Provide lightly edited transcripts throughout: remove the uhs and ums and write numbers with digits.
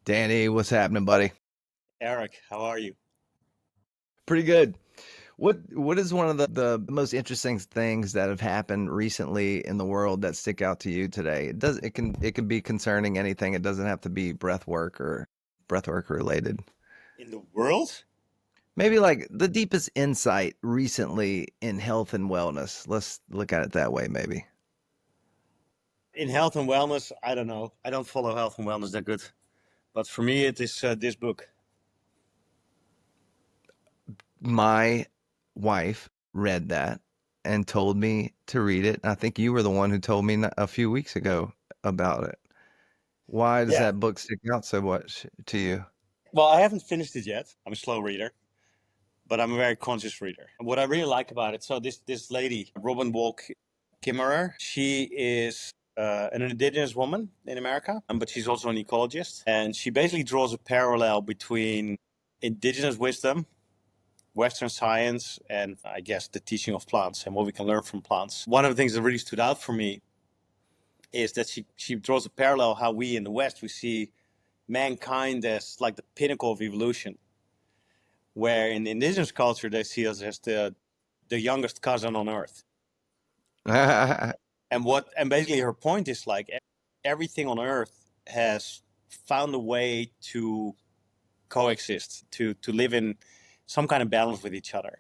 Danny, what's happening, buddy? Eric, how are you? Pretty good. What is one of the most interesting things that have happened recently in the world that stick out to you today? It can be concerning anything. It doesn't have to be breathwork related. In the world? Maybe like the deepest insight recently in health and wellness. Let's look at it that way, maybe. In health and wellness, I don't know. I don't follow health and wellness that good. But for me, it is this book. My wife read that and told me to read it. I think you were the one who told me a few weeks ago about it. Why does Yeah. that book stick out so much to you? Well, I haven't finished it yet. I'm a slow reader, but I'm a very conscious reader. And what I really like about it, so this lady, Robin Wall Kimmerer, she is an indigenous woman in America, but she's also an ecologist. And she basically draws a parallel between indigenous wisdom, Western science, and I guess the teaching of plants and what we can learn from plants. One of the things that really stood out for me is that she draws a parallel how we in the West, we see mankind as like the pinnacle of evolution, where in indigenous culture they see us as the youngest cousin on earth. And basically her point is like everything on earth has found a way to coexist, to live in some kind of balance with each other,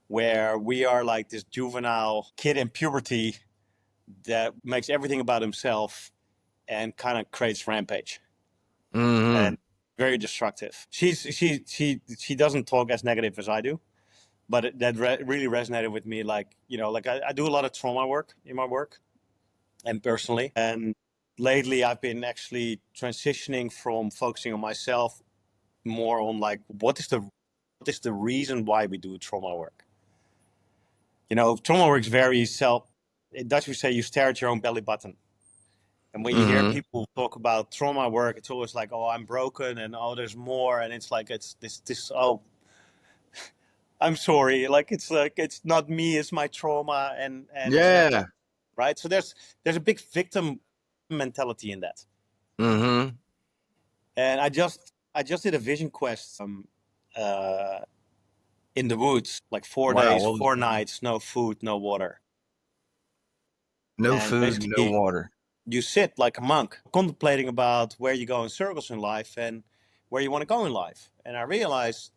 where we are like this juvenile kid in puberty that makes everything about himself and kind of creates rampage Hmm. and very destructive. She doesn't talk as negative as I do, but that really resonated with me. Like, like I do a lot of trauma work in my work and personally, and lately I've been actually transitioning from focusing on myself more on like what is the reason why we do trauma work. Trauma work is very self. In Dutch we say you stare at your own belly button. And when you hear Hmm. people talk about trauma work, it's always like, oh, I'm broken, and oh, there's more, and it's like it's this oh, I'm sorry, like it's not me, it's my trauma, and it's never Yeah. right. So there's a big victim mentality in that. Hmm. And I just did a vision quest uh in the woods, like four Wow. days, What was 4 nights, no food, no water, no and food, no basically water? you sit like a monk contemplating about where you go in circles in life and where you want to go in life. And I realized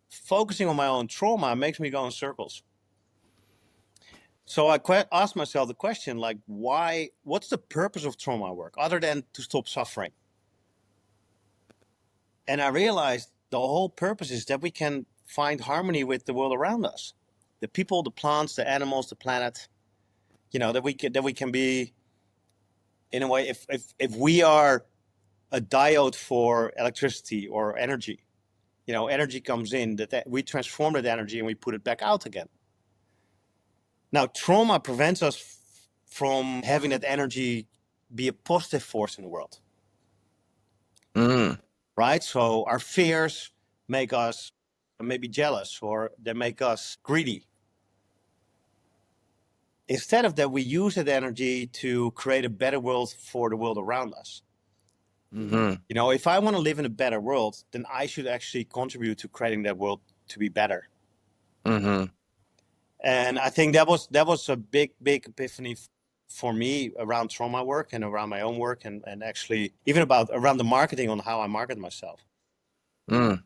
focusing on my own trauma makes me go in circles. So I asked myself the question, like, what's the purpose of trauma work other than to stop suffering? And I realized the whole purpose is that we can find harmony with the world around us, the people, the plants, the animals, the planet. That we can be, in a way, if we are a diode for electricity or energy, energy comes in, that we transform that energy and we put it back out again. Now, trauma prevents us from having that energy be a positive force in the world, Mm. right? So our fears make us maybe jealous, or they make us greedy. Instead of that, we use that energy to create a better world for the world around us. Hmm. If I want to live in a better world, then I should actually contribute to creating that world to be better. Hmm. And I think that was a big epiphany for me around trauma work and around my own work, and actually even about around the marketing on how I market myself. Mm.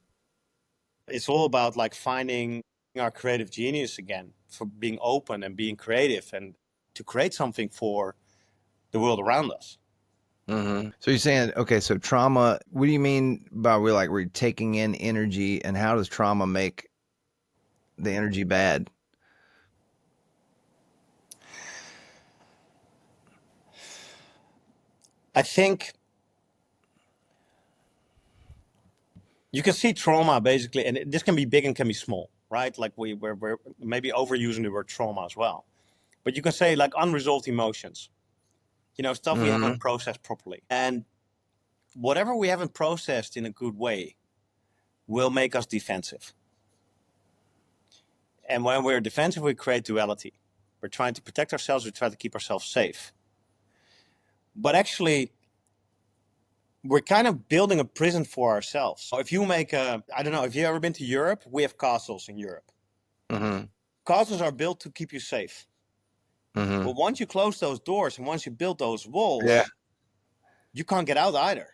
It's all about like finding our creative genius again, for being open and being creative and to create something for the world around us. Hmm. So you're saying, okay, so trauma, what do you mean by we're taking in energy, and how does trauma make the energy bad? I think you can see trauma basically, and this can be big and can be small, right? Like we're maybe overusing the word trauma as well. But you can say like unresolved emotions, stuff we Hmm. haven't processed properly. And whatever we haven't processed in a good way will make us defensive. And when we're defensive, we create duality. We're trying to protect ourselves, we try to keep ourselves safe. But actually, we're kind of building a prison for ourselves. So if you make a, I don't know, if you've ever been to Europe, we have castles in Europe. Mhm. Castles are built to keep you safe. Mhm. But once you close those doors and once you build those Yeah. walls, you can't get out either,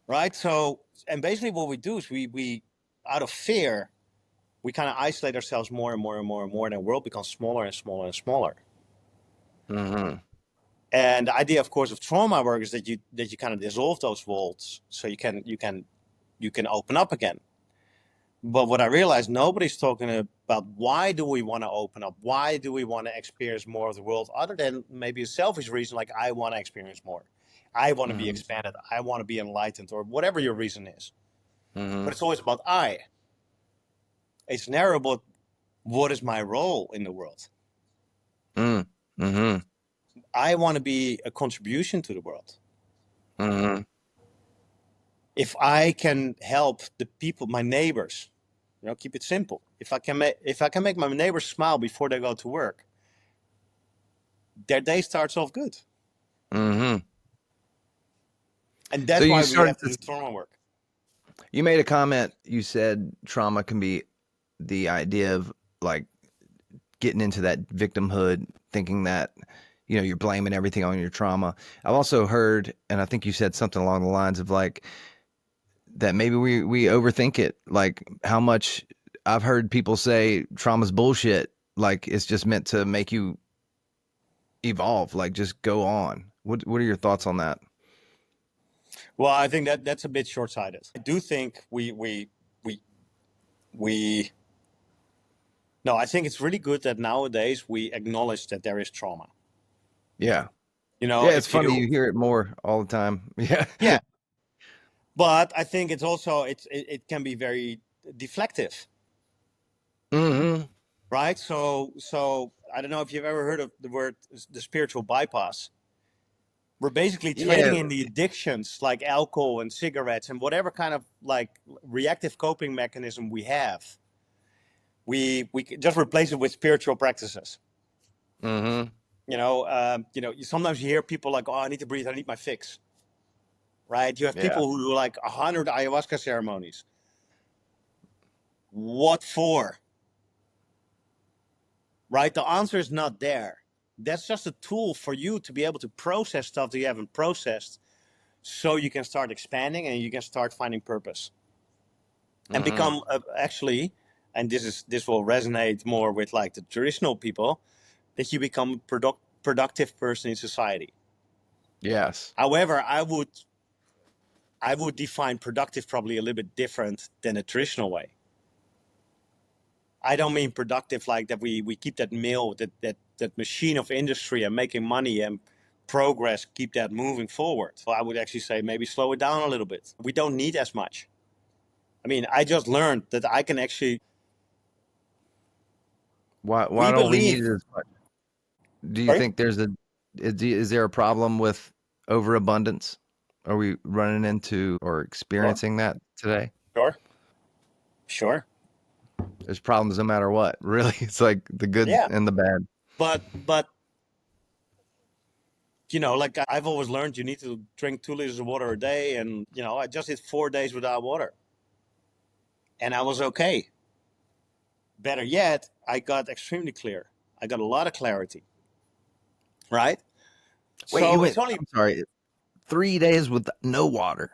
right? So, and basically what we do is we out of fear, we kind of isolate ourselves more and more and more and more, and the world becomes smaller and smaller and smaller. Mhm. And the idea, of course, of trauma work is that you kind of dissolve those walls so you can open up again. But what I realized, nobody's talking about why do we want to open up? Why do we want to experience more of the world other than maybe a selfish reason like I want to experience more. I want to be Mhm. expanded. I want to be enlightened or whatever your reason is. But Mhm. it's always about I. It's never about what is my role in the world. Mm. Mhm. I want to be a contribution to the world. Mhm. If I can help the people, my neighbors, keep it simple. If I can make my neighbors smile before they go to work, their day starts off good. Mhm. And So that's you why we started have to do trauma work. you made a comment, you said trauma can be the idea of like getting into that victimhood, thinking that you're blaming everything on your trauma. I've also heard, and I think you said something along the lines of like that maybe we overthink it. Like how much I've heard people say trauma's bullshit. Like it's just meant to make you evolve. Like just go on. What are your thoughts on that? Well, I think that that's a bit short-sighted. I do think we we no, I think it's really good that nowadays we acknowledge that there is trauma. Yeah. You know, Yeah, it's if funny you you hear it more all the time. Yeah. yeah, but I think it's also it can be very deflective, Mhm. right? So I don't know if you've ever heard of the word the spiritual bypass. We're basically Yeah. trading in the addictions like alcohol and cigarettes and whatever kind of like reactive coping mechanism we have. We just replace it with spiritual practices. Mhm. Sometimes you hear people like, "Oh, I need to breathe. I need my fix." Right? You have Yeah. people who do like 100 ayahuasca ceremonies. What for? Right? The answer is not there. That's just a tool for you to be able to process stuff that you haven't processed, so you can start expanding and you can start finding purpose and Mhm. become actually. And this will resonate more with like the traditional people that you become a productive person in society. Yes. However, I would define productive probably a little bit different than a traditional way. I don't mean productive like that we keep that mill, that machine of industry and making money and progress, keep that moving forward. So I would actually say maybe slow it down a little bit. We don't need as much. I mean, I just learned that I can actually, Why we don't we need believe, it as much? Do you sorry? think is there a problem with overabundance? Are we running into or Sure, experiencing that today? sure, sure. There's problems no matter what. Really, it's like the good Yeah. and the bad. But, like I've always learned you need to drink 2 liters of water a day. And, I just did 4 days without water and I was okay. Better yet, I got extremely clear. I got a lot of clarity, right? Wait, you So it's went, only I'm sorry, 3 days with no water,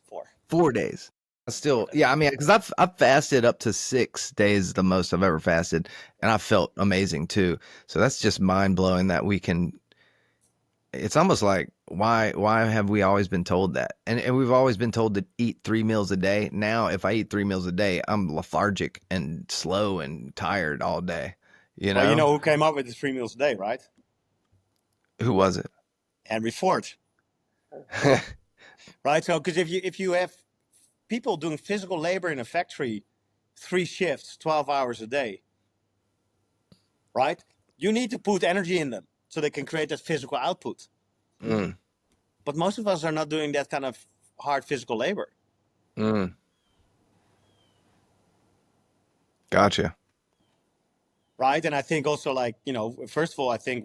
four, 4 days. four Still, days. yeah, I mean, because I've fasted up to 6 days, the most I've ever fasted, and I felt amazing too. So that's just mind blowing that we can. It's almost like why have we always been told that? And we've always been told to eat 3 meals a day. Now, if I eat 3 meals a day, I'm lethargic and slow and tired all day. You Well, you know know who came up with the 3 meals a day, right? who was it? Henry Ford, right? So because if you have people doing physical labor in a factory, 3 shifts, 12 hours a day, right? You need to put energy in them so they can create that physical output. Mm, But most of us are not doing that kind of hard physical labor, mm, gotcha. right? And I think also like first of all, I think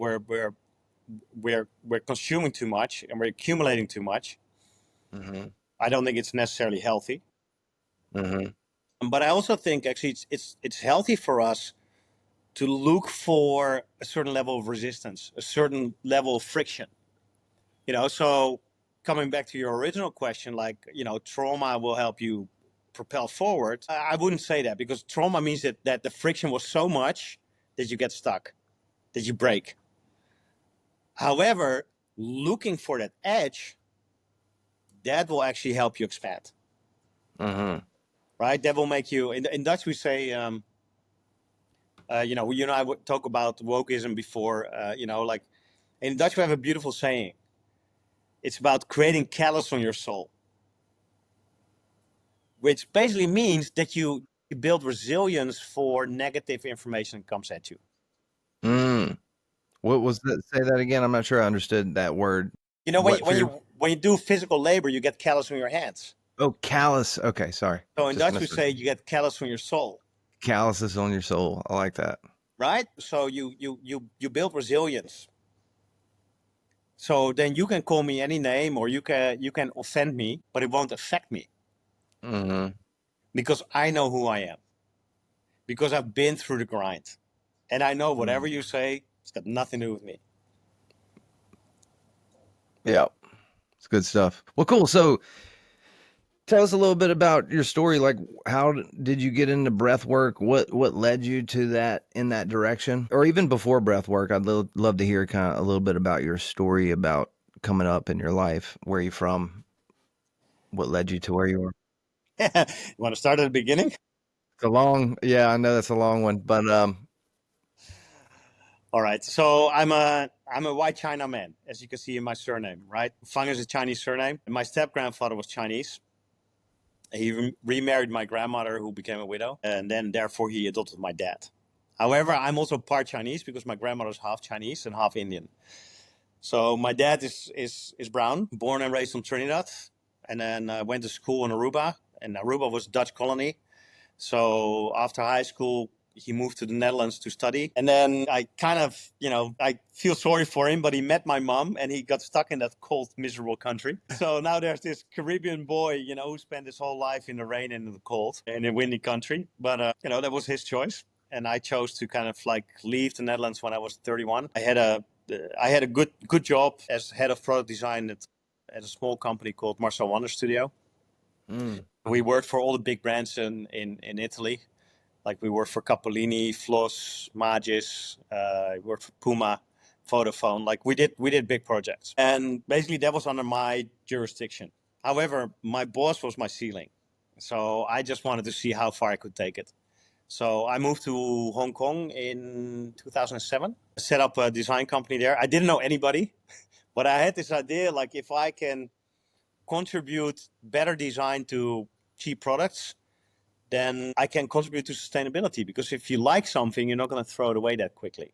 we're consuming too much and we're accumulating too much. Mm-hmm. I don't think it's necessarily healthy. Mm-hmm. But I also think actually it's healthy for us to look for a certain level of resistance, a certain level of friction. So coming back to your original question, like, trauma will help you propel forward. I wouldn't say that, because trauma means that the friction was so much that you get stuck, that you break. However, looking for that edge, that will actually help you expand, Mm-hmm. right? That will make you, in Dutch we say, you and I would talk about wokeism before, like in Dutch we have a beautiful saying. It's about creating callus on your soul, which basically means that you build resilience for negative information that comes at you. Mm. What was that? Say that again. I'm not sure I understood that word. When What you, when fear? you when you do physical labor, you get callus on your hands. Oh, callus. Okay, sorry. So in Just Dutch we misheard. say you get callus on your soul, Calluses on your soul. I like that. right? So you build resilience. So then you can call me any name, or you can offend me, but it won't affect me, Mm-hmm. because I know who I am, because I've been through the grind, and I know whatever you say, it's got nothing to do with me. Yeah, it's good stuff. Well, cool. So tell us a little bit about your story. Like, how did you get into breath work? What led you to that, in that direction? Or even before breath work, I'd love to hear kind of a little bit about your story about coming up in your life. Where are you from? What led you to where you are? You want to start at the beginning? It's a long, yeah, I know that's a long one, but All right. So I'm a white China man, as you can see in my surname, right? Fang is a Chinese surname. And my step grandfather was Chinese. He remarried my grandmother, who became a widow, and then therefore he adopted my dad. However, I'm also part Chinese, because my grandmother's half Chinese and half Indian. So my dad is brown, born and raised on Trinidad, and then went to school in Aruba, and Aruba was a Dutch colony. So after high school, he moved to the Netherlands to study. And then I kind of, I feel sorry for him, but he met my mom and he got stuck in that cold, miserable country. So now there's this Caribbean boy, who spent his whole life in the rain and in the cold in a windy country. But, that was his choice. And I chose to kind of like leave the Netherlands when I was 31. I had a good job as head of product design at a small company called Marcel Wander Studio. mm, We worked for all the big brands in Italy. Like we worked for Capolini, Floss, Magis. We worked for Puma, Vodafone. Like we did big projects, and basically that was under my jurisdiction. However, my boss was my ceiling, so I just wanted to see how far I could take it. So I moved to Hong Kong in 2007. Set up a design company there. I didn't know anybody, but I had this idea, like if I can contribute better design to cheap products, then I can contribute to sustainability. Because if you like something, you're not going to throw it away that quickly.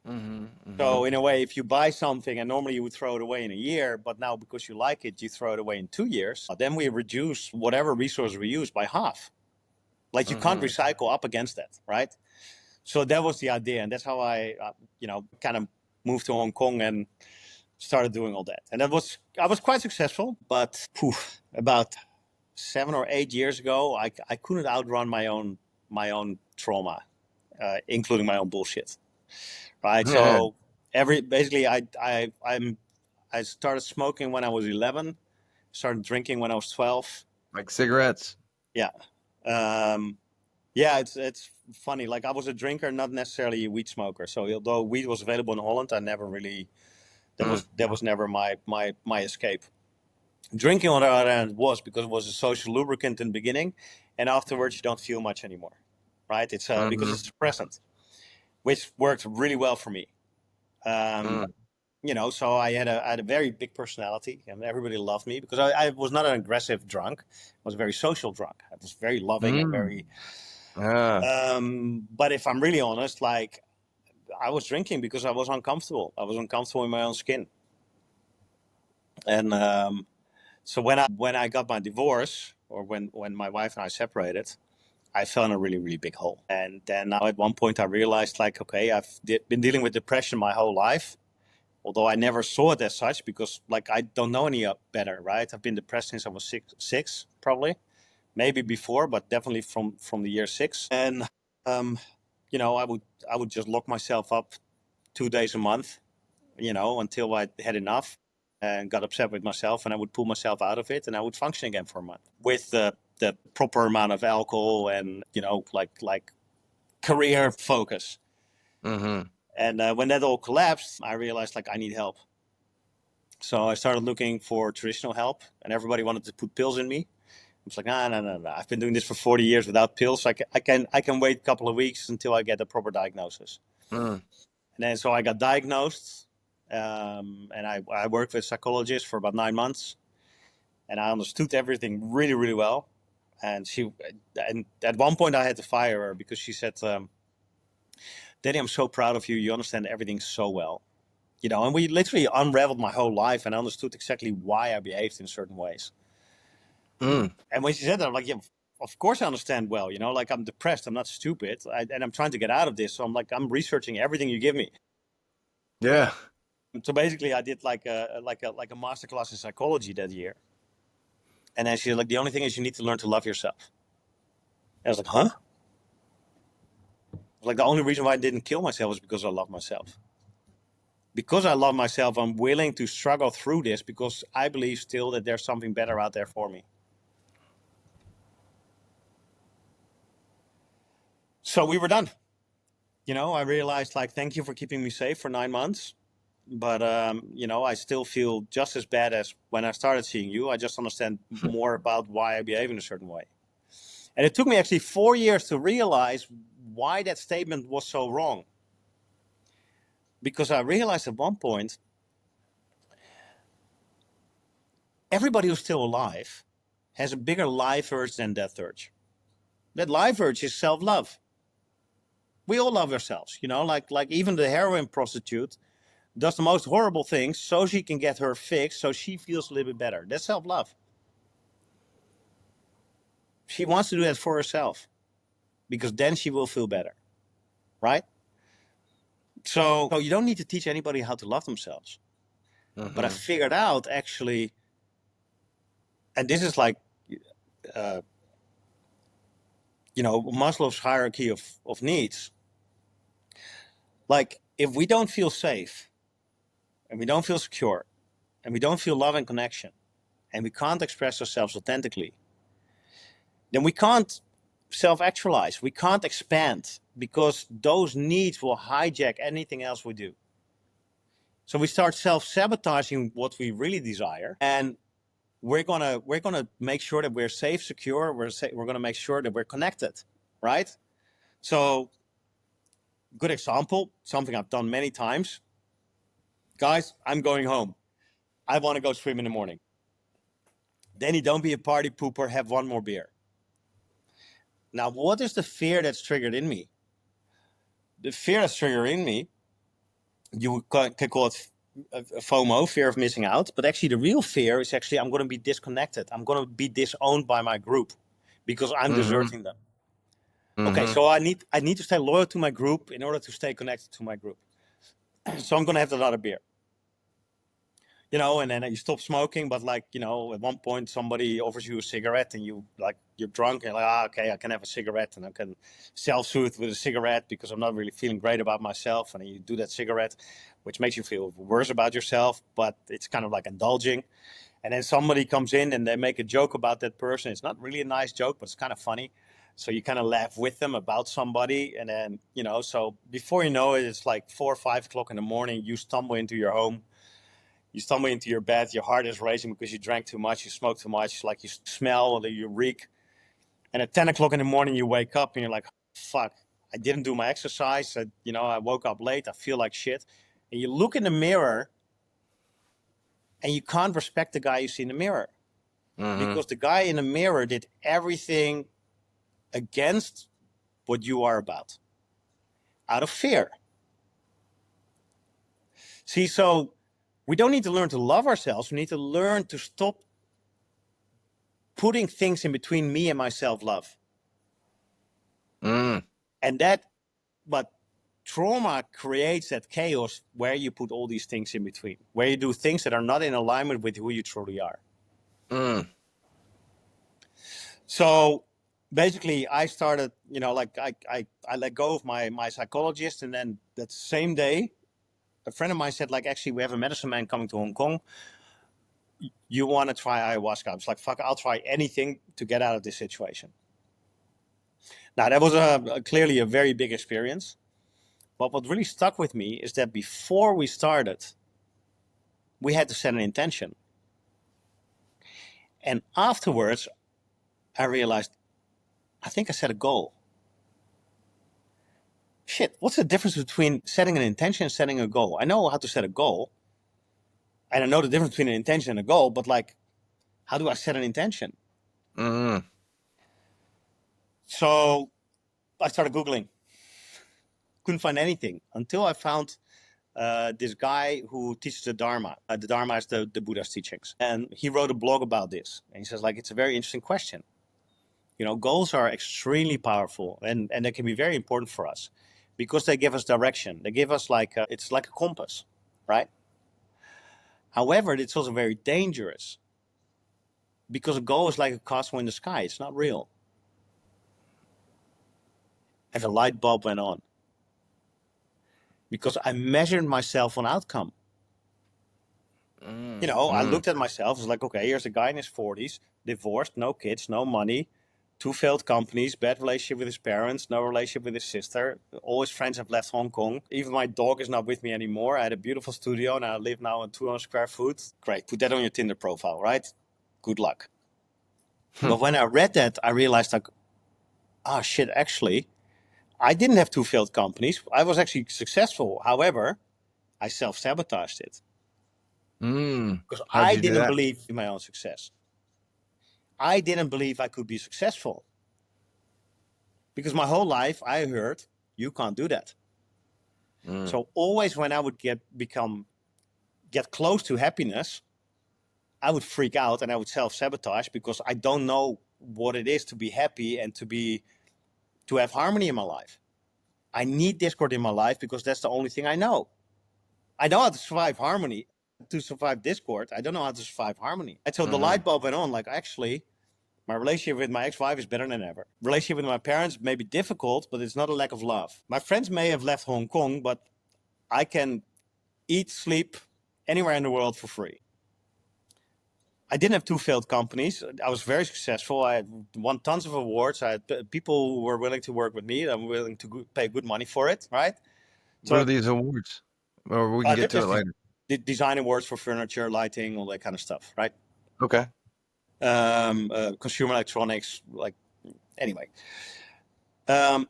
mm-hmm, mm-hmm, So in a way, if you buy something and normally you would throw it away in a year, but now because you like it, you throw it away in 2 years, then we reduce whatever resource we use by half. Like you can't mm-hmm. recycle up against that, right? So that was the idea, and that's how I, kind of moved to Hong Kong and started doing all that. And I was quite successful, but about 7 or 8 years ago, I couldn't outrun my own trauma, including my own bullshit. Right. So basically I started smoking when I was 11. Started drinking when I was 12. Like cigarettes. Yeah. Um, yeah. It's funny. Like I was a drinker, not necessarily a weed smoker. So although weed was available in Holland, I never really Mm, that was never my escape. Drinking, on the other hand, was, because it was a social lubricant in the beginning, and afterwards you don't feel much anymore, right? It's because mm-hmm, it's a suppressant, which worked really well for me. Um, mm, so I had a very big personality, and everybody loved me because I was not an aggressive drunk. I was a very social drunk. I was very loving and mm. very. Ah, But if I'm really honest, like I was drinking because I was uncomfortable. I was uncomfortable in my own skin, and so when I got my divorce, or when my wife and I separated, I fell in a really, really big hole. And then now at one point I realized, like, okay, been dealing with depression my whole life. although I never saw it as such because like I don't know any better, right? I've been depressed since I was six probably, maybe before, but definitely from the year 6. And you know, I would just lock myself up 2 days a month, you know, until I had enough and got upset with myself, and I would pull myself out of it, and I would function again for a month with the proper amount of alcohol and, you know, like career focus. Mm-hmm. And when that all collapsed, I realized like I need help. So I started looking for traditional help, and everybody wanted to put pills in me. I was like, no. I've been doing this for 40 years without pills. I can wait a couple of weeks until I get the proper diagnosis. Mm. And then so I got diagnosed, and I worked with a psychologist for about 9 months, and I understood everything really, really well. And and at one point I had to fire her because she said, Danny, I'm so proud of you. You understand everything so well. You know, and we literally unraveled my whole life and I understood exactly why I behaved in certain ways. Mm. And when she said that, I'm like, yeah, of course I understand well. You know, like I'm depressed. I'm not stupid. And I'm trying to get out of this. So I'm like, I'm researching everything you give me. Yeah. So basically, I did like a masterclass in psychology that year. And then she's like, the only thing is you need to learn to love yourself. And I was like, huh? Like the only reason why I didn't kill myself is because I love myself. Because I love myself, I'm willing to struggle through this because I believe still that there's something better out there for me. So we were done. You know, I realized like, thank you for keeping me safe for 9 months. But, you know, I still feel just as bad as when I started seeing you. I just understand more about why I behave in a certain way. And it took me actually 4 years to realize why that statement was so wrong. Because I realized at one point, everybody who's still alive has a bigger life urge than death urge. That life urge is self-love. We all love ourselves, you know, like even the heroin prostitute does the most horrible things so she can get her fix, so she feels a little bit better. That's self-love. She wants to do that for herself because then she will feel better, right? So you don't need to teach anybody how to love themselves. But I Mm-hmm. figured out actually, and this is like, uh, you know, Maslow's hierarchy of needs. Like, if we don't feel safe and we don't feel secure and we don't feel love and connection and we can't express ourselves authentically, then we can't self-actualize. We can't expand because those needs will hijack anything else we do. So we start self-sabotaging what we really desire, and we're gonna make sure that we're safe, secure. We're gonna make sure that we're connected, right? So, good example, something I've done many times. Guys, I'm going home. I want to go swim in the morning. Danny, don't be a party pooper. Have one more beer. Now, what is the fear that's triggered in me? The fear that's triggered in me, you can call it FOMO, fear of missing out. But actually, the real fear is actually I'm going to be disconnected. I'm going to be disowned by my group because I'm Mm-hmm. deserting them. Okay, Mm-hmm. so I need to stay loyal to my group in order to stay connected to my group. So I'm going to have another beer. You know, and then you stop smoking, but like, you know, at one point somebody offers you a cigarette and you're drunk and you're like, okay, I can have a cigarette and I can self-soothe with a cigarette because I'm not really feeling great about myself. And you do that cigarette, which makes you feel worse about yourself, but it's kind of like indulging. And then somebody comes in and they make a joke about that person. It's not really a nice joke, but it's kind of funny. So you kind of laugh with them about somebody. And then, you know, so before you know it, it's like 4 or 5 o'clock in the morning, you stumble into your home. You stumble into your bed, your heart is racing because you drank too much, you smoked too much, like you smell or you reek. And at 10 o'clock in the morning, you wake up and you're like, fuck, I didn't do my exercise. I woke up late. I feel like shit. And you look in the mirror and you can't respect the guy you see in the mirror Mm-hmm. because the guy in the mirror did everything against what you are about out of fear. See, so we don't need to learn to love ourselves. We need to learn to stop putting things in between me and my self love. Mm. And that, but trauma creates that chaos where you put all these things in between, where you do things that are not in alignment with who you truly are. So basically I started, like I let go of my psychologist, and then that same day, a friend of mine said, like, actually, we have a medicine man coming to Hong Kong. You want to try ayahuasca? I was like, fuck, I'll try anything to get out of this situation. Now, that was clearly a very big experience. But what really stuck with me is that before we started, we had to set an intention. And afterwards, I realized, I think I set a goal. Shit, what's the difference between setting an intention and setting a goal? I know how to set a goal. And I know the difference between an intention and a goal, but like, how do I set an intention? So I started Googling. Couldn't find anything until I found this guy who teaches the Dharma. The Dharma is the Buddha's teachings. And he wrote a blog about this. And he says, like, it's a very interesting question. Goals are extremely powerful, and they can be very important for us because they give us direction. They give us it's like a compass, right? However, it's also very dangerous because a goal is like a castle in the sky. It's not real. And the light bulb went on because I measured myself on outcome. I looked at myself. I was like, okay, here's a guy in his 40s, divorced, no kids, no money, 2 failed companies, bad relationship with his parents, no relationship with his sister. All his friends have left Hong Kong. Even my dog is not with me anymore. I had a beautiful studio, and I live now in 200 square feet. Great, put that on your Tinder profile, right? Good luck. But when I read that, I realized, like, oh shit, actually, I didn't have 2 failed companies. I was actually successful. However, I self-sabotaged it. Because How'd I you do didn't that? believe in my own success. I didn't believe I could be successful. Because my whole life I heard, you can't do that. So always when I would get close to happiness, I would freak out and I would self-sabotage because I don't know what it is to be happy and to have harmony in my life. I need discord in my life because that's the only thing I know. I know how to survive harmony. To survive discord, I don't know how to survive harmony. And so the light bulb went on, like, actually, my relationship with my ex-wife is better than ever. Relationship with my parents may be difficult, but it's not a lack of love. My friends may have left Hong Kong, but I can eat, sleep anywhere in the world for free. I didn't have 2 failed companies. I was very successful. I had won tons of awards. I had people who were willing to work with me. I'm willing to pay good money for it, right? What are these awards? Or we can get to it later. Design awards for furniture, lighting, all that kind of stuff, right? Okay. Consumer electronics, anyway. I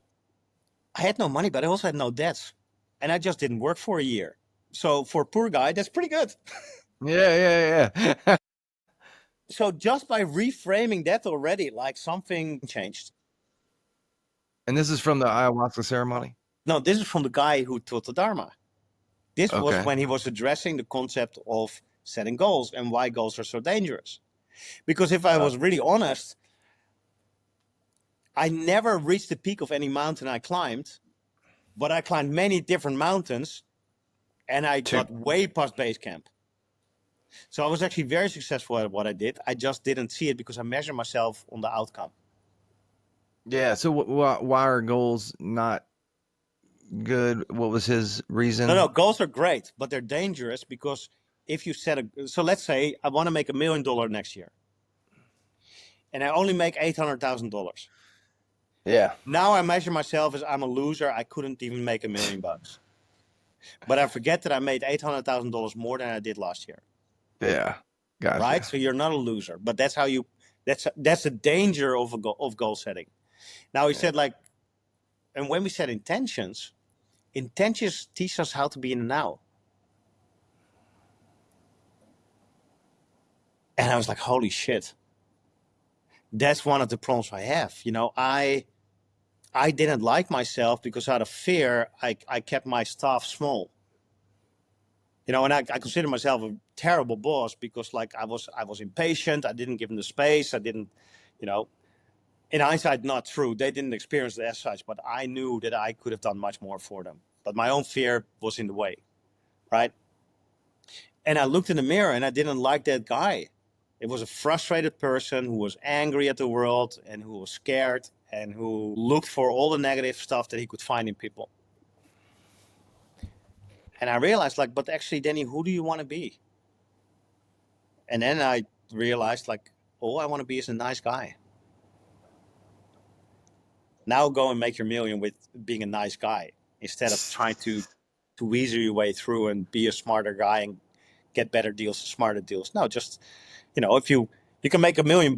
had no money, but I also had no debts. And I just didn't work for a year. So for a poor guy, that's pretty good. Yeah. So just by reframing that already, like, something changed. And this is from the ayahuasca ceremony? No, this is from the guy who taught the Dharma. This was Okay. when he was addressing the concept of setting goals and why goals are so dangerous. Because if I was really honest, I never reached the peak of any mountain I climbed, but I climbed many different mountains and I got way past base camp. So I was actually very successful at what I did. I just didn't see it because I measure myself on the outcome. Yeah. So why are goals not good? What was his reason? No, goals are great, but they're dangerous because if you so let's say I want to make $1 million next year and I only make $800,000. Yeah. Now I measure myself as I'm a loser. I couldn't even make $1 million. But I forget that I made $800,000 more than I did last year. Yeah. Gotcha. Right? So you're not a loser. But that's how that's the danger of goal setting. Now he said, like, and when we set intentions teach us how to be in the now. And I was like, holy shit. That's one of the problems I have. I didn't like myself because out of fear, I kept my staff small. And I consider myself a terrible boss because, like, I was impatient. I didn't give them the space. I didn't, in hindsight, not true. They didn't experience it as such, but I knew that I could have done much more for them. but my own fear was in the way, right? And I looked in the mirror and I didn't like that guy. It was a frustrated person who was angry at the world and who was scared and who looked for all the negative stuff that he could find in people. And I realized, like, but actually, Danny, who do you want to be? And then I realized, like, all I want to be is a nice guy. Now go and make your million with being a nice guy instead of trying to weasel your way through and be a smarter guy and get better deals, smarter deals. No, just, if you can make $1 million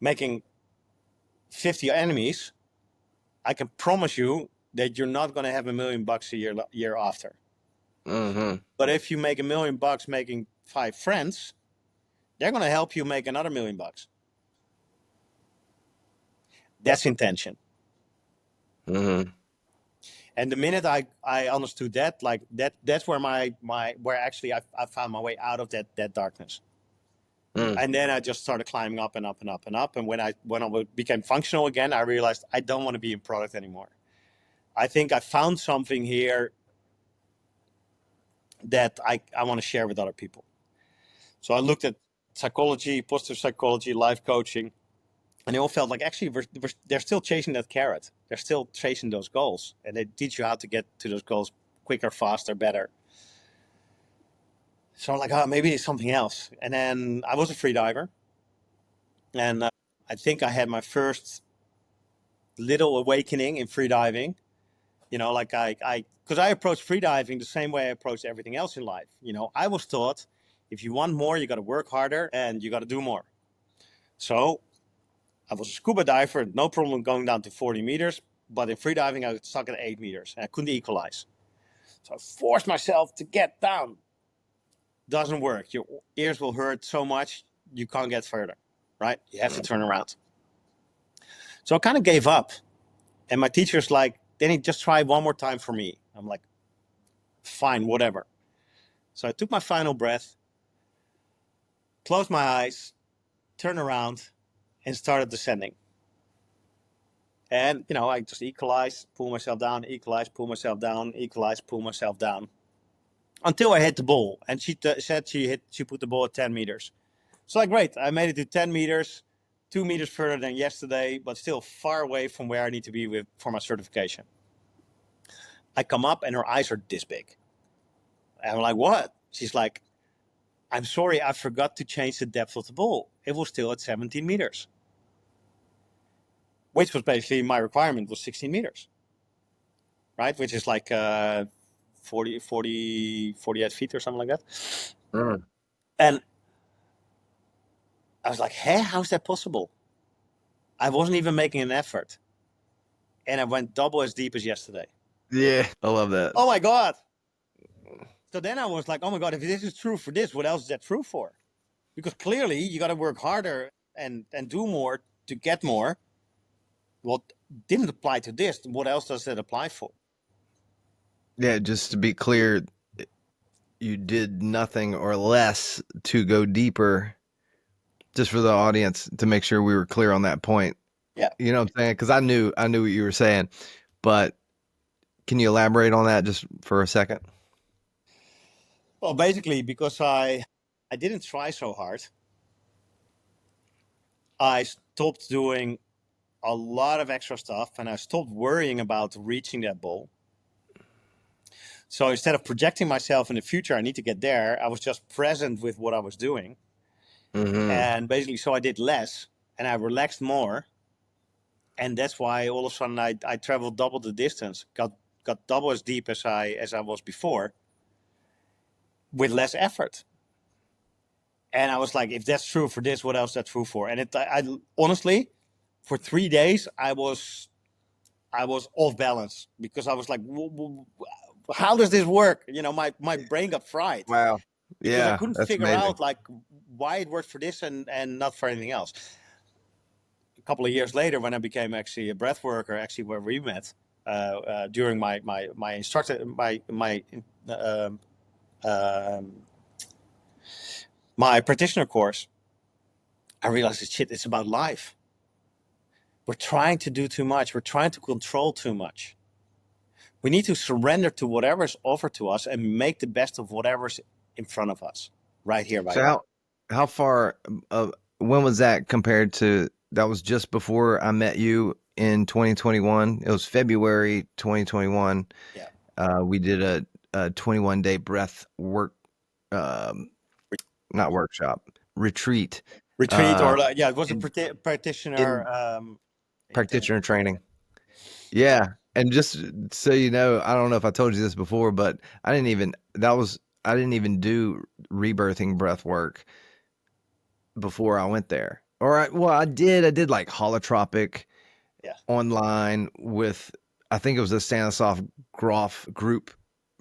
making 50 enemies, I can promise you that you're not going to have $1 million a year after. Mm-hmm. But if you make $1 million making 5 friends, they're going to help you make another $1 million. That's intention. Mm-hmm. And the minute I understood that, like that's where where actually I found my way out of that darkness. Mm. And then I just started climbing up and up and up and up. And when I became functional again, I realized I don't want to be in product anymore. I think I found something here that I want to share with other people. So I looked at psychology, positive psychology, life coaching, and they all felt like actually they're still chasing that carrot. They're still chasing those goals, and they teach you how to get to those goals quicker, faster, better. So I'm like, oh, maybe it's something else. And then I was a free diver, and I think I had my first little awakening in free diving. Like because I approach free diving the same way I approach everything else in life. I was taught if you want more, you got to work harder and you got to do more. So I was a scuba diver, no problem going down to 40 meters. But in free diving, I was stuck at 8 meters and I couldn't equalize. So I forced myself to get down. Doesn't work. Your ears will hurt so much, you can't get further, right? You have to turn around. So I kind of gave up. And my teacher's like, Danny, just try one more time for me. I'm like, fine, whatever. So I took my final breath, closed my eyes, turned around, and started descending. And, I just equalize, pull myself down, equalize, pull myself down, equalize, pull myself down. Until I hit the ball. And she said she put the ball at 10 meters. So like, great, I made it to 10 meters, 2 meters further than yesterday, but still far away from where I need to be for my certification. I come up and her eyes are this big. And I'm like, what? She's like, I'm sorry, I forgot to change the depth of the ball. It was still at 17 meters. Which was basically my requirement was 16 meters. Right? Which is like 48 feet or something like that. Mm. And I was like, hey, how's that possible? I wasn't even making an effort. And I went double as deep as yesterday. Yeah, I love that. Oh my God. So then I was like, oh my God, if this is true for this, what else is that true for? Because clearly you got to work harder and do more to get more. What didn't apply to this, what else does that apply for? Yeah, just to be clear, you did nothing or less to go deeper, just for the audience to make sure we were clear on that point. Yeah. You know what I'm saying? Because I knew what you were saying, but can you elaborate on that just for a second? Well, basically, because I didn't try so hard, I stopped doing a lot of extra stuff and I stopped worrying about reaching that goal. So instead of projecting myself in the future, I need to get there, I was just present with what I was doing. Mm-hmm. And basically, so I did less and I relaxed more. And that's why all of a sudden I traveled double the distance, got double as deep as I was before with less effort. And I was like, if that's true for this, what else is that true for? And I honestly, for 3 days, I was off balance because I was like, how does this work? My brain got fried Wow. because I Yeah, couldn't that's figure amazing. out like why it worked for this and not for anything else. A couple of years later, when I became actually a breath worker, actually where we met during my instructor um, um, my practitioner course, I realized that shit, it's about life. We're trying to do too much. We're trying to control too much. We need to surrender to whatever is offered to us and make the best of whatever's in front of us, right here, right So now. how far when was that compared to that was just before I met you in 2021? It was February 2021. Yeah. We did a 21-day breath work um not workshop, retreat. Retreat Uh or like, yeah, it was a in practitioner in intensive. practitioner training. Yeah. Yeah, and just so you know, I don't know if I told you this before, but I didn't even do rebirthing breath work before I went there. Well, I did like holotropic Yeah. online with I think it was a Stanislav Grof group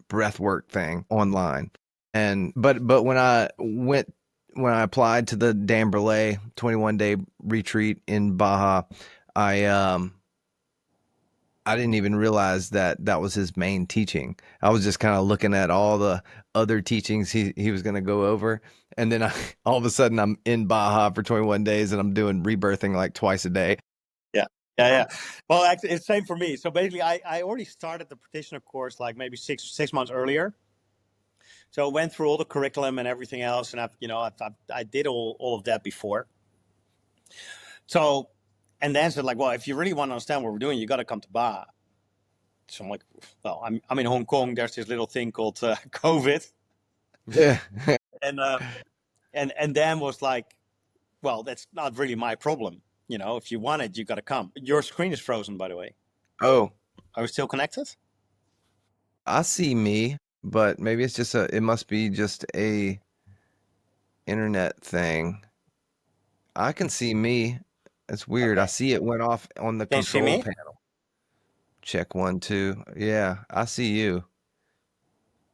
breathwork thing online. And but when I applied to the Dan Brulé 21-day retreat in Baja, I um I didn't even realize that that was his main teaching. I was just kind of looking at all the other teachings he was going to go over, and then all of a sudden I'm in Baja for 21 days and I'm doing rebirthing like twice a day. Yeah. Yeah. Yeah. Well, actually, it's same for me. So basically, I already started the practitioner course like maybe six months earlier. So I went through all the curriculum and everything else, and I did all of that before. So, and then said like, well, if you really want to understand what we're doing, you got to come to Baja. So I'm like, well, I'm in Hong Kong. There's this little thing called COVID, Yeah. and and Dan was like, well, that's not really my problem. If you want it, you got to come. Your screen is frozen, by the way. Oh, Are we still connected? I see me, but maybe it must be just a internet thing. I can see me. It's weird. I Okay. see it went off on the Can you see control me? panel. Check one, two. Yeah, I see you,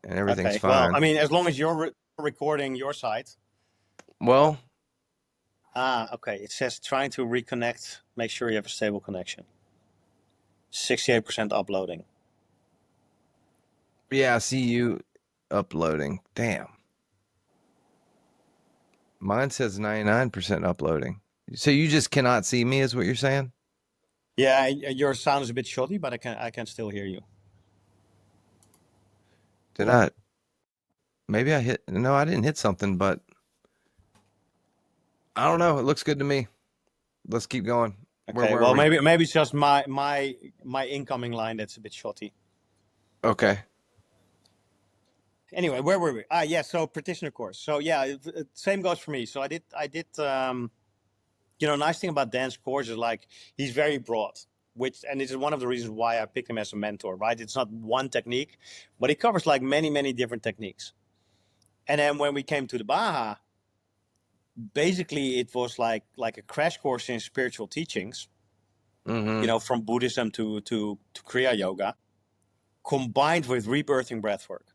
and everything's Okay. Well, I fine. mean, as long as you're recording your side. Well, Okay. It says trying to reconnect. Make sure you have a stable connection. 68% uploading. yeah, I see you uploading. Damn. Mine says 99% uploading. So you just cannot see me, is what you're saying? Yeah, your sound is a bit shoddy, but I can still hear you. Did I? Maybe I hit. No, I didn't hit something, but I don't know. It looks good to me. Let's keep going. Where Okay. were Well, we? maybe it's just my incoming line that's a bit shoddy. Okay. Anyway, where were we? Yeah. So practitioner course. So yeah, same goes for me. So I did. Nice thing about Dan's course is like he's very broad, and this is one of the reasons why I picked him as a mentor. Right? It's not one technique, but he covers like many different techniques. And then when we came to the Baja, basically it was like a crash course in spiritual teachings. Mm-hmm. From Buddhism to Kriya Yoga, combined with rebirthing breathwork.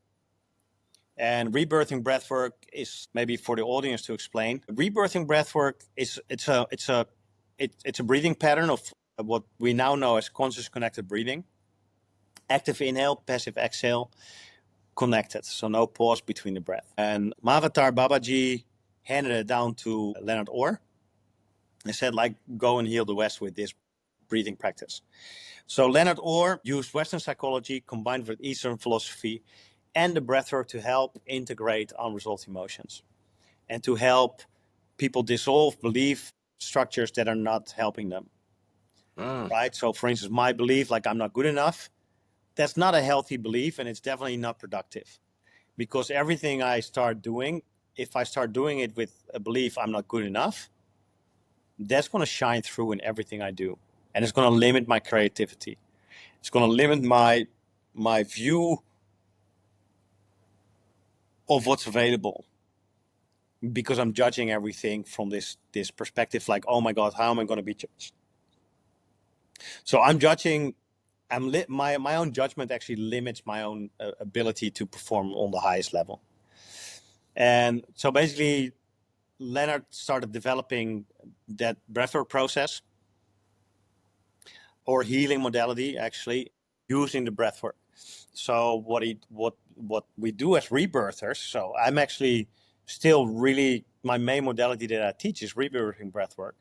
And rebirthing breathwork is maybe for the audience to explain. Rebirthing breathwork it's a breathing pattern of what we now know as conscious connected breathing. Active inhale, passive exhale, connected. So no pause between the breath. And Mahavatar Babaji handed it down to Leonard Orr and said, like, go and heal the West with this breathing practice. So Leonard Orr used Western psychology combined with Eastern philosophy and the breathwork to help integrate unresolved emotions and to help people dissolve belief structures that are not helping them. Mm. Right? So, for instance, my belief, like I'm not good enough, that's not a healthy belief and it's definitely not productive because everything I start doing, if I start doing it with a belief I'm not good enough, that's going to shine through in everything I do. And it's going to limit my creativity. It's going to limit my view of what's available because I'm judging everything from this perspective. Like, oh my God, how am I going to be judged? So I'm judging. My own judgment actually limits my own ability to perform on the highest level. And so basically, Leonard started developing that breathwork process or healing modality, actually using the breathwork. So what we do as rebirthers. So I'm actually still really my main modality that I teach is rebirthing breathwork.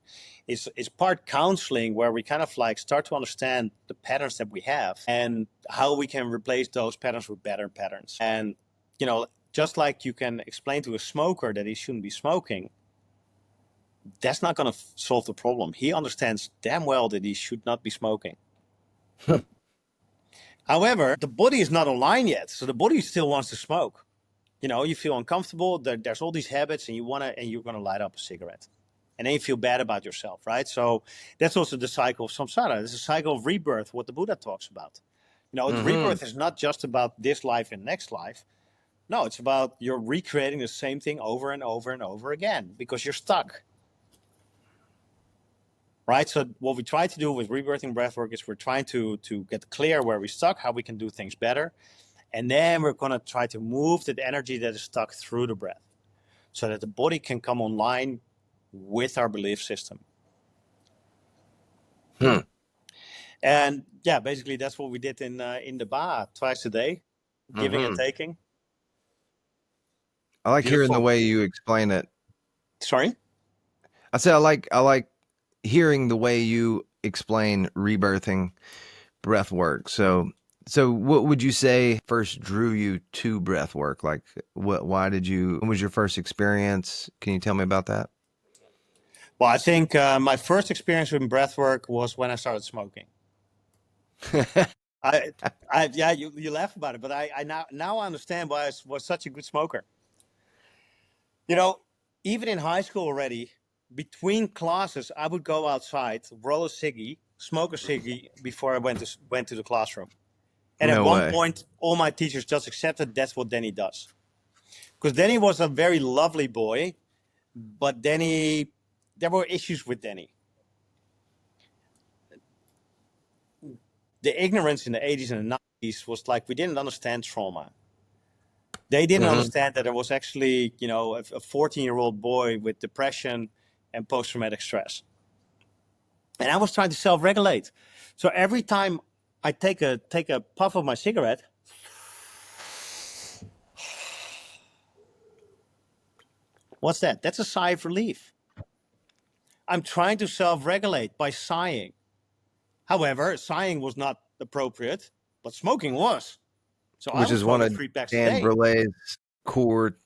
It's part counseling where we kind of like start to understand the patterns that we have and how we can replace those patterns with better patterns. And, you know, just like you can explain to a smoker that he shouldn't be smoking, that's not going to solve the problem. He understands damn well that he should not be smoking. However, the body is not online yet. So the body still wants to smoke. You know, you feel uncomfortable. There's all these habits, and you're gonna light up a cigarette, and then you feel bad about yourself, right? So that's also the cycle of samsara. It's a cycle of rebirth, what the Buddha talks about. You know, the rebirth is not just about this life and next life. No, it's about you're recreating the same thing over and over and over again because you're stuck. Right. So what we try to do with rebirthing breathwork is we're trying to get clear where we're stuck, how we can do things better. And then we're going to try to move that energy that is stuck through the breath so that the body can come online with our belief system. And yeah, basically that's what we did in the bar twice a day, giving and taking. I like hearing the way you explain it. Sorry? I said I like hearing the way you explain rebirthing breath work. So what would you say first drew you to breath work? Like what was your first experience? Can you tell me about that? Well, I think my first experience with breath work was when I started smoking. Yeah, you laugh about it, but I now understand why I was such a good smoker. You know, even in high school already, between classes, I would go outside, roll a ciggy, smoke a ciggy before I went to the classroom. And at one point, all my teachers just accepted that's what Danny does. Because Danny was a very lovely boy, but there were issues with Danny. The ignorance in the 80s and the 90s was like we didn't understand trauma. They didn't understand that there was actually, you know, a 14-year-old boy with depression and post-traumatic stress. And I was trying to self-regulate. So every time I take a puff of my cigarette, what's that? That's a sigh of relief. I'm trying to self-regulate by sighing. However, sighing was not appropriate, but smoking was. So I Which was is one smoking of 3 packs a Dan day. Brulet's core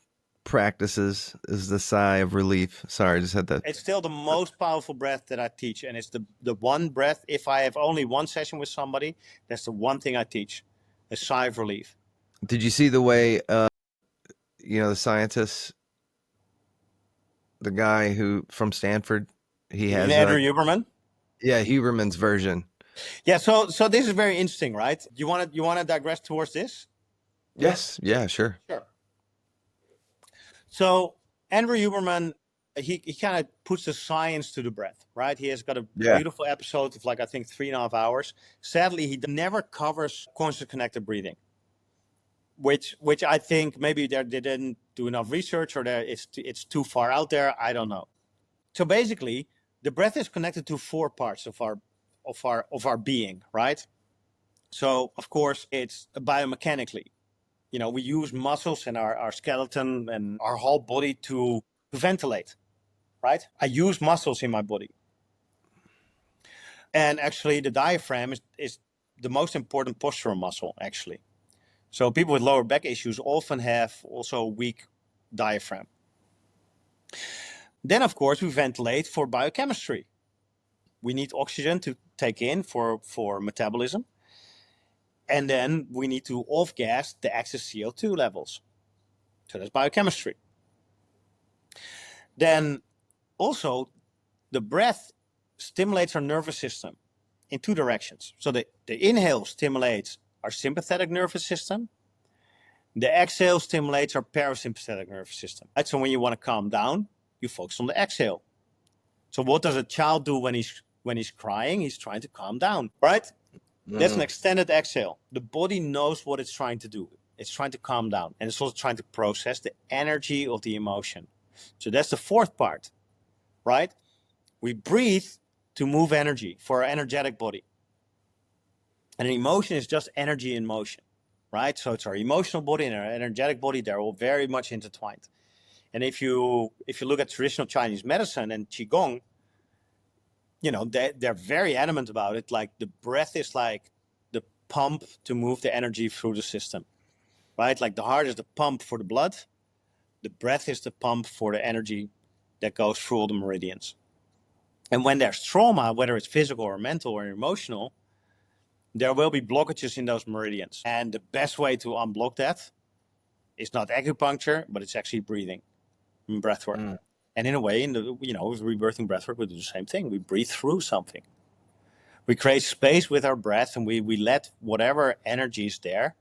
practices is the sigh of relief. Sorry, I just had that. It's still the most powerful breath that I teach. And it's the one breath, if I have only one session with somebody, that's the one thing I teach, a sigh of relief. Did you see the way, the scientist, the guy who from Stanford, he has Andrew Huberman? Yeah, Huberman's version. Yeah, so this is very interesting, right? You want to digress towards this? Yes. Yeah, sure. Sure. So Andrew Huberman, he kind of puts the science to the breath, right? He has got a beautiful episode of like I think 3.5 hours. Sadly, he never covers conscious connected breathing, which I think maybe they didn't do enough research or it's too far out there. I don't know. So basically, the breath is connected to 4 parts of our being, right? So of course, it's biomechanically. You know, we use muscles in our skeleton and our whole body to ventilate, right? I use muscles in my body. And actually, the diaphragm is the most important postural muscle, actually. So people with lower back issues often have also a weak diaphragm. Then, of course, we ventilate for biochemistry. We need oxygen to take in for metabolism. And then we need to off-gas the excess CO2 levels. So that's biochemistry. Then also, the breath stimulates our nervous system in 2 directions. So the inhale stimulates our sympathetic nervous system. The exhale stimulates our parasympathetic nervous system. Right? So when you want to calm down, you focus on the exhale. So what does a child do when he's crying? He's trying to calm down, right? That's an extended exhale. The body knows what it's trying to do. It's trying to calm down, and it's also trying to process the energy of the emotion. So that's the 4th part, right? We breathe to move energy for our energetic body. And an emotion is just energy in motion, right? So it's our emotional body and our energetic body. They're all very much intertwined. And if you look at traditional Chinese medicine and qigong, they're very adamant about it. Like the breath is like the pump to move the energy through the system, right? Like the heart is the pump for the blood, the breath is the pump for the energy that goes through all the meridians. And when there's trauma, whether it's physical or mental or emotional, there will be blockages in those meridians. And the best way to unblock that is not acupuncture, but it's actually breathing and breath work. Mm. And in a way, with rebirthing breathwork, we do the same thing. We breathe through something. We create space with our breath, and we let whatever energy is there,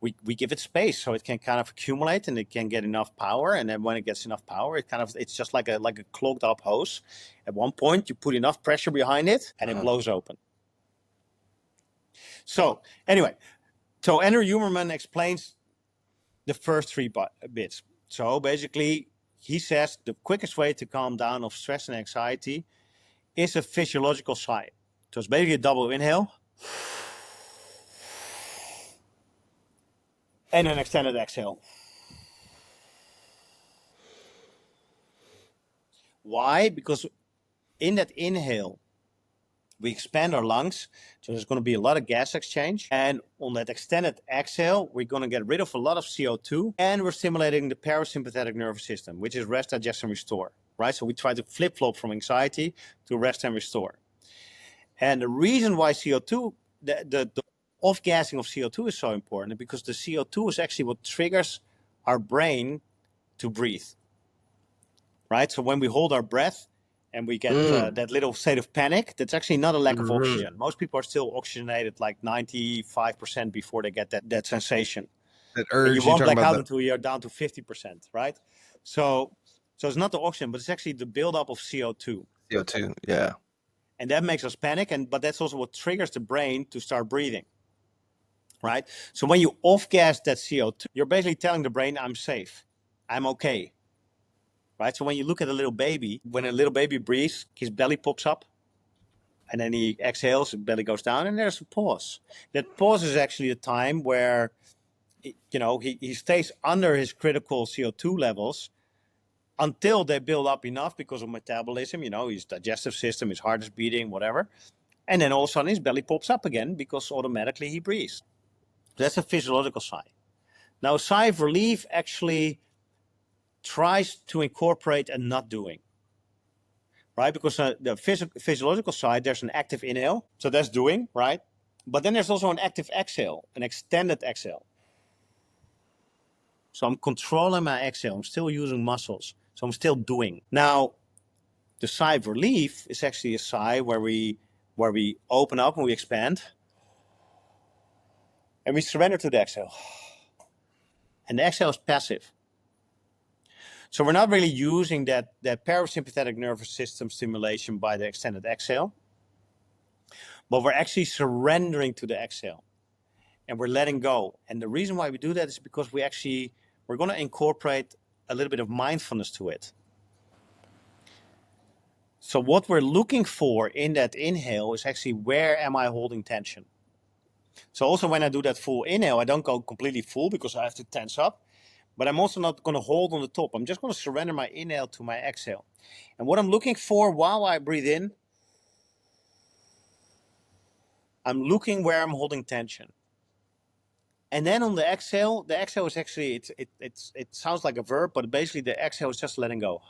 we give it space so it can kind of accumulate and it can get enough power. And then when it gets enough power, it's just like a clogged up hose. At one point, you put enough pressure behind it, and it blows open. So anyway, so Andrew Huberman explains the first three bits. So basically, he says the quickest way to calm down of stress and anxiety is a physiological sigh. So it's basically a double inhale and an extended exhale. Why? Because in that inhale, we expand our lungs, so there's going to be a lot of gas exchange. And on that extended exhale, we're going to get rid of a lot of CO2, and we're stimulating the parasympathetic nervous system, which is rest, digest, and restore, right? So we try to flip-flop from anxiety to rest and restore. And the reason why CO2, the off-gassing of CO2 is so important, because the CO2 is actually what triggers our brain to breathe, right? So when we hold our breath, and we get that little state of panic, that's actually not a lack of oxygen. Most people are still oxygenated like 95% before they get that sensation. That urge, and you won't black out until you're down to 50%, right? So it's not the oxygen, but it's actually the buildup of CO2. CO2, yeah. And that makes us panic, but that's also what triggers the brain to start breathing, right? So when you off-gas that CO2, you're basically telling the brain, I'm safe, I'm okay. Right? So when you look at a little baby, when a little baby breathes, his belly pops up, and then he exhales, his belly goes down, and there's a pause. That pause is actually a time where, he stays under his critical CO2 levels until they build up enough because of metabolism, his digestive system, his heart is beating, whatever. And then all of a sudden his belly pops up again because automatically he breathes. That's a physiological sigh. Now, a sigh of relief actually tries to incorporate a not doing, right? Because the physiological side, there's an active inhale, so that's doing, right? But then there's also an active exhale, an extended exhale. So I'm controlling my exhale. I'm still using muscles, so I'm still doing. Now, the sigh of relief is actually a sigh where we open up and we expand, and we surrender to the exhale. And the exhale is passive. So we're not really using that parasympathetic nervous system stimulation by the extended exhale, but we're actually surrendering to the exhale, and we're letting go. And the reason why we do that is because we're going to incorporate a little bit of mindfulness to it. So what we're looking for in that inhale is actually, where am I holding tension? So also when I do that full inhale, I don't go completely full because I have to tense up. But I'm also not going to hold on the top. I'm just going to surrender my inhale to my exhale. And what I'm looking for while I breathe in, I'm looking where I'm holding tension. And then on the exhale is actually, it sounds like a verb, but basically the exhale is just letting go.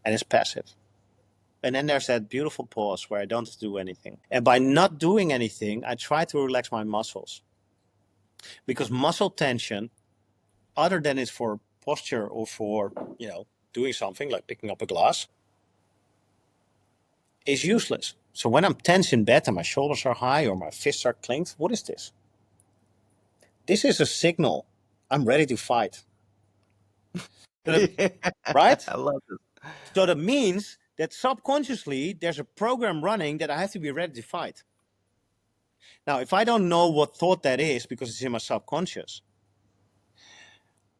And it's passive. And then there's that beautiful pause where I don't do anything. And by not doing anything, I try to relax my muscles. Because muscle tension, other than it's for posture or for, doing something like picking up a glass, is useless. So when I'm tense in bed and my shoulders are high or my fists are clenched, what is this? This is a signal. I'm ready to fight. Right? I love this. So that means that subconsciously there's a program running that I have to be ready to fight. Now, if I don't know what thought that is because it's in my subconscious,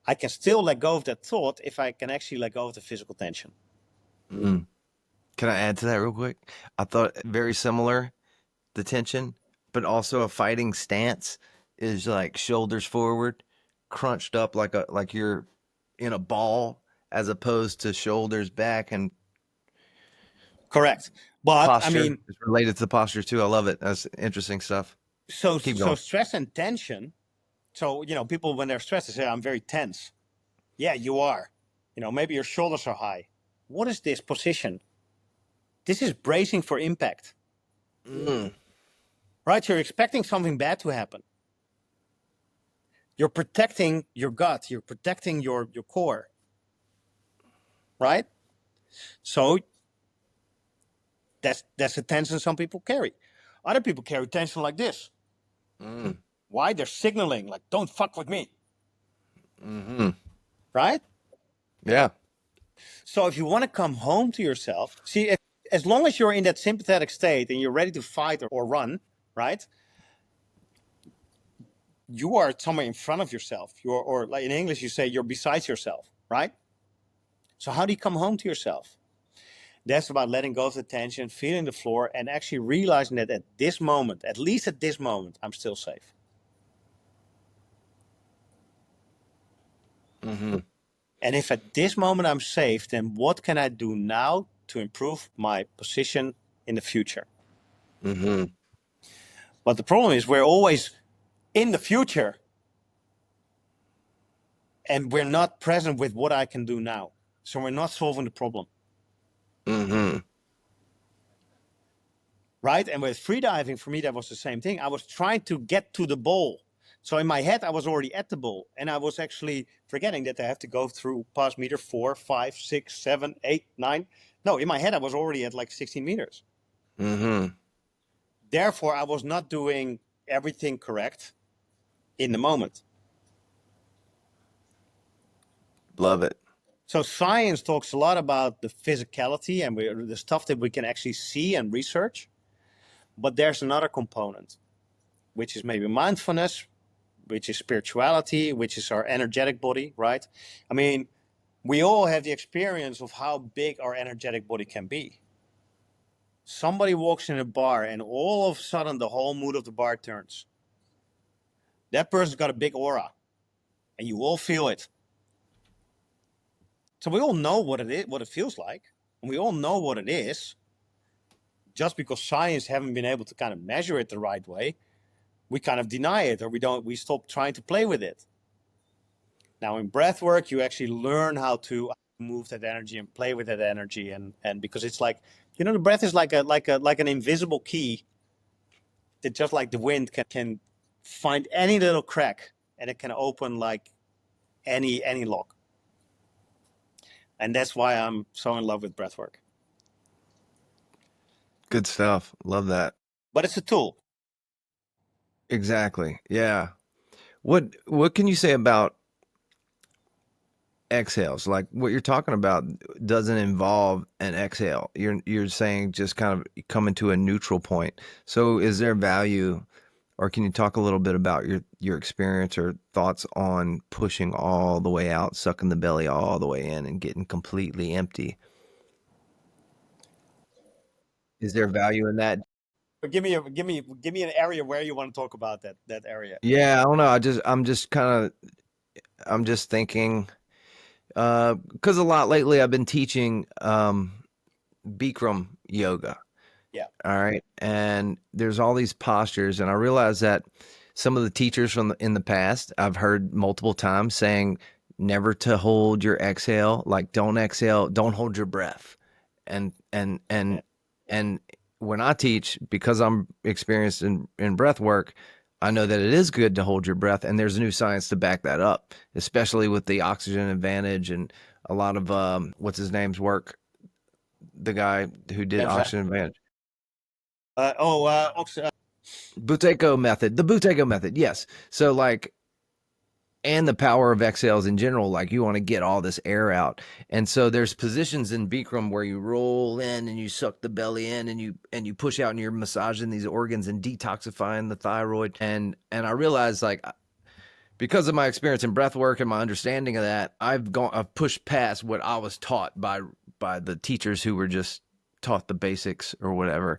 I can still let go of that thought if I can actually let go of the physical tension. Mm. Can I add to that real quick? I thought very similar, the tension, but also a fighting stance is like shoulders forward, crunched up like you're in a ball as opposed to shoulders back, and Correct. But I posture mean, is related to the posture too. I love it. That's interesting stuff. Keep so going. stress and tension. So, people, when they're stressed, they say, I'm very tense. Yeah, you are. Maybe your shoulders are high. What is this position? This is bracing for impact, Mm, right? You're expecting something bad to happen. You're protecting your gut. You're protecting your core, right? So that's the tension some people carry. Other people carry tension like this. mm, Why? They're signaling like, don't fuck with me, mm-hmm. right? Yeah. So if you want to come home to yourself, see, as long as you're in that sympathetic state and you're ready to fight or run, right? You are somewhere in front of yourself. Or like in English, you say you're beside yourself, right? So how do you come home to yourself? That's about letting go of the tension, feeling the floor, and actually realizing that at this moment, at least at this moment, I'm still safe. Mm-hmm. And if at this moment I'm safe, then what can I do now to improve my position in the future? Mm-hmm. But the problem is we're always in the future and we're not present with what I can do now. So we're not solving the problem, Mm-hmm. right? And with freediving, for me, that was the same thing. I was trying to get to the bowl. So in my head, I was already at the bowl, and I was actually forgetting that I have to go through past meter 4, 5, 6, 7, 8, 9. No, in my head, I was already at like 16 meters. Mm-hmm. Therefore, I was not doing everything correct in the moment. Love it. So science talks a lot about the physicality and the stuff that we can actually see and research. But there's another component, which is maybe mindfulness, which is spirituality, which is our energetic body, right? I mean, we all have the experience of how big our energetic body can be. Somebody walks in a bar and all of a sudden the whole mood of the bar turns. That person's got a big aura and you all feel it. So we all know what it is, what it feels like, and we all know what it is. Just because science haven't been able to kind of measure it the right way, we kind of deny it or we stop trying to play with it. Now in breath work, you actually learn how to move that energy and play with that energy, and because it's like, the breath is like an invisible key that just like the wind can find any little crack and it can open like any lock. And that's why I'm so in love with breath work. Good stuff. Love that. But it's a tool. Exactly. Yeah. What can you say about exhales? Like what you're talking about doesn't involve an exhale. You're saying just kind of coming to a neutral point. So is there value, or can you talk a little bit about your experience or thoughts on pushing all the way out, sucking the belly all the way in and getting completely empty? Is there value in that? But give me an area where you want to talk about that area. Yeah, I don't know. I'm just thinking, because a lot lately I've been teaching Bikram yoga. Yeah. All right. And there's all these postures. And I realize that some of the teachers in the past, I've heard multiple times saying never to hold your exhale, like don't exhale, don't hold your breath. And, and, Yeah. and, and when I teach, because I'm experienced in breath work, I know that it is good to hold your breath. And there's new science to back that up, especially with the oxygen advantage and a lot of, what's his name's work, the guy who did Dan Fang. oxygen advantage. Buteyko method, the Buteyko method, yes. So like, and the power of exhales in general, like you want to get all this air out. And so there's positions in Bikram where you roll in and you suck the belly in and you push out and you're massaging these organs and detoxifying the thyroid. And I realized like because of my experience in breath work and my understanding of that, I've pushed past what I was taught by the teachers who were just taught the basics or whatever.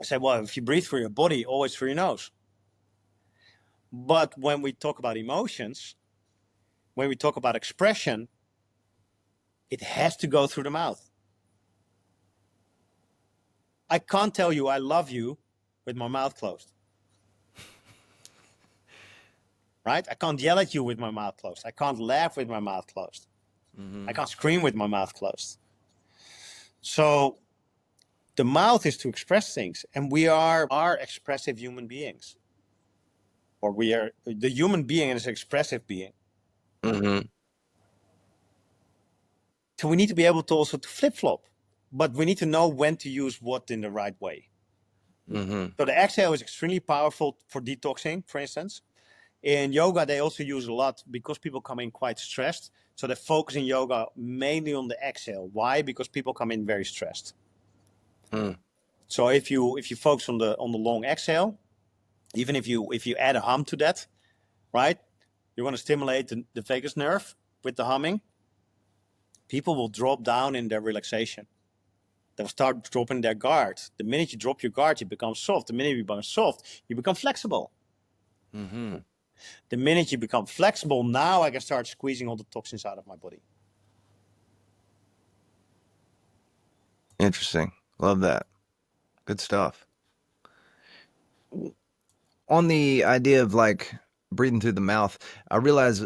I said, well, if you breathe through your body, always through your nose. But when we talk about emotions, when we talk about expression, it has to go through the mouth. I can't tell you I love you with my mouth closed. Right? I can't yell at you with my mouth closed. I can't laugh with my mouth closed. I can't scream with my mouth closed. So the mouth is to express things, and we are expressive human beings. Or the human being is an expressive being. Mm-hmm. So we need to be able to also to flip-flop, but we need to know when to use what in the right way. Mm-hmm. So the exhale is extremely powerful for detoxing, for instance. In yoga, they also use a lot because people come in quite stressed. So they focus in yoga mainly on the exhale. Why? Because people come in very stressed. Mm. So if you focus on the long exhale, even if you add a hum to that, right? You want to stimulate the vagus nerve with the humming. People will drop down in their relaxation. They'll start dropping their guard. The minute you drop your guard, you become soft. The minute you become soft, you become flexible. Mm-hmm. The minute you become flexible, now I can start squeezing all the toxins out of my body. Interesting. Love that. Good stuff. On the idea of like breathing through the mouth, I realized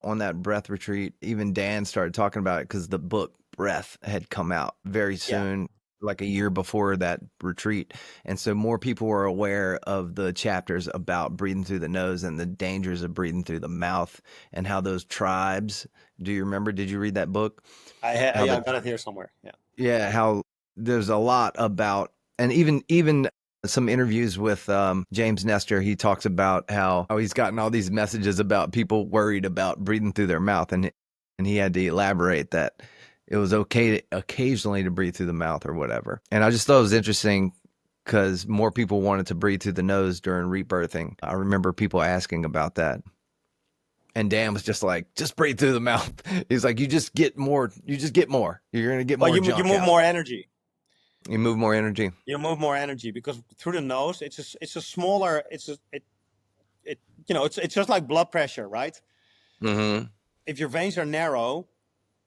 on that breath retreat, even Dan started talking about it because the book Breath had come out very Yeah. soon, like a year before that retreat. And so more people were aware of the chapters about breathing through the nose and the dangers of breathing through the mouth and how those tribes, do you remember? Did you read that book? How Yeah, the I got it here somewhere. Yeah. Yeah, how there's a lot about, and even some interviews with James Nestor, he talks about how he's gotten all these messages about people worried about breathing through their mouth, and he had to elaborate that it was okay to, occasionally to breathe through the mouth or whatever. And I just thought it was interesting because more people wanted to breathe through the nose during rebirthing. I remember people asking about that. And Dan was just like, just breathe through the mouth. He's like, you just get more. You just get more. You're going to get Well, more you junk move out. more energy. You move more energy. You move more energy because through the nose, it's a smaller. It's just like blood pressure, right? Mm-hmm. If your veins are narrow,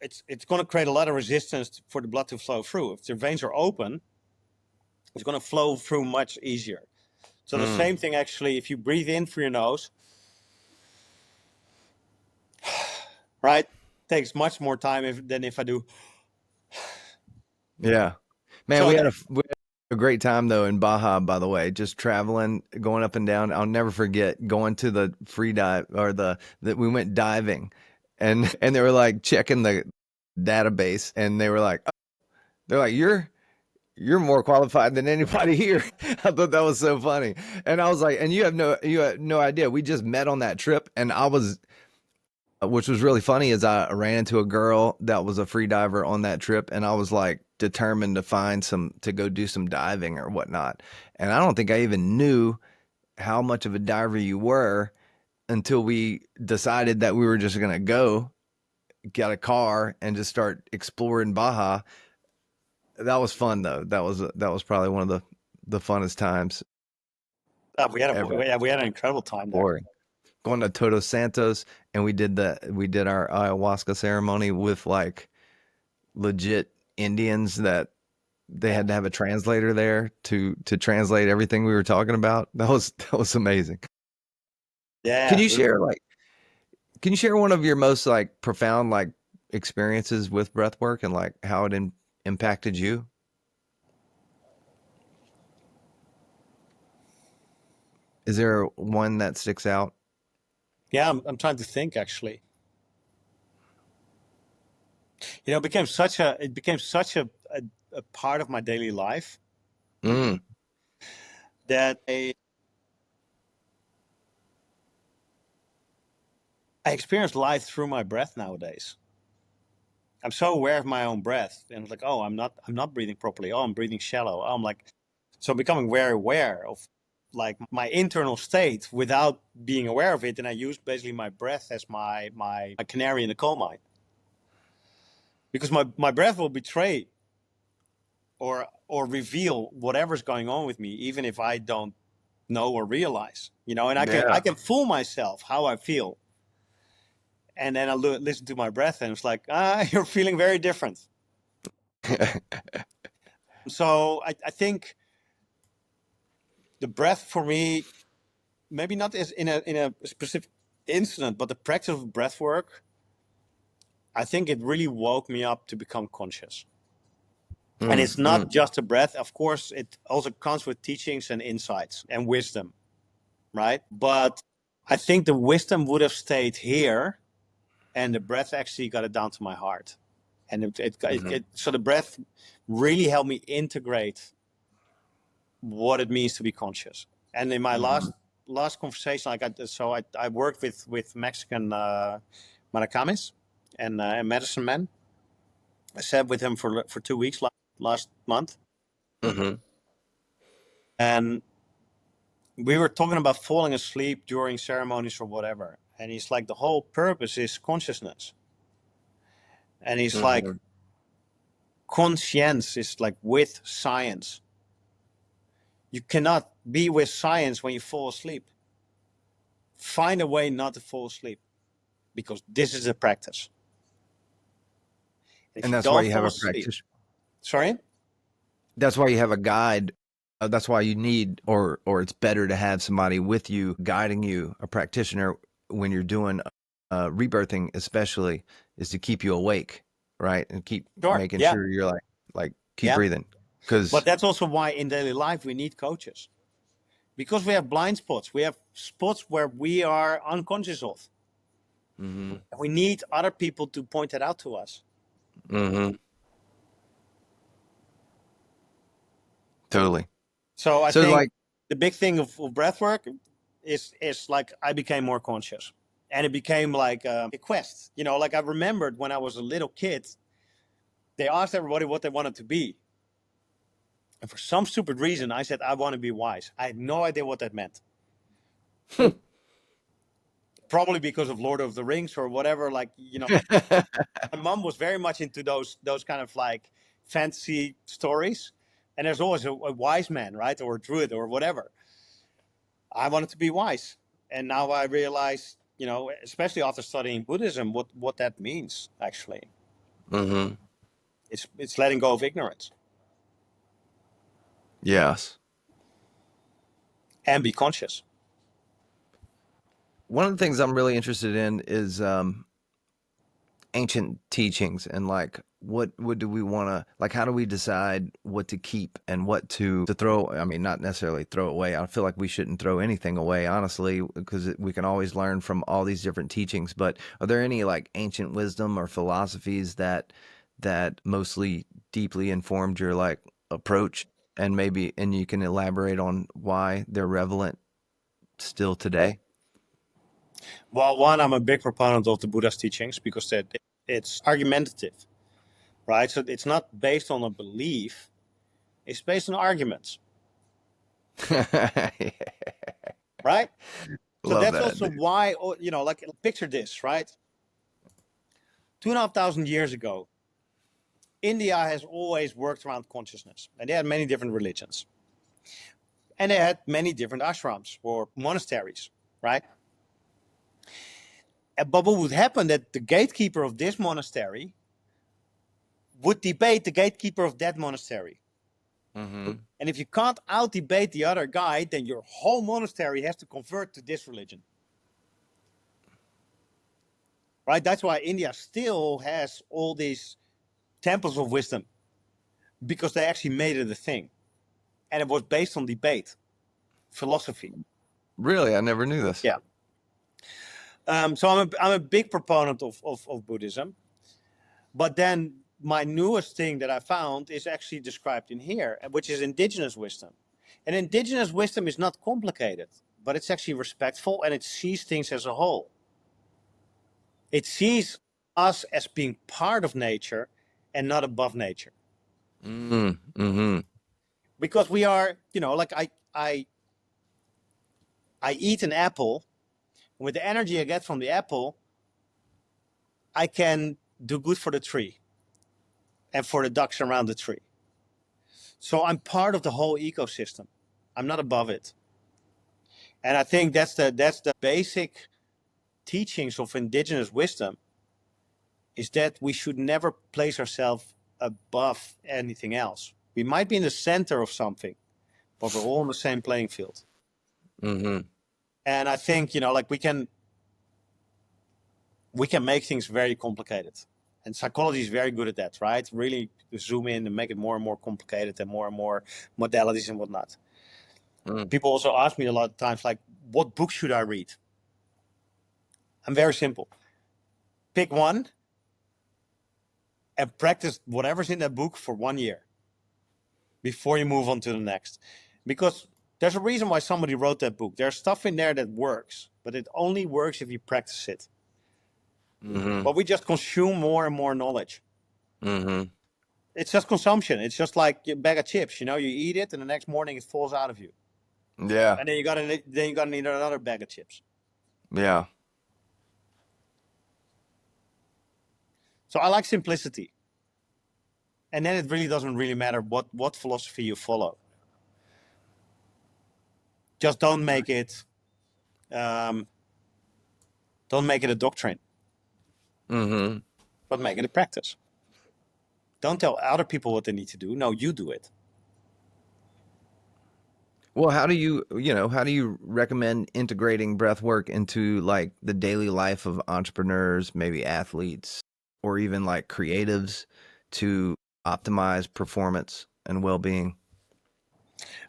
it's going to create a lot of resistance for the blood to flow through. If your veins are open, it's going to flow through much easier. So the Mm. same thing actually, if you breathe in through your nose, right, takes much more time than if I do. Yeah. Man, So we had a great time though in Baja, by the way, just traveling, going up and down. I'll never forget going to the free dive or that we went diving and they were like checking the database and they were like, oh, they're like, you're more qualified than anybody here. I thought that was so funny. And I was like, and you had no idea. We just met on that trip and I was, which was really funny is I ran into a girl that was a free diver on that trip and I was like determined to to go do some diving or whatnot. And I don't think I even knew how much of a diver you were until we decided that we were just going to go get a car and just start exploring Baja. That was fun though. That was probably one of the funnest times ever we had an incredible time there. exploring. Going to Todos Santos and we did our ayahuasca ceremony with like legit Indians that they Yeah. had to have a translator there to translate everything we were talking about. That was amazing. Can Yeah. you share like can you share one of your most like profound like experiences with breath work and like how it impacted you? Is there one that sticks out? Yeah, I'm trying to think actually. It became such a part of my daily life Mm, that I experience life through my breath nowadays. I'm so aware of my own breath, and it's like, oh, I'm not breathing properly. Oh, I'm breathing shallow. Oh, I'm like, so I'm becoming very aware of like my internal state without being aware of it, and I use basically my breath as my canary in the coal mine because my breath will betray or reveal whatever's going on with me, even if I don't know or realize, and I Yeah. can fool myself how I feel, and then I listen to my breath, and it's like, you're feeling very different. So I think the breath for me, maybe not as in a specific incident, but the practice of breath work, I think it really woke me up to become conscious. And it's not just a breath. Of course, it also comes with teachings and insights and wisdom, right? But I think the wisdom would have stayed here, and the breath actually got it down to my heart. And so the breath really helped me integrate what it means to be conscious. And in my last conversation, I worked with Mexican Maracamis and medicine men. I sat with him for 2 weeks last month, Mhm. and we were talking about falling asleep during ceremonies or whatever. And he's like, the whole purpose is consciousness. And he's like, Mhm. conscience is like with science. You cannot be with science when you fall asleep. Find a way not to fall asleep, because this is a practice. And if And you that's why don't you have fall a asleep, practitioner. sorry? That's why you have a guide. That's why you need, or it's better to have somebody with you, guiding you, a practitioner, when you're doing rebirthing, especially, is to keep you awake, right? And keep Sure. making Yeah. sure you're like keep Yeah. breathing. But Because that's also why in daily life we need coaches, because we have blind spots. We have spots where we are unconscious of. hmm We need other people to point it out to us. hmm totally. So I So think like, the big thing of breath work is like I became more conscious, and it became like a quest. Like I remembered when I was a little kid, they asked everybody what they wanted to be, and for some stupid reason, I said I want to be wise. I had no idea what that meant. Probably because of Lord of the Rings or whatever. Like my mom was very much into those kind of like fantasy stories, and there's always a wise man, right, or a druid or whatever. I wanted to be wise, and now I realize, especially after studying Buddhism, what that means actually. hmm It's letting go of ignorance yes. and be conscious. One of the things I'm really interested in is ancient teachings, and like what do we want to, like, how do we decide what to keep and what to throw? I mean, not necessarily throw away. I feel like we shouldn't throw anything away, honestly, because we can always learn from all these different teachings. But are there any like ancient wisdom or philosophies that mostly deeply informed your like approach, and you can elaborate on why they're relevant still today? Well, one, I'm a big proponent of the Buddha's teachings because it's argumentative, right? So it's not based on a belief; it's based on arguments, right? So Love that's that, also dude. why, like picture this, right? 2,500 years ago, India has always worked around consciousness, and they had many different religions, and they had many different ashrams or monasteries, right? But what would happen that the gatekeeper of this monastery would debate the gatekeeper of that monastery. hmm And if you can't out debate the other guy, then your whole monastery has to convert to this religion. Right? That's why India still has all these temples of wisdom, because they actually made it a thing. And it was based on debate, philosophy. Really, I never knew this. Yeah. So I'm a big proponent of Buddhism. But then my newest thing that I found is actually described in here, which is indigenous wisdom. And indigenous wisdom is not complicated, but it's actually respectful, and it sees things as a whole. It sees us as being part of nature and not above nature. Mm-hmm. Because we are, like I eat an apple, and with the energy I get from the apple, I can do good for the tree and for the ducks around the tree. So I'm part of the whole ecosystem. I'm not above it. And I think that's the basic teachings of indigenous wisdom, is that we should never place ourselves above anything else. We might be in the center of something, but we're all on the same playing field. Mm-hmm. And I think, like we can make things very complicated. And psychology is very good at that, right? Really zoom in and make it more and more complicated and more modalities and whatnot. Mm. People also ask me a lot of times, like, what book should I read? I'm very simple. Pick one and practice whatever's in that book for 1 year before you move on to the next. Because there's a reason why somebody wrote that book. There's stuff in there that works, but it only works if you practice it. Mm-hmm. But we just consume more and more knowledge. Mm-hmm. It's just consumption. It's just like a bag of chips. You eat it, and the next morning it falls out of you, Yeah. and then you gotta need another bag of chips. Yeah. So I like simplicity, and then it really doesn't really matter what philosophy you follow. Just um, don't make it a doctrine, Mm-hmm. but make it a practice. Don't tell other people what they need to do. No, you do it. Well, how do you recommend integrating breath work into like the daily life of entrepreneurs, maybe athletes, or even like creatives to optimize performance and well-being?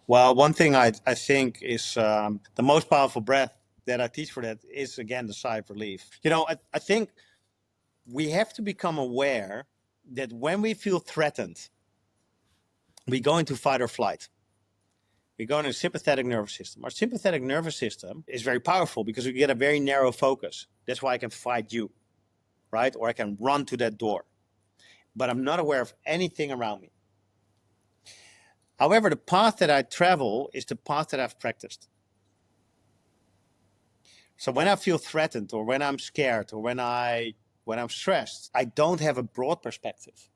Well, one thing I think is the most powerful breath that I teach for that is, again, the sigh of relief. I think we have to become aware that when we feel threatened, we go into fight or flight. We go into sympathetic nervous system. Our sympathetic nervous system is very powerful because we get a very narrow focus. That's why I can fight you, right? Or I can run to that door. But I'm not aware of anything around me. However, the path that I travel is the path that I've practiced. So when I feel threatened, or when I'm scared, or when I'm stressed, I don't have a broad perspective.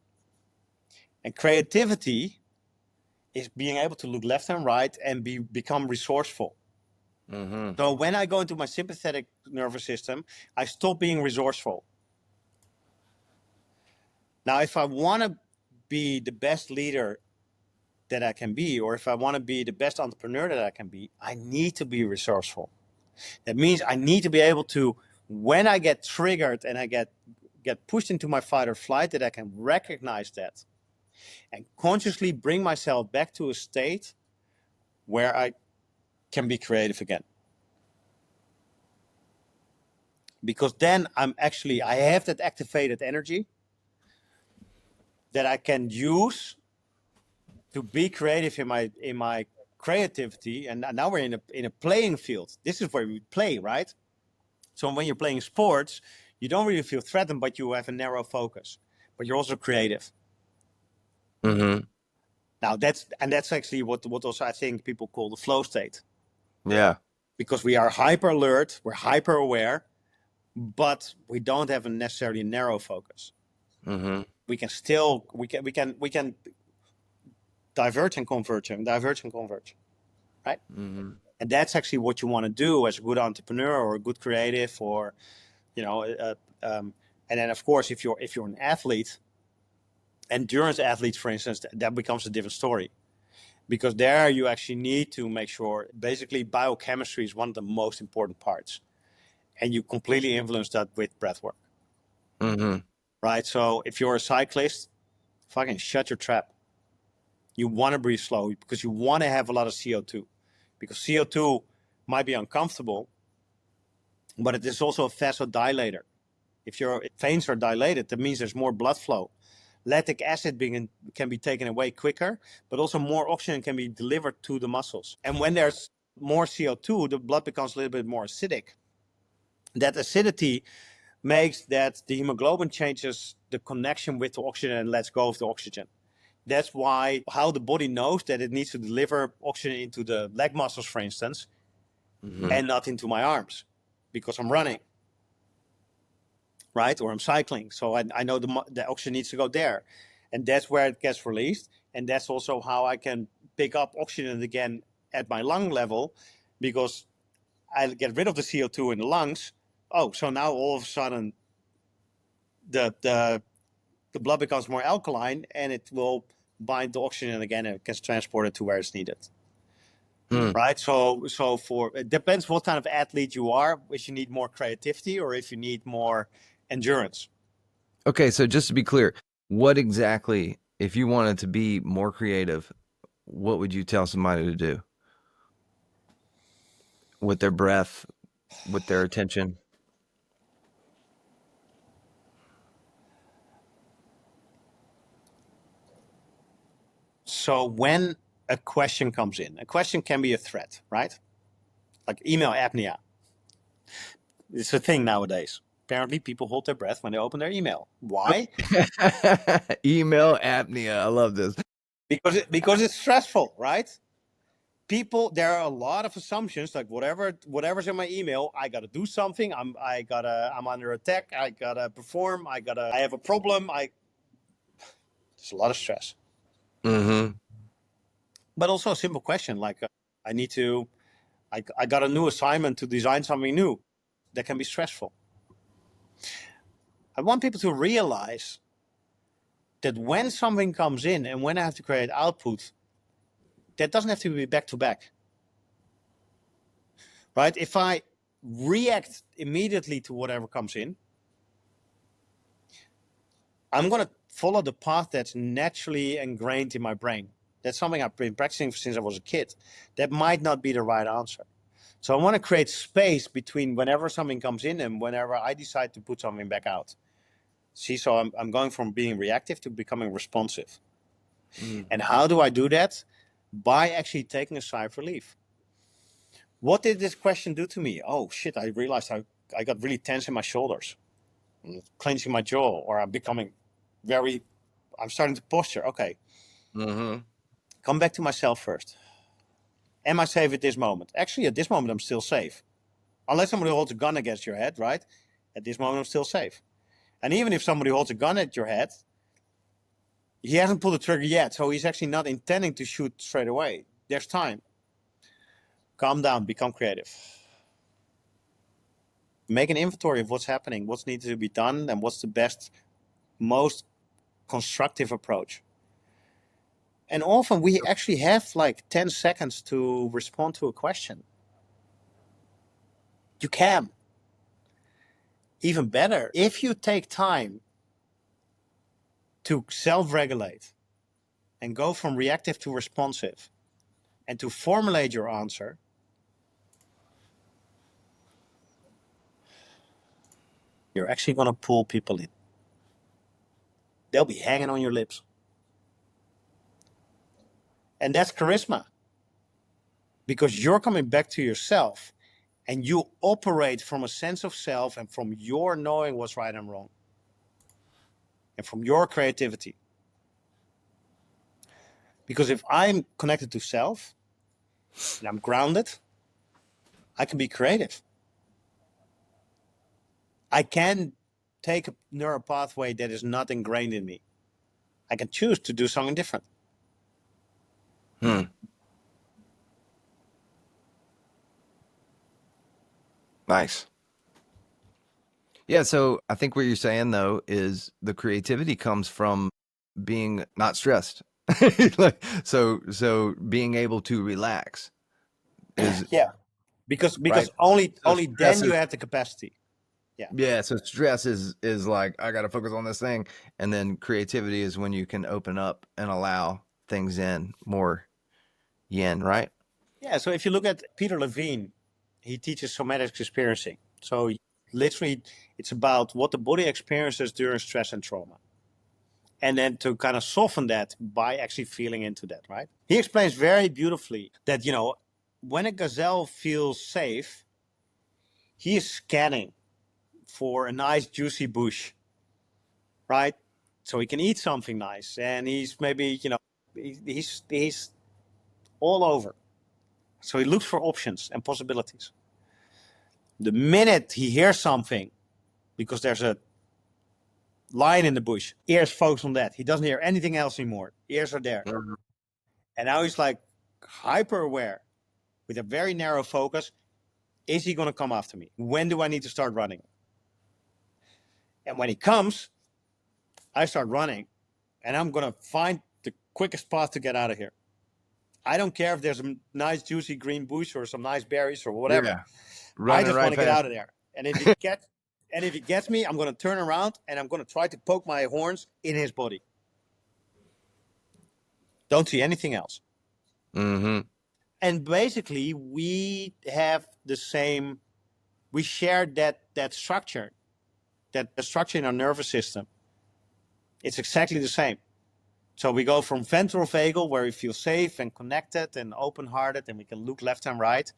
And creativity is being able to look left and right and become resourceful. Mm-hmm. So when I go into my sympathetic nervous system, I stop being resourceful. Now, if I want to be the best leader that I can be, or if I want to be the best entrepreneur that I can be, I need to be resourceful. That means I need to be able to, when I get triggered and I get pushed into my fight or flight, that I can recognize that and consciously bring myself back to a state where I can be creative again. Because then I have that activated energy that I can use to be creative in my creativity. And now we're in a playing field. This is where we play, right? So when you're playing sports, you don't really feel threatened, but you have a narrow focus. But you're also creative. Mm-hmm. Now that's actually what also I think people call the flow state. Yeah. Because we are hyper alert, we're hyper aware, but we don't have a necessarily narrow focus. Mm-hmm. We can diverge and converge, right? Mm-hmm. And that's actually what you want to do as a good entrepreneur or a good creative, or and then of course if you're an athlete, endurance athletes, for instance, that becomes a different story, because there you actually need to make sure, basically biochemistry is one of the most important parts, and you completely influence that with breathwork. Mm-hmm. Right? So if you're a cyclist, fucking shut your trap. You want to breathe slow because you want to have a lot of CO2, because CO2 might be uncomfortable, but it is also a vasodilator. If your veins are dilated, that means there's more blood flow. Lactic acid can be taken away quicker, but also more oxygen can be delivered to the muscles. And when there's more CO2, the blood becomes a little bit more acidic. That acidity makes that the hemoglobin changes the connection with the oxygen and lets go of the oxygen. That's why how the body knows that it needs to deliver oxygen into the leg muscles, for instance, Mm-hmm. and not into my arms, because I'm running, right? Or I'm cycling. So I know the oxygen needs to go there. And that's where it gets released. And that's also how I can pick up oxygen again at my lung level, because I get rid of the CO2 in the lungs. Oh, so now all of a sudden the blood becomes more alkaline, and it will bind the oxygen again and it gets transported to where it's needed. Hmm. Right. So for it depends what kind of athlete you are, if you need more creativity or if you need more endurance. Okay, so just to be clear, what exactly, if you wanted to be more creative, what would you tell somebody to do with their breath, with their attention? So when a question comes in, a question can be a threat, right? Like email apnea. It's a thing nowadays. Apparently, people hold their breath when they open their email. Why? Email apnea. I love this. Because it's stressful, right? People, there are a lot of assumptions, like whatever's in my email, I gotta do something. I'm under attack. I gotta perform. I have a problem. There's a lot of stress. Mm-hmm. But also a simple question like, I need to. I got a new assignment to design something new. That can be stressful. I want people to realize that when something comes in and when I have to create output, that doesn't have to be back to back, right? If I react immediately to whatever comes in, I'm going to follow the path that's naturally ingrained in my brain. That's something I've been practicing since I was a kid. That might not be the right answer. So I want to create space between whenever something comes in and whenever I decide to put something back out. See, so I'm going from being reactive to becoming responsive. Mm. And how do I do that? By actually taking a sigh of relief. What did this question do to me? Oh shit, I realized I got really tense in my shoulders, I'm clenching my jaw, or I'm starting to posture. Okay, Mm-hmm. come back to myself first. Am I safe at this moment? Actually, at this moment, I'm still safe. Unless somebody holds a gun against your head, right? At this moment, I'm still safe. And even if somebody holds a gun at your head, he hasn't pulled the trigger yet, so he's actually not intending to shoot straight away. There's time. Calm down, become creative. Make an inventory of what's happening, what's needed to be done, and what's the best, most constructive approach. And often we actually have like 10 seconds to respond to a question. You can. Even better, if you take time to self regulate and go from reactive to responsive and to formulate your answer, you're actually going to pull people in. They'll be hanging on your lips. And that's charisma, because you're coming back to yourself and you operate from a sense of self and from your knowing what's right and wrong and from your creativity. Because if I'm connected to self and I'm grounded, I can be creative. I can take a neural pathway that is not ingrained in me. I can choose to do something different. Hmm. Nice. Yeah, so I think what you're saying though is the creativity comes from being not stressed. Like, so being able to relax is Yeah, because right. So only stress then you is have the capacity. Yeah. yeah, so stress is like I got to focus on this thing, and then creativity is when you can open up and allow things in more yin, right? Yeah. So if you look at Peter Levine, he teaches somatic experiencing. So literally, it's about what the body experiences during stress and trauma. And then to kind of soften that by actually feeling into that, right? He explains very beautifully that, when a gazelle feels safe, he is scanning for a nice juicy bush, right? So he can eat something nice, and he's maybe he's all over. So he looks for options and possibilities. The minute he hears something, because there's a Lion in the bush, ears focused on that. He doesn't hear anything else anymore. Ears are there. Mhm. And now he's like hyper aware with a very narrow focus. Is he going to come after me? When do I need to start running? And when he comes, I start running and I'm going to find the quickest path to get out of here. I don't care if there's a nice juicy green bush or some nice berries or whatever. Yeah, I running just want right to get past. out of there. And if he gets me, I'm going to turn around and I'm going to try to poke my horns in his body. Don't see anything else. Mm-hmm. And basically, we have the same. We share that structure, that structure in our nervous system. It's exactly the same. So we go from ventral vagal, where we feel safe and connected and open-hearted, and we can look left and right,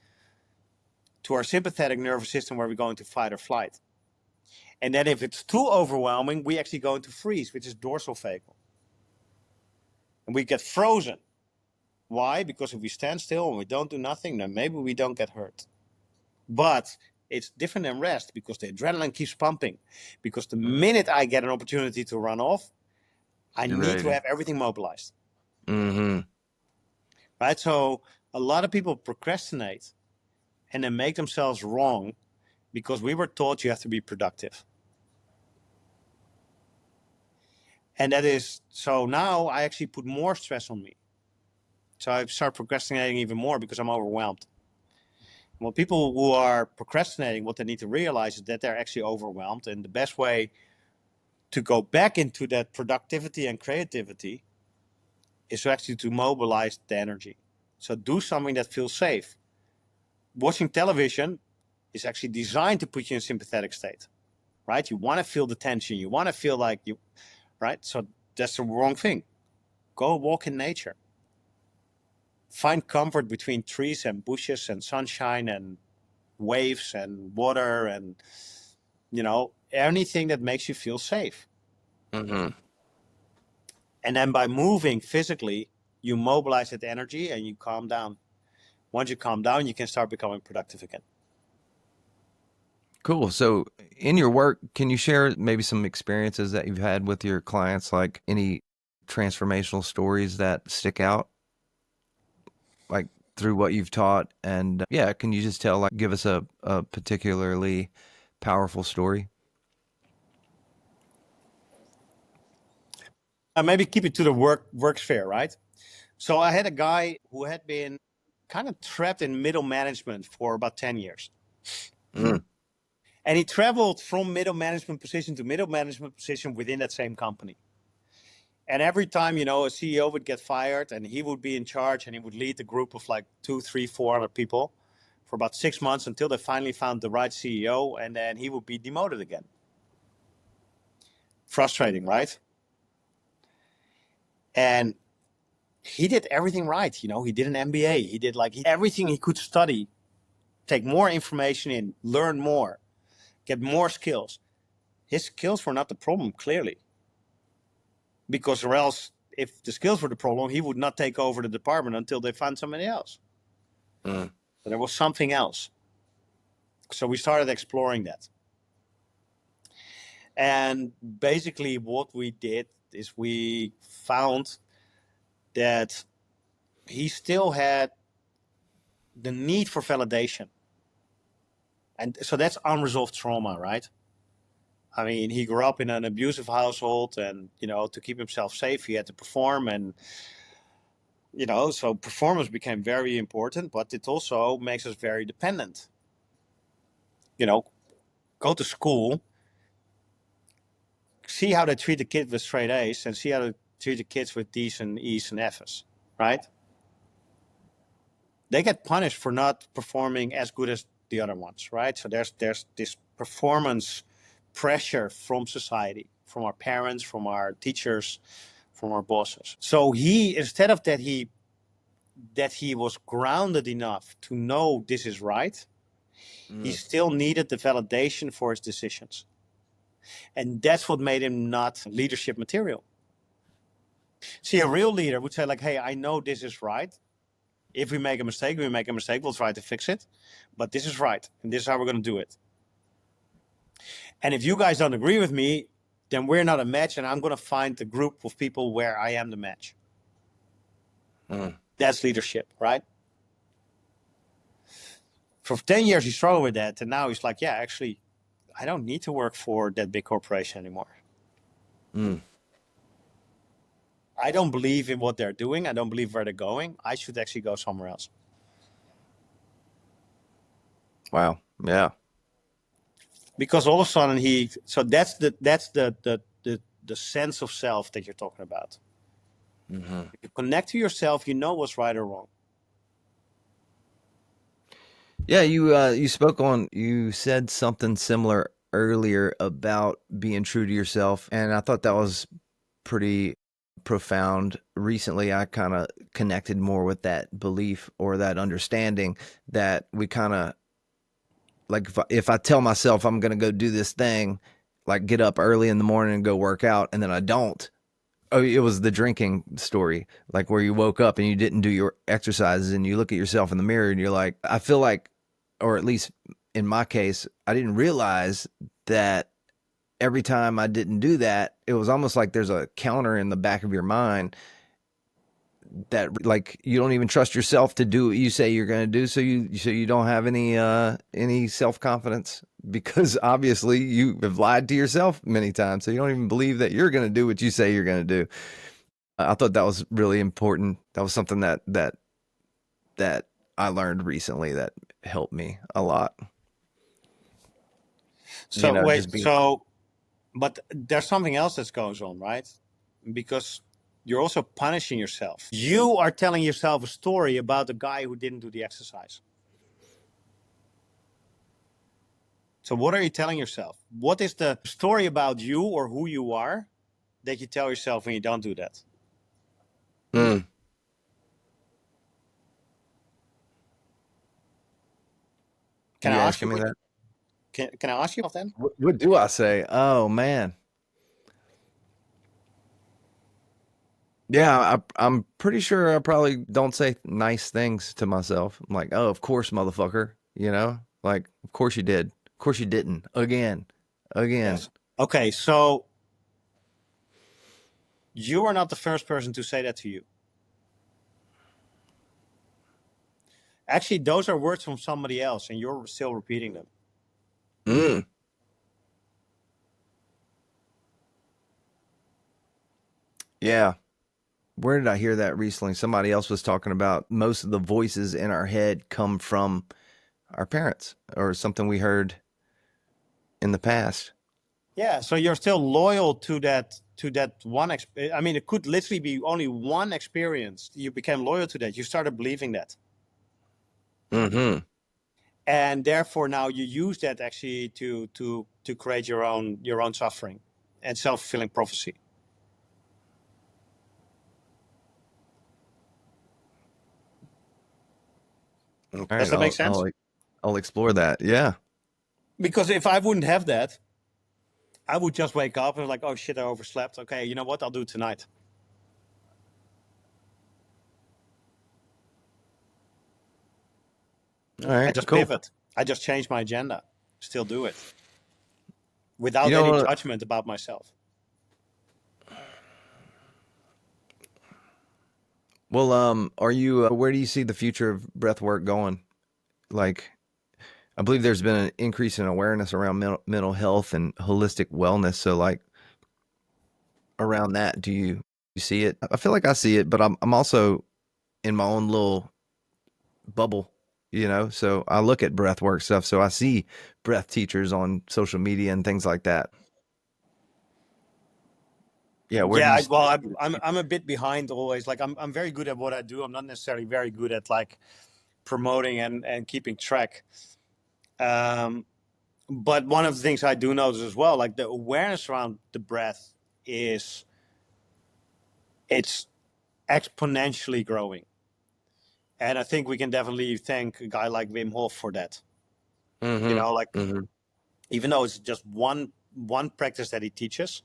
to our sympathetic nervous system, where we go into fight or flight. And then if it's too overwhelming, we actually go into freeze, which is dorsal vagal. And we get frozen. Why? Because if we stand still and we don't do nothing, then maybe we don't get hurt. But it's different than rest because the adrenaline keeps pumping. Because the minute I get an opportunity to run off, I You're need to ready. have everything mobilized. Mm-hmm. Right? So a lot of people procrastinate and then make themselves wrong because we were taught you have to be productive. And that is, so now I actually put more stress on me. So I start procrastinating even more because I'm overwhelmed. Well, people who are procrastinating, what they need to realize is that they're actually overwhelmed. And the best way to go back into that productivity and creativity is actually to mobilize the energy. So do something that feels safe. Watching television is actually designed to put you in a sympathetic state, right? You want to feel the tension. You want to feel like you, right? So that's the wrong thing. Go walk in nature. Find comfort between trees and bushes and sunshine and waves and water and, anything that makes you feel safe. Mm-hmm. And then by moving physically, you mobilize that energy and you calm down. Once you calm down, you can start becoming productive again. Cool. So, in your work, can you share maybe some experiences that you've had with your clients, like any transformational stories that stick out, like through what you've taught? And yeah, can you just tell, like, give us a particularly powerful story? Maybe keep it to the work sphere, right? So I had a guy who had been kind of trapped in middle management for about 10 years. Mm. And he traveled from middle management position to middle management position within that same company. And every time, a CEO would get fired and he would be in charge and he would lead a group of like 2, 3, 400 people for about 6 months until they finally found the right CEO, and then he would be demoted again. Frustrating, right? And he did everything right. He did an MBA. He did like everything he could study, take more information in, learn more, get more skills. His skills were not the problem, clearly. Because or else, if the skills were the problem, he would not take over the department until they found somebody else. Mm. So there was something else. So we started exploring that. And basically what we did is we found that he still had the need for validation. And so that's unresolved trauma, right? I mean, he grew up in an abusive household, and to keep himself safe, he had to perform, and so performance became very important. But it also makes us very dependent. You know, go to school, see how they treat the kids with straight A's, and see how they treat the kids with D's and E's and F's, right? They get punished for not performing as good as the other ones, right? So there's this performance pressure from society, from our parents, from our teachers, from our bosses. So he, instead of that he was grounded enough to know this is right, he Mm. still needed the validation for his decisions. And that's what made him not leadership material. See, a real leader would say, like, hey, I know this is right. If we make a mistake, we'll try to fix it. But this is right, and this is how we're going to do it. And if you guys don't agree with me, then we're not a match, and I'm going to find a group of people where I am the match. That's leadership, right? For 10 years, he struggled with that. And now he's like, yeah, actually, I don't need to work for that big corporation anymore. I don't believe in what they're doing. I don't believe where they're going. I should actually go somewhere else. Wow. Yeah. Because all of a sudden so that's the sense of self that you're talking about. If you connect to yourself, you know what's right or wrong. Yeah, you said something similar earlier about being true to yourself, and I thought that was pretty profound. Recently, I kind of connected more with that belief or that understanding that we kind of like if I tell myself I'm going to go do this thing, like get up early in the morning and go work out, and then I don't. Oh, it was the drinking story, like where you woke up and you didn't do your exercises and you look at yourself in the mirror and you're like, I feel like, or at least in my case, I didn't realize that every time I didn't do that, it was almost like there's a counter in the back of your mind that like you don't even trust yourself to do what you say you're going to do, so you don't have any self-confidence because obviously you have lied to yourself many times, so you don't even believe that you're going to do what you say you're going to do. I thought that was really important. That was something that I learned recently that helped me a lot. So wait, Just being but there's something else that goes on, right? Because you're also punishing yourself. You are telling yourself a story about the guy who didn't do the exercise. So what are you telling yourself? What is the story about you or who you are that you tell yourself when you don't do that? Mm. Can You I ask you asking me that? can I ask you then? What do I say? Oh man. Yeah, I'm pretty sure I probably don't say nice things to myself. I'm like, oh, of course, motherfucker. Like, of course you did. Of course you didn't. Again. Yes. Okay, so you are not the first person to say that to you. Actually, those are words from somebody else, and you're still repeating them. Mm. Yeah. Where did I hear that recently? Somebody else was talking about most of the voices in our head come from our parents or something we heard in the past. Yeah, so you're still loyal to that one. I mean, it could literally be only one experience. You became loyal to that. You started believing that, Mm-hmm. and therefore now you use that actually to create your own suffering and self-fulfilling prophecy. All Does right, that make sense? I'll explore that. Yeah. Because if I wouldn't have that, I would just wake up and like, oh shit, I overslept. Okay, you know what? I'll do it tonight. All I right, just cool. pivot. I just change my agenda. Still do it You without any know, judgment about myself. well, are you, where do you see the future of breath work going? Like, I believe there's been an increase in awareness around mental health and holistic wellness. So, like, around that, do you see it? I feel like I see it, but I'm also in my own little bubble. So I look at breath work stuff. So I see breath teachers on social media and things like that. Yeah, where do Yeah, you? well, I'm a bit behind always. Like I'm very good at what I do. I'm not necessarily very good at like promoting and keeping track. Um, but one of the things I do notice as well, like the awareness around the breath is it's exponentially growing, and I think we can definitely thank a guy like Wim Hof for that. You Mm-hmm. know, like Mm-hmm. even though it's just one practice that he teaches,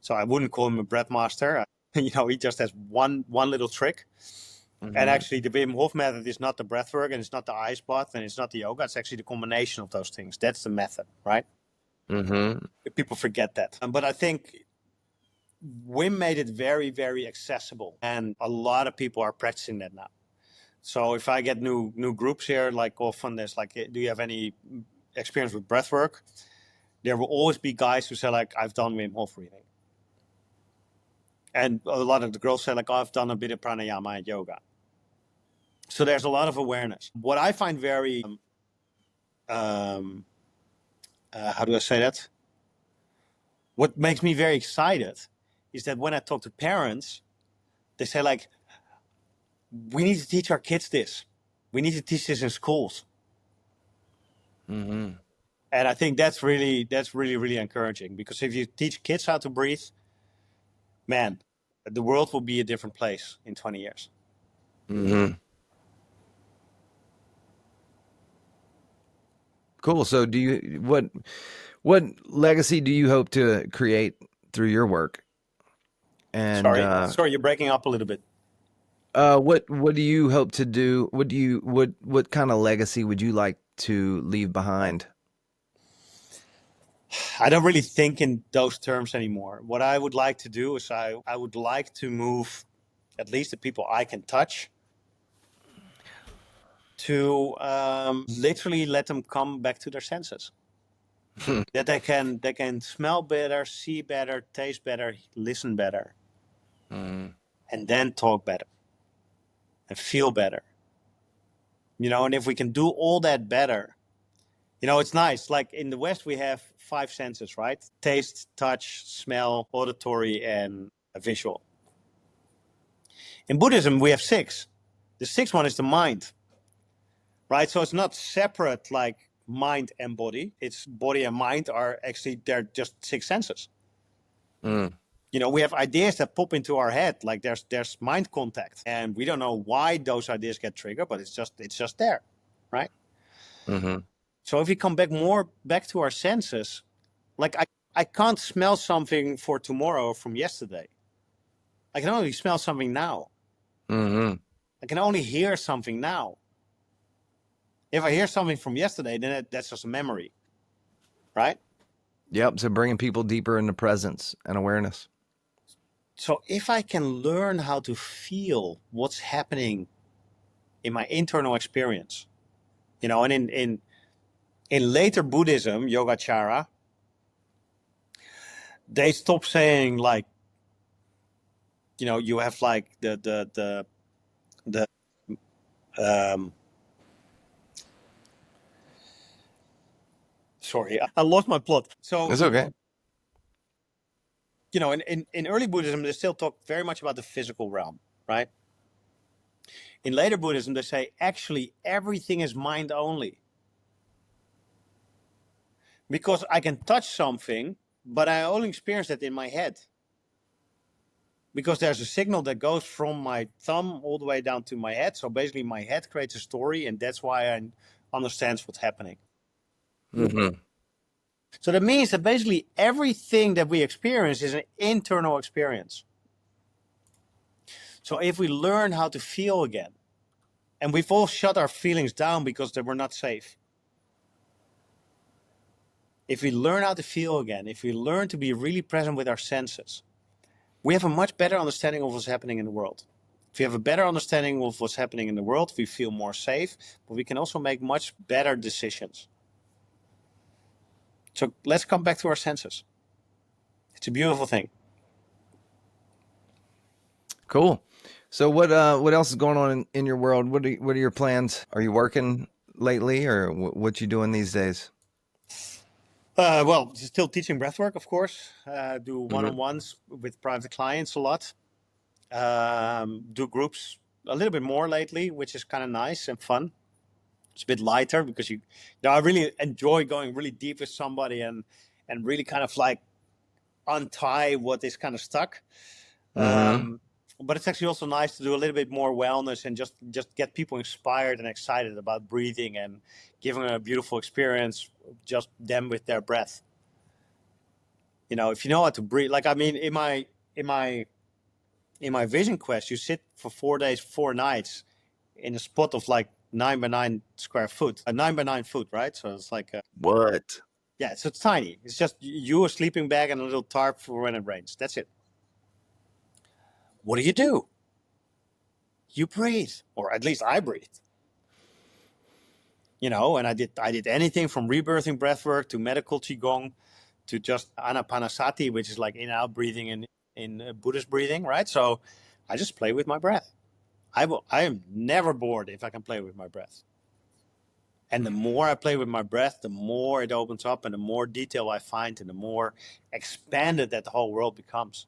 so I wouldn't call him a breath master. He just has one little trick. And Mm-hmm. actually, the Wim Hof method is not the breath work, and it's not the ice bath, and it's not the yoga. It's actually the combination of those things. That's the method, right? Mm-hmm. People forget that. But I think we made it very, very accessible, and a lot of people are practicing that now. So if I get new groups here, like often there's like, do you have any experience with breathwork? There will always be guys who say like, I've done Wim Hof breathing, and a lot of the girls say like, oh, I've done a bit of pranayama and yoga. So there's a lot of awareness. What I find very, um, how do I say that? What makes me very excited is that when I talk to parents, they say like, we need to teach our kids this. We need to teach this in schools. Mm-hmm. And I think that's really encouraging, because if you teach kids how to breathe, man, the world will be a different place in 20 years. Mm-hmm. Cool. So what legacy do you hope to create through your work? And Sorry, you're breaking up a little bit. what do you hope to do? What kind of legacy would you like to leave behind? I don't really think in those terms anymore. What I would like to do is I would like to move at least the people I can touch to literally let them come back to their senses. That they can smell better, see better, taste better, listen better, Mm, and then talk better and feel better. And if we can do all that better, it's nice. Like in the West, we have five senses, right? Taste, touch, smell, auditory, and visual. In Buddhism, we have six. The sixth one is the mind, right? So it's not separate like mind and body. It's body and mind are actually, they're just six senses. mm, We have ideas that pop into our head, like there's mind contact, and we don't know why those ideas get triggered, but it's just there, right? mm-hmm. So if we come back to our senses, like I can't smell something for tomorrow from yesterday. I can only smell something now. Mm-hmm. I can only hear something now. If I hear something from yesterday, then that's just a memory, right? Yep. So bringing people deeper into presence and awareness. So if I can learn how to feel what's happening in my internal experience, and in later Buddhism, Yogacara, they stop saying like, you have like the um, sorry, I lost my plot. So It's okay. in early Buddhism, they still talk very much about the physical realm, right? In later Buddhism, they say actually everything is mind only, because I can touch something, but I only experience that in my head, because there's a signal that goes from my thumb all the way down to my head. So basically, my head creates a story, and that's why I understand what's happening. Mm-hmm. So that means that basically everything that we experience is an internal experience. So if we learn how to feel again, and we've all shut our feelings down because they were not safe. If we learn how to feel again, if we learn to be really present with our senses, we have a much better understanding of what's happening in the world. If we have a better understanding of what's happening in the world, we feel more safe, but we can also make much better decisions. So let's come back to our senses. It's a beautiful thing. Cool. So what else is going on in your world? What are your plans? Are you working lately, or what you doing these days? Well, still teaching breathwork, of course. Do Mm-hmm. one-on-ones with private clients a lot. Do groups a little bit more lately, which is kind of nice and fun. It's a bit lighter because I really enjoy going really deep with somebody and really kind of like untie what is kind of stuck. Mm-hmm. But it's actually also nice to do a little bit more wellness and just get people inspired and excited about breathing and giving them a beautiful experience, just them with their breath. If you know how to breathe, like I mean, in my vision quest, you sit for 4 days, 4 nights in a spot of like 9 by 9 square foot, 9 by 9 foot, right? So it's like What? Yeah, so it's tiny. It's just you, a sleeping bag, and a little tarp for when it rains. That's it. What do? You breathe, or at least I breathe. And I did anything from rebirthing breathwork to medical qigong to just anapanasati, which is like in and out breathing in Buddhist breathing, right? So I just play with my breath. I am never bored if I can play with my breath. And the more I play with my breath, the more it opens up, and the more detail I find, and the more expanded that the whole world becomes.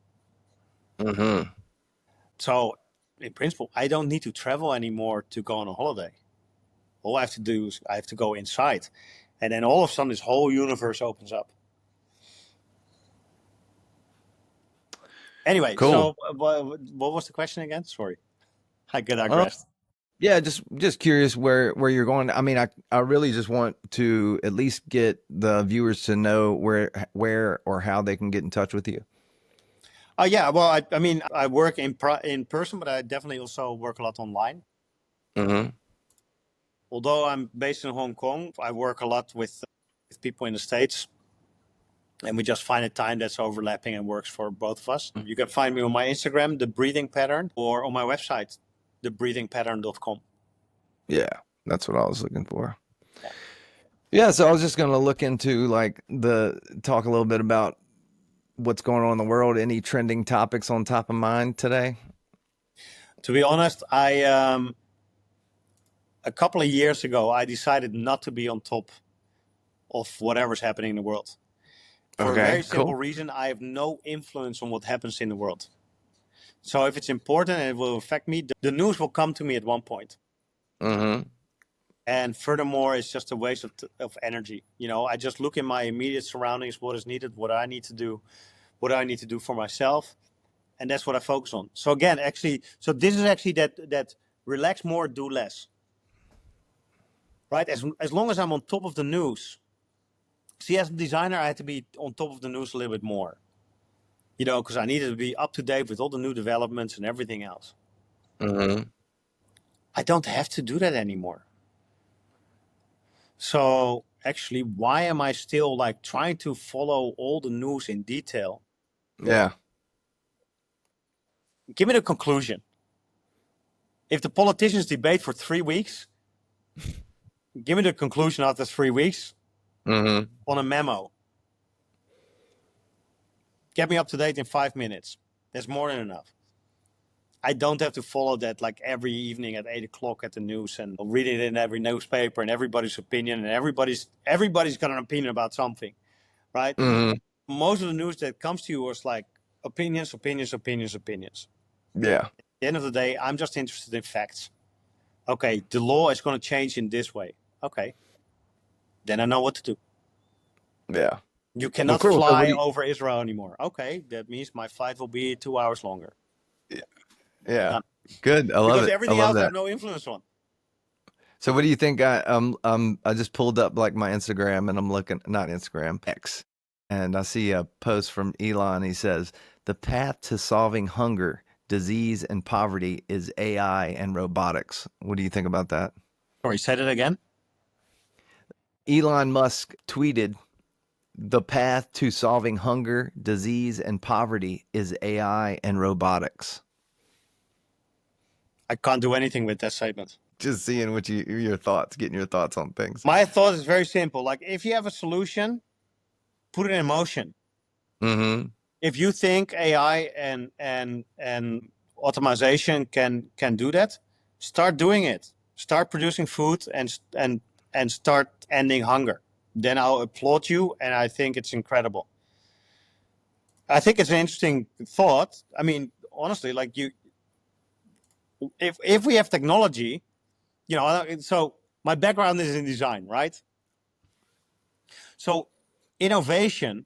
Mm-hmm. So, in principle, I don't need to travel anymore to go on a holiday. All I have to do is I have to go inside, and then all of a sudden, this whole universe opens up. Anyway, Cool. so what was the question again? Sorry, I get Uh, digressed. yeah, just curious where you're going. I mean, I really just want to at least get the viewers to know where or how they can get in touch with you. Oh yeah, well, I mean, I work in person, but I definitely also work a lot online. Mm-hmm. Although I'm based in Hong Kong, I work a lot with people in the States, and we just find a time that's overlapping and works for both of us. You can find me on my Instagram, The Breathing Pattern, or on my website, thebreathingpattern.com. Yeah, that's what I was looking for. Yeah. Yeah, so I was just going to look into talk a little bit about what's going on in the world. Any trending topics on top of mind today? To be honest, I a couple of years ago, I decided not to be on top of whatever's happening in the world. For a Okay, very simple cool. reason, I have no influence on what happens in the world. So if it's important and it will affect me, the news will come to me at one point. Mm-hmm. And furthermore, it's just a waste of energy. I just look in my immediate surroundings, what is needed, what I need to do, what I need to do for myself, and that's what I focus on. So again, actually, so this is actually that relax more, do less, right? As long as I'm on top of the news. See, as a designer, I had to be on top of the news a little bit more, because I needed to be up to date with all the new developments and everything else. Mm-hmm. I don't have to do that anymore. So actually, why am I still like trying to follow all the news in detail? Yeah. Give me the conclusion. If the politicians debate for 3 weeks, give me the conclusion after 3 weeks Mm-hmm. on a memo. Get me up to date in 5 minutes. That's more than enough. I don't have to follow that like every evening at 8 o'clock at the news and read it in every newspaper and everybody's opinion, and everybody's got an opinion about something, right? Mm-hmm. Most of the news that comes to you is like opinions, opinions, opinions, opinions. Yeah. At the end of the day, I'm just interested in facts. Okay, the law is going to change in this way. Okay, then I know what to do. Yeah. You Well, cannot cool. So what fly do you? over Israel anymore. Okay, that means my flight will be 2 hours longer. Yeah. Yeah. Done. Good. I love Because it. I everything love else I have that. no influence on. So what do you think? I just pulled up like my Instagram and I'm looking, not Instagram, X, and I see a post from Elon. He says the path to solving hunger, disease, and poverty is AI and robotics. What do you think about that? Sorry, say that again. Elon Musk tweeted the path to solving hunger, disease, and poverty is AI and robotics. I can't do anything with that statement. Just seeing what your thoughts, getting your thoughts on things. My thought is very simple. Like, if you have a solution, put it in motion. Mm-hmm. If you think AI and automation can do that, start doing it. Start producing food and start ending hunger. Then I'll applaud you, and I think it's incredible. I think it's an interesting thought. I mean, honestly, like if we have technology, so my background is in design, right? So innovation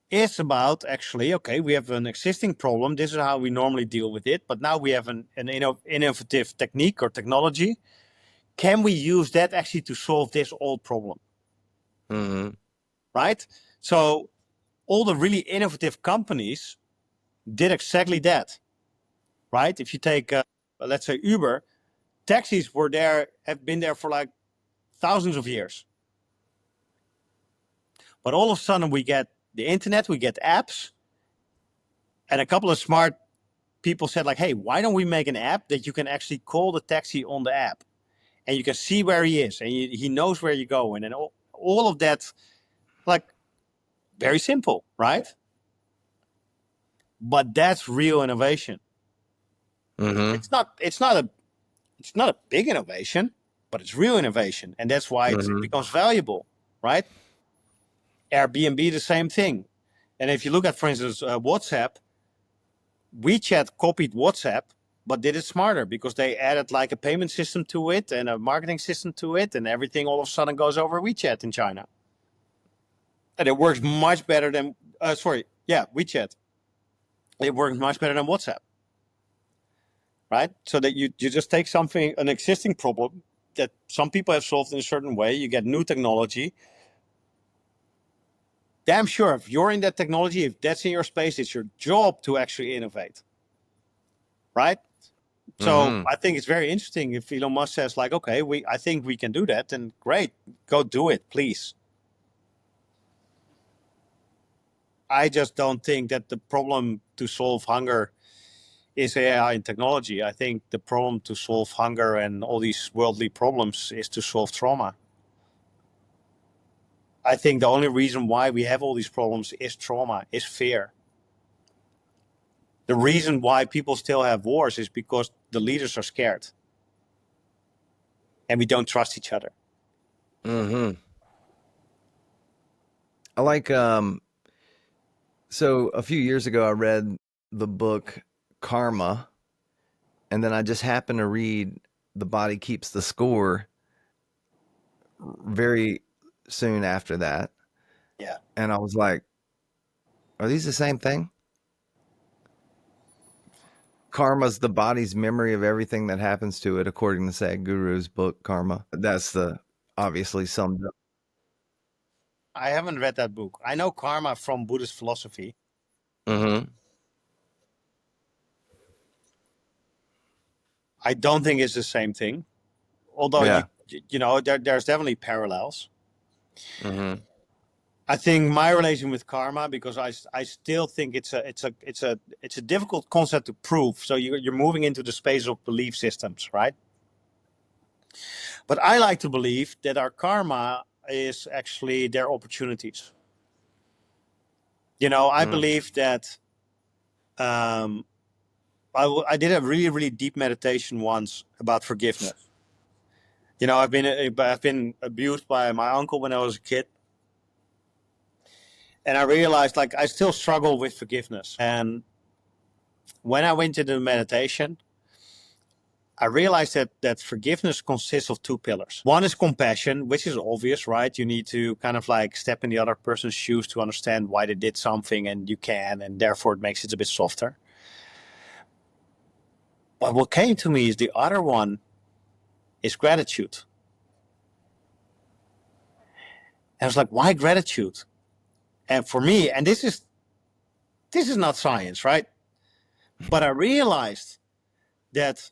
is about actually, okay, we have an existing problem. This is how we normally deal with it. But now we have an innovative technique or technology. Can we use that actually to solve this old problem? Mm-hmm. Right? So all the really innovative companies did exactly that. Right? If you take, let's say, Uber, taxis have been there for like thousands of years. But all of a sudden we get the internet, we get apps, and a couple of smart people said like, hey, why don't we make an app that you can actually call the taxi on the app and you can see where he is and he knows where you're going, and all of that, like, very simple, right? But that's real innovation. Mm-hmm. It's not a big innovation, but it's real innovation, and that's why it Mm-hmm. becomes valuable, right? Airbnb, the same thing. And if you look at, for instance, WhatsApp, WeChat copied WhatsApp, but did it smarter because they added like a payment system to it and a marketing system to it, and everything all of a sudden goes over WeChat in China. And it works much better than, WeChat. It works much better than WhatsApp, right? So that you just take something, an existing problem that some people have solved in a certain way, you get new technology. Damn sure, if you're in that technology, if that's in your space, it's your job to actually innovate, right? So Mm-hmm. I think it's very interesting if Elon Musk says like, okay, I think we can do that, then great, go do it, please. I just don't think that the problem to solve hunger is AI and technology. I think the problem to solve hunger and all these worldly problems is to solve trauma. I think the only reason why we have all these problems is trauma, is fear. The reason why people still have wars is because the leaders are scared and we don't trust each other. Mm-hmm. I like so a few years ago I read the book Karma, and then I just happened to read The Body Keeps the Score very soon after that. Yeah. And I was like, are these the same thing? Karma's the body's memory of everything that happens to it, according to Sadhguru's book Karma. That's the obviously summed up. I haven't read that book. I know karma from Buddhist philosophy. Mm-hmm. I don't think it's the same thing. Although Yeah. there's definitely parallels. Mm-hmm. I think my relation with karma, because I still think it's a difficult concept to prove. So you're moving into the space of belief systems, right? But I like to believe that our karma is actually their opportunities. I Mm. believe that um, I did a really, really deep meditation once about forgiveness. I've been abused by my uncle when I was a kid, and I realized like I still struggle with forgiveness. And when I went into meditation, I realized that forgiveness consists of two pillars. One is compassion, which is obvious, right? You need to kind of like step in the other person's shoes to understand why they did something, and you can, and therefore it makes it a bit softer. But what came to me is the other one is gratitude. And I was like, why gratitude? And for me, and this is not science, right? But I realized that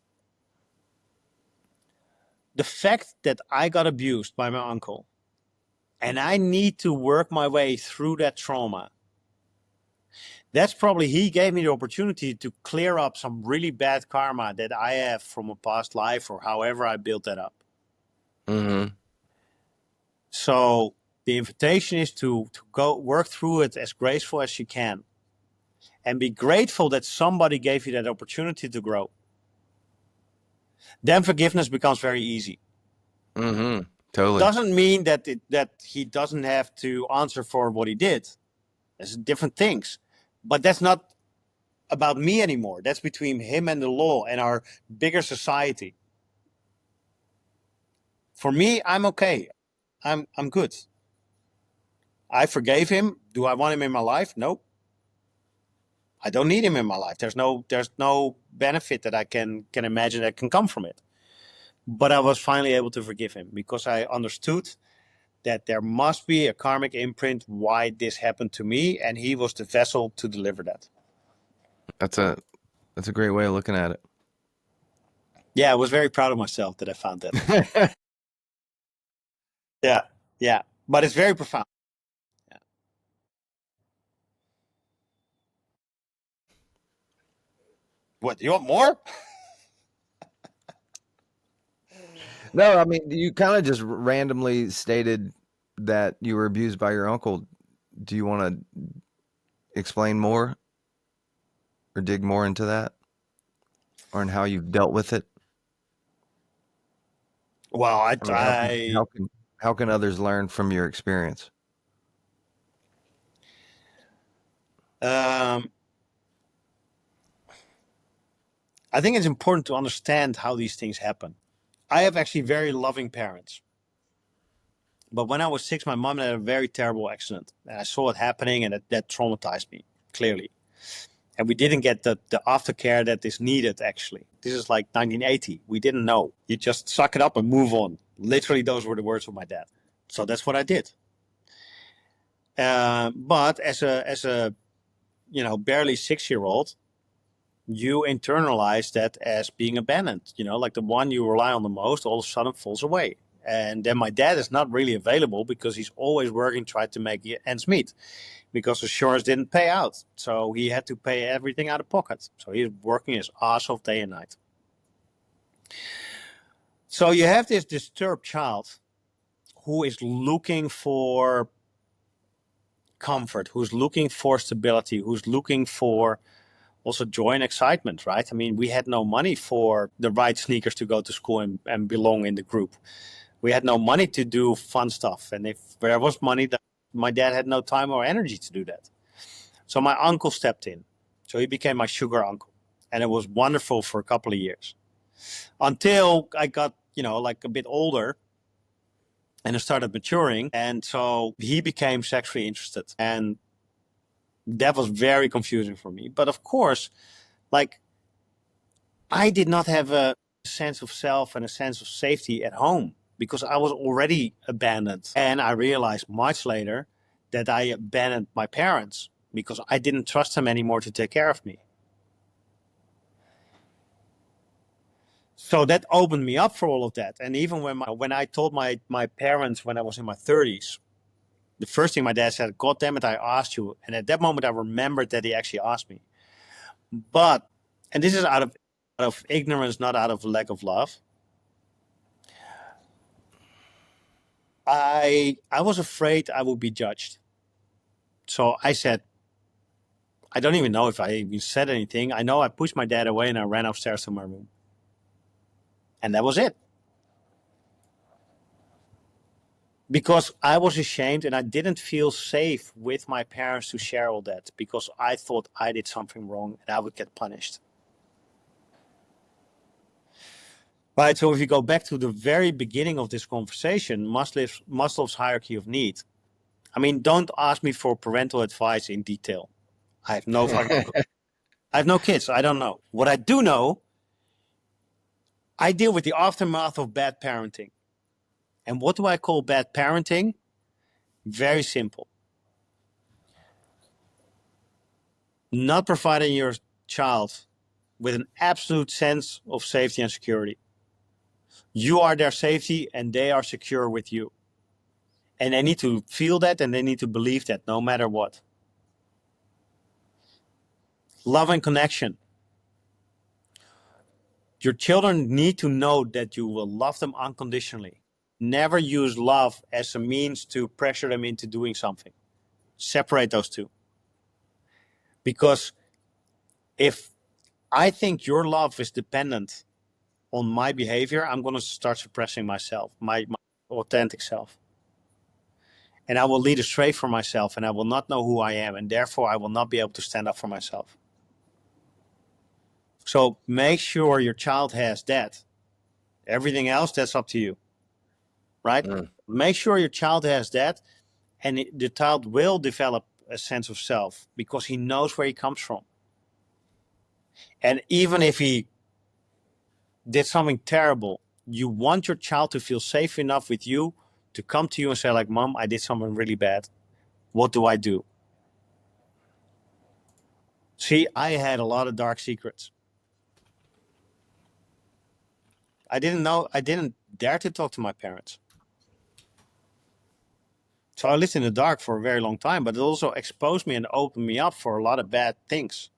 the fact that I got abused by my uncle and I need to work my way through that trauma, that's probably he gave me the opportunity to clear up some really bad karma that I have from a past life or however I built that up. Mm-hmm. So the invitation is to go work through it as graceful as you can and be grateful that somebody gave you that opportunity to grow. Then forgiveness becomes very easy. Mm-hmm. Totally. Doesn't mean that he doesn't have to answer for what he did. There's different things, but that's not about me anymore. That's between him and the law and our bigger society. For me, I'm okay. I'm good. I forgave him. Do I want him in my life? Nope. I don't need him in my life. There's no benefit that I can imagine that can come from it. But I was finally able to forgive him because I understood that there must be a karmic imprint why this happened to me, and he was the vessel to deliver that. That's a that's a great way of looking at Yeah, I was very proud of myself that I found that. it. Yeah, yeah, but it's very profound. What, you want more? No, I mean, you kind of just randomly stated that you were abused by your uncle. Do you want to explain more or dig more into that or in how you've dealt with it? Well, I mean, how can others learn from your experience? um, I think it's important to understand how these things happen. I have actually very loving parents. But when I was 6, my mom had a very terrible accident. And I saw it happening, and that traumatized me, clearly. And we didn't get the aftercare that is needed, actually. This is like 1980. We didn't know. You just suck it up and move on. Literally, those were the words of my dad. So that's what I did. But as a barely 6-year-old, you internalize that as being abandoned. Like the one you rely on the most all of a sudden falls away. And then my dad is not really available because he's always working, trying to make ends meet because the insurance didn't pay out. So he had to pay everything out of pocket. So he's working his ass off day and night. So you have this disturbed child who is looking for comfort, who's looking for stability, who's looking for also joy and excitement, right? I mean, we had no money for the right sneakers to go to school and belong in the group. We had no money to do fun stuff. And if there was money, my dad had no time or energy to do that. So my uncle stepped in. So he became my sugar uncle. And it was wonderful for a couple of years until I got, like a bit older and I started maturing. And so he became sexually interested. And that was very confusing for me. But of course, like, I did not have a sense of self and a sense of safety at home because I was already abandoned. And I realized much later that I abandoned my parents because I didn't trust them anymore to take care of me. So that opened me up for all of that. And even when I told my parents when I was in my 30s, the first thing my dad said, "God damn it, I asked you." And at that moment, I remembered that he actually asked me. But, and this is out of ignorance, not out of lack of love. I was afraid I would be judged. So I said, I don't even know if I even said anything. I know I pushed my dad away and I ran upstairs to my room. And that was it. Because I was ashamed and I didn't feel safe with my parents to share all that because I thought I did something wrong and I would get punished. Right. So if you go back to the very beginning of this conversation, Maslow's hierarchy of need. I mean, don't ask me for parental advice in detail. I have no fucking I have no kids. I don't know. What I do know, I deal with the aftermath of bad parenting. And what do I call bad parenting? Very simple. Not providing your child with an absolute sense of safety and security. You are their safety and they are secure with you. And they need to feel that and they need to believe that no matter what. Love and connection. Your children need to know that you will love them unconditionally. Never use love as a means to pressure them into doing something. Separate those two. Because if I think your love is dependent on my behavior, I'm going to start suppressing myself, my authentic self. And I will lead astray from myself and I will not know who I am. And therefore, I will not be able to stand up for myself. So make sure your child has that. Everything else, that's up to you. Right? Make sure your child has that. And the child will develop a sense of self because he knows where he comes from. And even if he did something terrible, you want your child to feel safe enough with you to come to you and say, like, "Mom, I did something really bad. What do I do?" See, I had a lot of dark secrets. I didn't dare to talk to my parents. So I lived in the dark for a very long time, but it also exposed me and opened me up for a lot of bad things.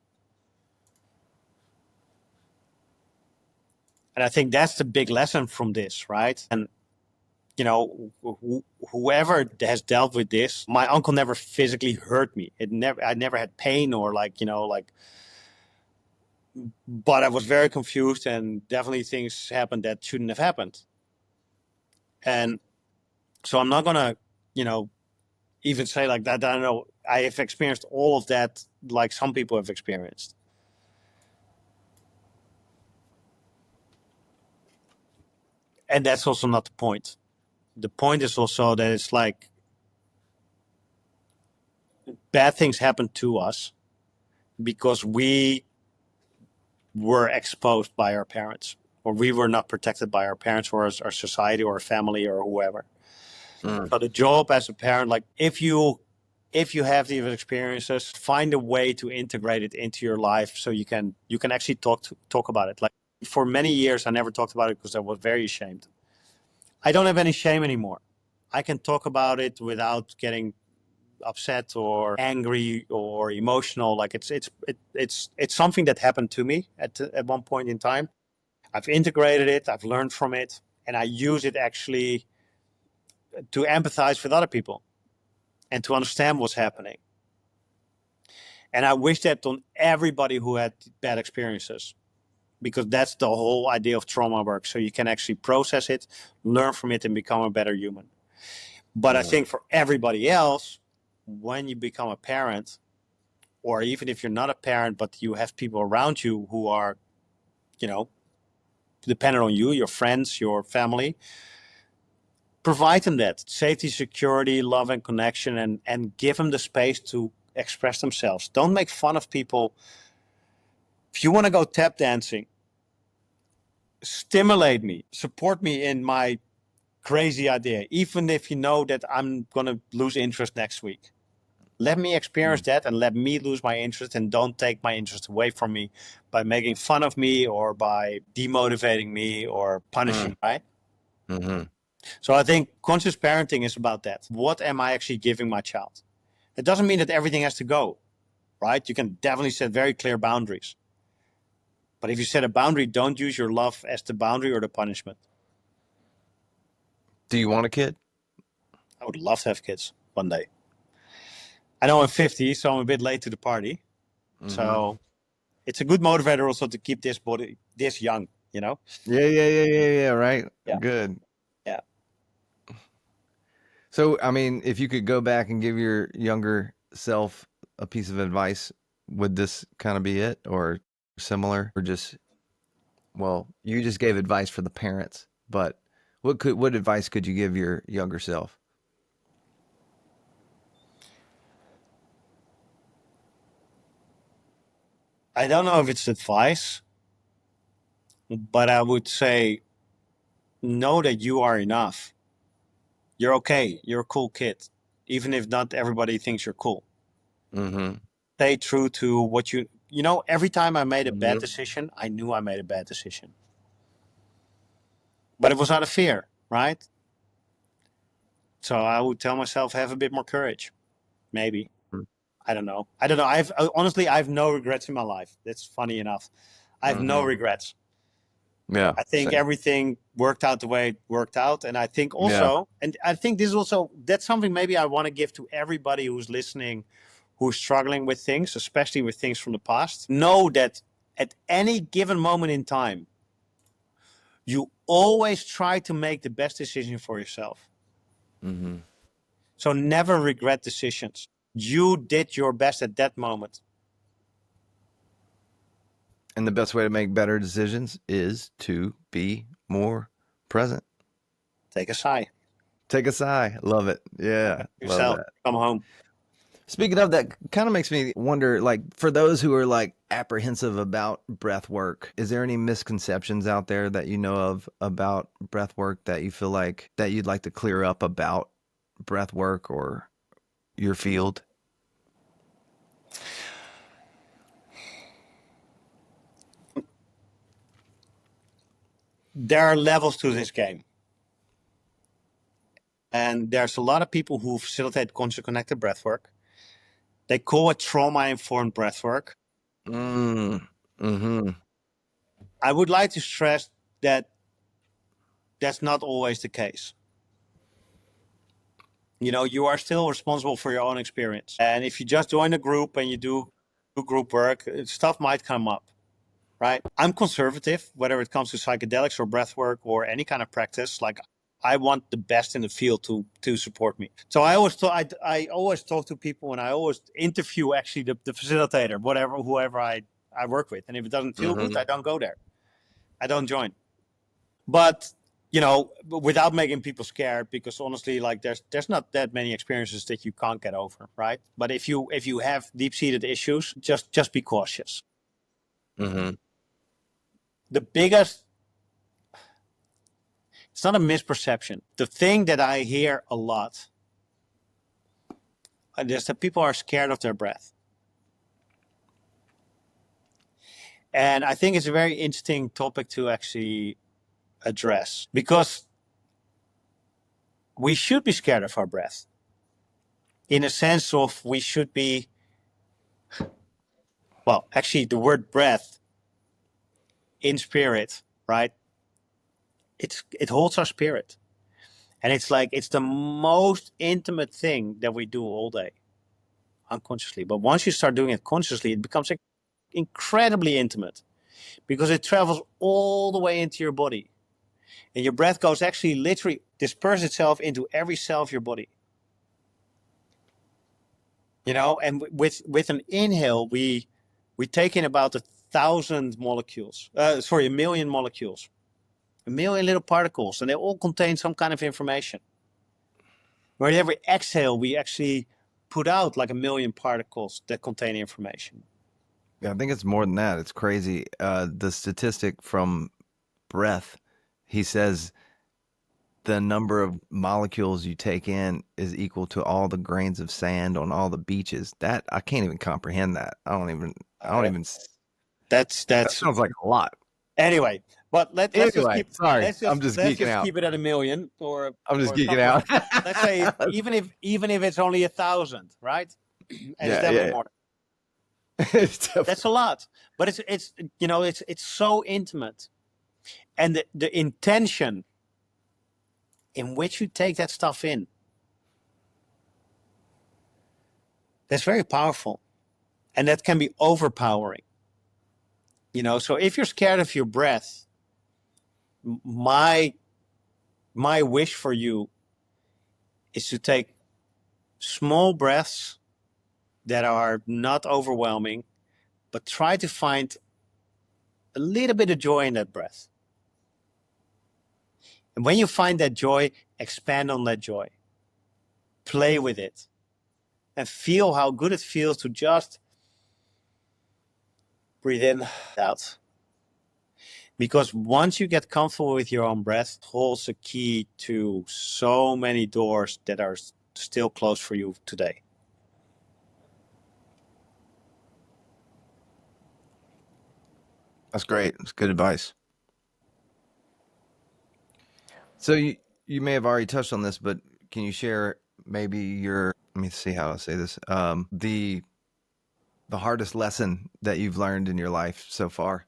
And I think that's the big lesson from this, right? And whoever has dealt with this, my uncle never physically hurt me. I never had pain or but I was very confused, and definitely things happened that shouldn't have happened. And so I'm not gonna, even say like that. I don't know. I have experienced all of that, like some people have experienced. And that's also not the point. The point is also that it's like bad things happen to us because we were exposed by our parents, or we were not protected by our parents or our society or our family or whoever. So the job as a parent, like if you have these experiences, find a way to integrate it into your life so you can actually talk about it. Like for many years I never talked about it because I was very ashamed. I don't have any shame anymore. I can talk about it without getting upset or angry or emotional. Like it's something that happened to me at one point in time. I've integrated it, I've learned from it, and I use it actually to empathize with other people and to understand what's happening. And I wish that on everybody who had bad experiences, because that's the whole idea of trauma work. So you can actually process it, learn from it, and become a better human. But I think for everybody else, when you become a parent, or even if you're not a parent, but you have people around you who are, dependent on you, your friends, your family, provide them that safety, security, love, and connection, and give them the space to express themselves. Don't make fun of people. If you want to go tap dancing, stimulate me, support me in my crazy idea, even if you know that I'm going to lose interest next week. Let me experience that and let me lose my interest, and don't take my interest away from me by making fun of me or by demotivating me or punishing, right? Mm-hmm. So I think conscious parenting is about that. What am I actually giving my child? It doesn't mean that everything has to go, right? You can definitely set very clear boundaries. But if you set a boundary, don't use your love as the boundary or the punishment. Do you want a kid? I would love to have kids one day. I know I'm 50, so I'm a bit late to the party. Mm-hmm. So it's a good motivator also to keep this body this young, Yeah. Right. Yeah. Good. Yeah. So, I mean, if you could go back and give your younger self a piece of advice, would this kind of be it, or similar, or just, well, you just gave advice for the parents, but what advice could you give your younger self? I don't know if it's advice, but I would say know that you are enough. You're okay. You're a cool kid, even if not everybody thinks you're cool. Mm-hmm. Stay true to what every time I made a bad Mm-hmm. decision, I knew I made a bad decision. But it was out of fear, right? So I would tell myself, have a bit more courage. Maybe. I don't know. Honestly, I have no regrets in my life. That's funny enough. I have no Mm-hmm. regrets. Yeah. I think Same. everything worked out the way it worked out. And I think Yeah. also, and I think this is also, that's something maybe I want to give to everybody who's listening, who's struggling with things, especially with things from the past. Know that at any given moment in time, you always try to make the best decision for yourself. Mm-hmm. So never regret decisions. You did your best at that moment. And the best way to make better decisions is to be more present. Take a sigh. Take a sigh. Love it. Yeah. Love Yourself. that. Come home. Speaking of that, kind of makes me wonder, like, for those who are like apprehensive about breath work, is there any misconceptions out there that you know of about breath work that you feel like that you'd like to clear up about breath work or your field? There are levels to this game. And there's a lot of people who facilitate conscious connected breathwork. They call it trauma-informed breathwork. Mm, mm-hmm. I would like to stress that that's not always the case. You are still responsible for your own experience. And if you just join a group and you do group work, stuff might come up, right? I'm conservative, whether it comes to psychedelics or breathwork or any kind of practice. Like, I want the best in the field to support me. So I always talk to people, and I always interview actually the facilitator, whoever I work with. And if it doesn't feel good, I don't go there. I don't join. But without making people scared, because honestly, like, there's not that many experiences that you can't get over, right? But if you have deep-seated issues, just be cautious. Mm-hmm. The biggest, it's not a misperception. The thing that I hear a lot is that people are scared of their breath. And I think it's a very interesting topic to actually address, because we should be scared of our breath, in a sense of we should be, well, actually the word breath in spirit, right? It holds our spirit. And it's like, it's the most intimate thing that we do all day, unconsciously. But once you start doing it consciously, it becomes incredibly intimate, because it travels all the way into your body. And your breath goes actually literally disperse itself into every cell of your body. And with an inhale, we take in about 1,000 molecules. A million molecules. A million little particles, and they all contain some kind of information. Where every exhale, we actually put out like 1 million particles that contain information. Yeah, I think it's more than that. It's crazy. The statistic from breath, he says the number of molecules you take in is equal to all the grains of sand on all the beaches. That I can't even comprehend that. I don't even. That That's sounds like a lot. Anyway. But let's just Anyway, keep sorry, I'm just let's geeking just out. keep it at 1 million, or I'm just a geeking couple out. let's say even if it's only 1,000, right? And it's definitely more. That's a lot, but it's so intimate, and the intention in which you take that stuff in, that's very powerful, and that can be overpowering. So if you're scared of your breath, my wish for you is to take small breaths that are not overwhelming, but try to find a little bit of joy in that breath. And when you find that joy, expand on that joy. Play with it. And feel how good it feels to just breathe in, out. Because once you get comfortable with your own breath, it holds a key to so many doors that are still closed for you today. That's great. That's good advice. So you may have already touched on this, but can you share maybe let me see how I say this. The hardest lesson that you've learned in your life so far?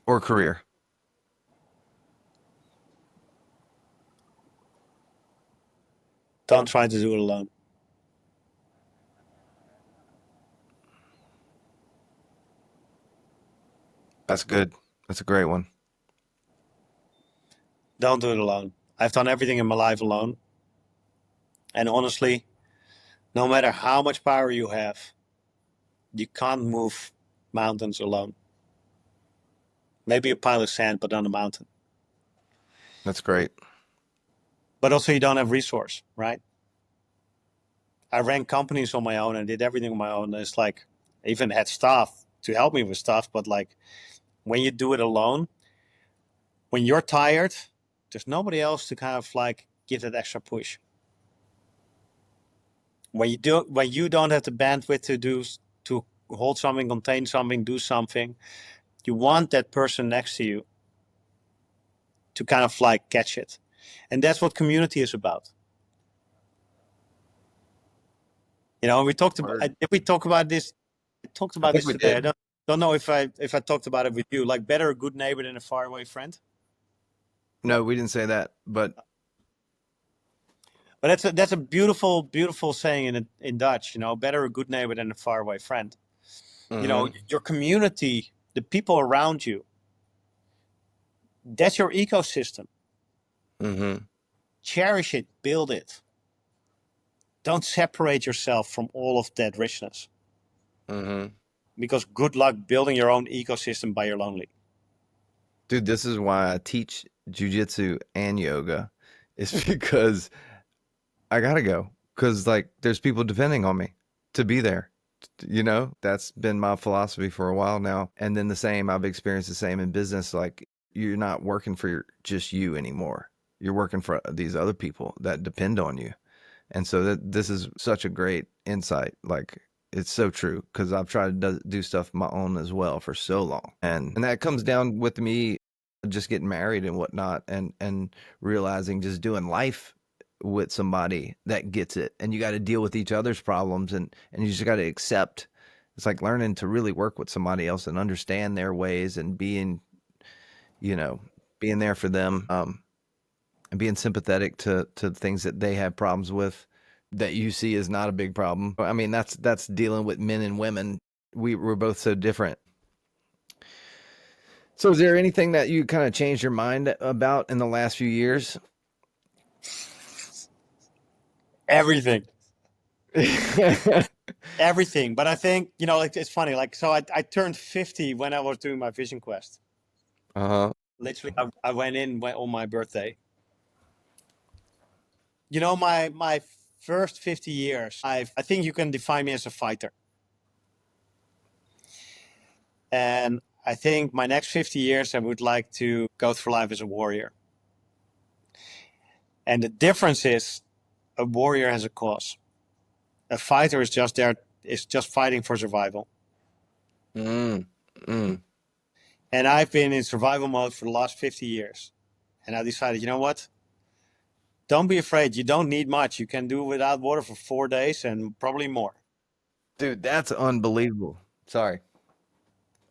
Or career? Don't try to do it alone. That's good. That's a great one. Don't do it alone. I've done everything in my life alone. And honestly, no matter how much power you have, you can't move mountains alone. Maybe a pile of sand, but not a mountain. That's great. But also, you don't have resource, right? I ran companies on my own and did everything on my own. It's like, I even had staff to help me with stuff. But like, when you do it alone, when you're tired, there's nobody else to kind of like give that extra push. When you don't have the bandwidth to hold something, contain something, do something, you want that person next to you to kind of like catch it. And that's what community is about. We talked about, did we talk about this talked I about think this we today. I did. don't know if I talked about it with you. Like better a good neighbor than a faraway friend. No, we didn't say that, but But that's a beautiful beautiful saying in Dutch. You know, better a good neighbor than a faraway friend. You know, mm-hmm, your community, the people around you, that's your ecosystem. mm-hmm, Cherish it, build it. Don't separate yourself from all of that richness. mm-hmm. Because good luck building your own ecosystem by your lonely. Dude, this is why I teach jujitsu and yoga. It's because I gotta go. Because like there's people depending on me to be there. You know, that's been my philosophy for a while now. And then the same, I've experienced the same in business. Like you're not working for just you anymore. You're working for these other people that depend on you. And so this is such a great insight. Like it's so true because I've tried to do stuff my own as well for so long, and that comes down with me just getting married and whatnot, and realizing just doing life with somebody that gets it, and you got to deal with each other's problems, and you just got to accept. It's like learning to really work with somebody else and understand their ways and being, you know, being there for them. And being sympathetic to things that they have problems with that you see is not a big problem. I mean, that's dealing with men and women. We're both so different. So is there anything that you kind of changed your mind about in the last few years? Everything. Everything. But I think, you know, like it's funny. Like, so I turned 50 when I was doing my vision quest. Uh-huh. Literally, I went in on my birthday. You know, my first 50 years, I think you can define me as a fighter. And I think my next 50 years, I would like to go through life as a warrior. And the difference is a warrior has a cause. A fighter is just there, is just fighting for survival. Mm, mm. And I've been in survival mode for the last 50 years. And I decided, you know what? Don't be afraid. You don't need much. You can do without water for 4 days and probably more. Dude, that's unbelievable. Sorry.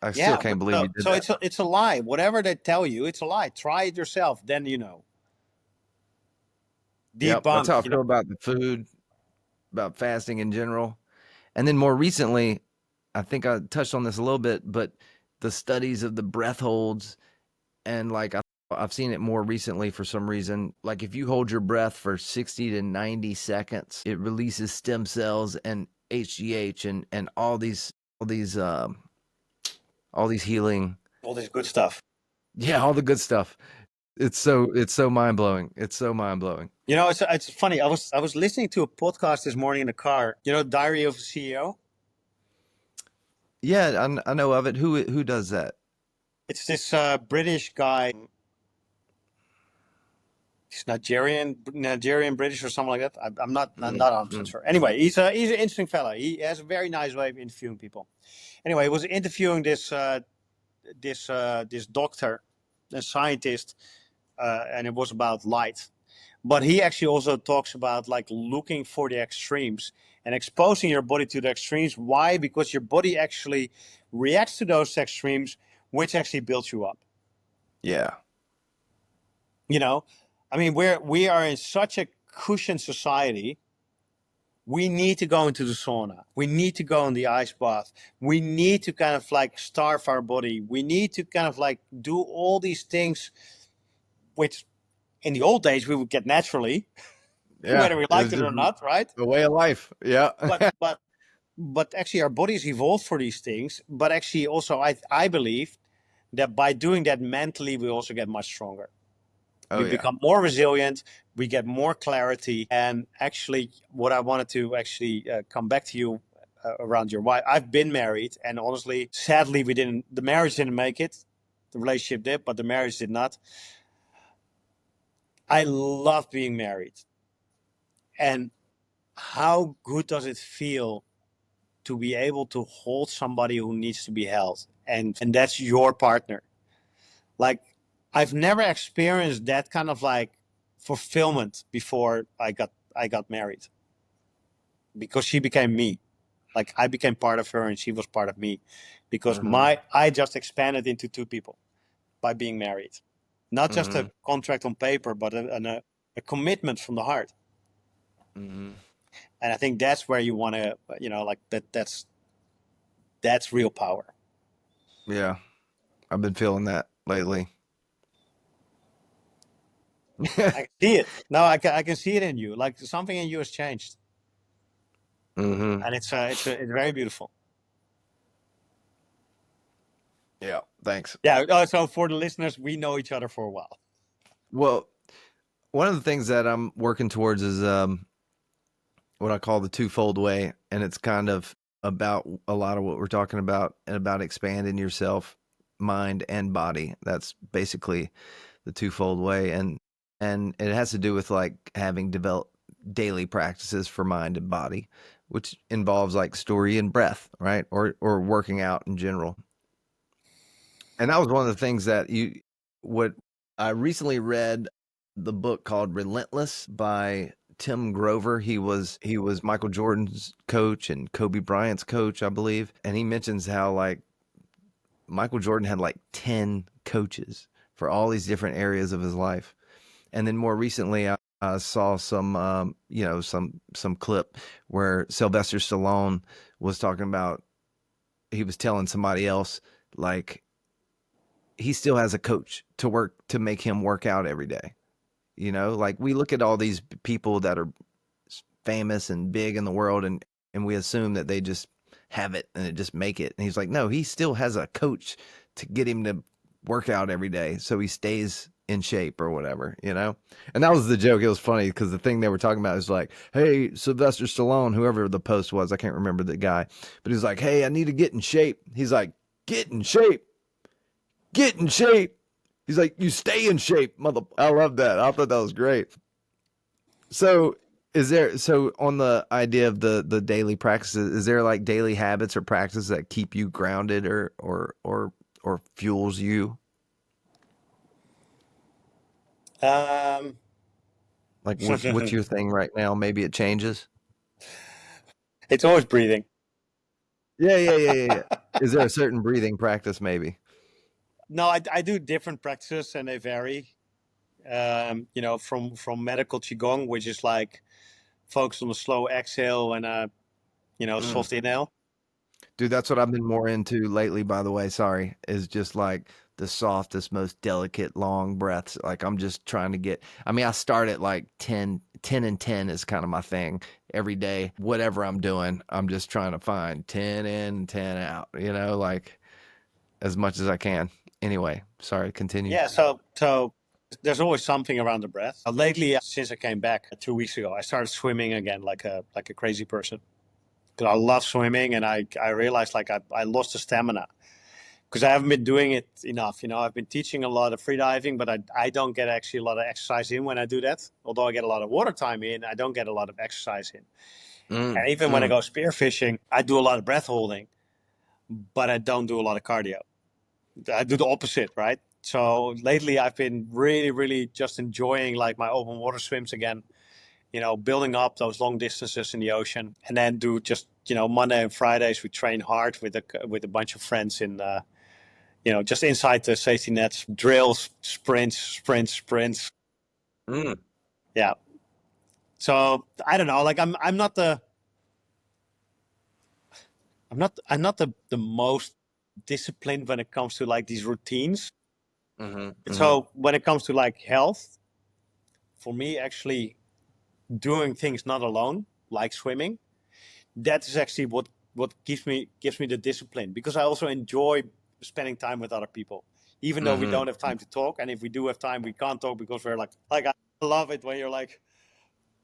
I still Yeah, but can't believe so, you did so that. it's a lie. Whatever they tell you, it's a lie. Try it yourself, then you know. Yep, that's how I Debunk, you know. feel about the food, about fasting in general. And then more recently, I think I touched on this a little bit, but the studies of the breath holds and like I've seen it more recently for some reason. Like if you hold your breath for 60 to 90 seconds, it releases stem cells and HGH and all these all these healing, All this good stuff. yeah, all the good stuff. It's so mind blowing. It's so mind blowing. You know, it's funny. I was listening to a podcast this morning in the car. You know, Diary of a CEO. Yeah, I know of it. Who does that? It's this British guy. He's Nigerian British or something like that. I'm not 100% Mm. sure. Anyway, he's an interesting fellow. He has a very nice way of interviewing people. Anyway, he was interviewing this doctor, a scientist, and it was about light. But he actually also talks about like looking for the extremes and exposing your body to the extremes. Why? Because your body actually reacts to those extremes, which actually builds you up. Yeah. You know, I mean, we are in such a cushion society. We need to go into the sauna. We need to go in the ice bath. We need to kind of like starve our body. We need to kind of like do all these things, which in the old days we would get naturally, Yeah. whether we It liked was it just or not, right? a way of life. Yeah. But but but actually our bodies evolved for these things. But actually also I believe that by doing that mentally we also get much stronger. Oh We yeah. become more resilient, we get more clarity. And actually what I wanted to actually come back to you around your wife. I've been married, and honestly, sadly, the marriage didn't make it. The relationship did, but the marriage did not. I love being married. And how good does it feel to be able to hold somebody who needs to be held? And that's your partner. Like, I've never experienced that kind of like fulfillment before I got married, because she became me. Like I became part of her and she was part of me, because Mm-hmm. I just expanded into two people by being married. Not just Mm-hmm. a contract on paper, but a commitment from the heart. Mm-hmm. And I think that's where you want to, like that's real power. Yeah, I've been feeling that lately. I can see it. No, I can see it in you. Like something in you has changed, Mm-hmm. and it's very beautiful. Yeah, thanks. Yeah. So for the listeners, we know each other for a while. Well, one of the things that I'm working towards is what I call the twofold way, and it's kind of about a lot of what we're talking about and about expanding yourself, mind and body. That's basically the twofold way, and it has to do with like having developed daily practices for mind and body, which involves like story and breath, right? Or working out in general. And that was one of the things that you what I recently read the book called Relentless by Tim Grover. He was Michael Jordan's coach and Kobe Bryant's coach, I believe. And he mentions how like Michael Jordan had like 10 coaches for all these different areas of his life. And then more recently I saw some some clip where Sylvester Stallone was talking about he was telling somebody else like he still has a coach to make him work out every day. You know, like we look at all these people that are famous and big in the world and we assume that they just have it and it just make it. And he's like, no, he still has a coach to get him to work out every day so he stays in shape or whatever, you know? And that was the joke. It was funny because the thing they were talking about is like, hey, Sylvester Stallone, whoever the post was, I can't remember the guy, but he's like, hey, I need to get in shape. He's like, get in shape. Get in shape. He's like, you stay in shape, mother. I love that. I thought that was great. So, so on the idea of the daily practices, is there like daily habits or practices that keep you grounded or fuels you? Um, Like what's your thing right now? Maybe it changes. it's always breathing. Yeah. Is there a certain breathing practice maybe? No, I do different practices and they vary. From medical qigong, which is like focus on the slow exhale and Mm. soft inhale. Dude, that's what I've been more into lately, by the way. Sorry, is just like the softest, most delicate, long breaths. Like I'm just trying to get, I mean, I start at like 10 and 10 is kind of my thing every day. Whatever I'm doing, I'm just trying to find 10 in, 10 out, like as much as I can. Anyway, sorry, continue. Yeah, so there's always something around the breath. Lately, since I came back 2 weeks ago, I started swimming again like a crazy person. Because I love swimming, and I realized like I lost the stamina because I haven't been doing it enough. I've been teaching a lot of freediving, but I don't get actually a lot of exercise in when I do that. Although I get a lot of water time in, I don't get a lot of exercise in. Mm, And even when I mm. go spearfishing, I do a lot of breath holding, but I don't do a lot of cardio. I do the opposite, right? So lately, I've been really, really just enjoying like my open water swims again. Building up those long distances in the ocean, and then do just Monday and Fridays we train hard with a bunch of friends in just inside the safety nets, drills, sprints. Mm. Yeah. So I don't know. Like I'm not the most disciplined when it comes to like these routines. Mm-hmm, mm-hmm. So when it comes to like health, for me, actually doing things not alone, like swimming, that is actually what gives me the discipline, because I also enjoy spending time with other people, even though we Mm-hmm. don't have time to talk. And if we do have time, we can't talk because we're like I love it when you're like,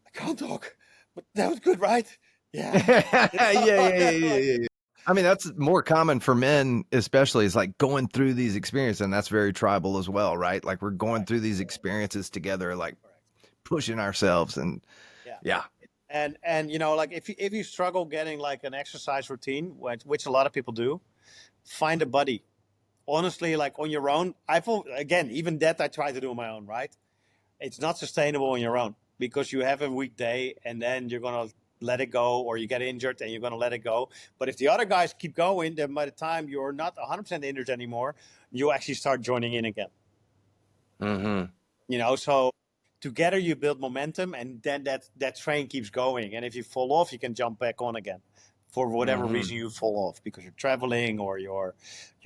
I can't talk, but that was good, right? Yeah. Yeah. I mean, that's more common for men, especially. Is like going through these experiences, and that's very tribal as well, right? Like we're going Correct. through these experiences together, like Correct. pushing ourselves, and Yeah. yeah. And like if you struggle getting like an exercise routine, which a lot of people do, find a buddy. Honestly, like on your own, again, even that I try to do on my own, right? It's not sustainable on your own, because you have a weekday and then you're gonna let it go, or you get injured and you're going to let it go. But if the other guys keep going, then by the time you're not 100% injured anymore, you actually start joining in again. So together you build momentum, and then that train keeps going. And if you fall off, you can jump back on again for whatever reason you fall off, because you're traveling or you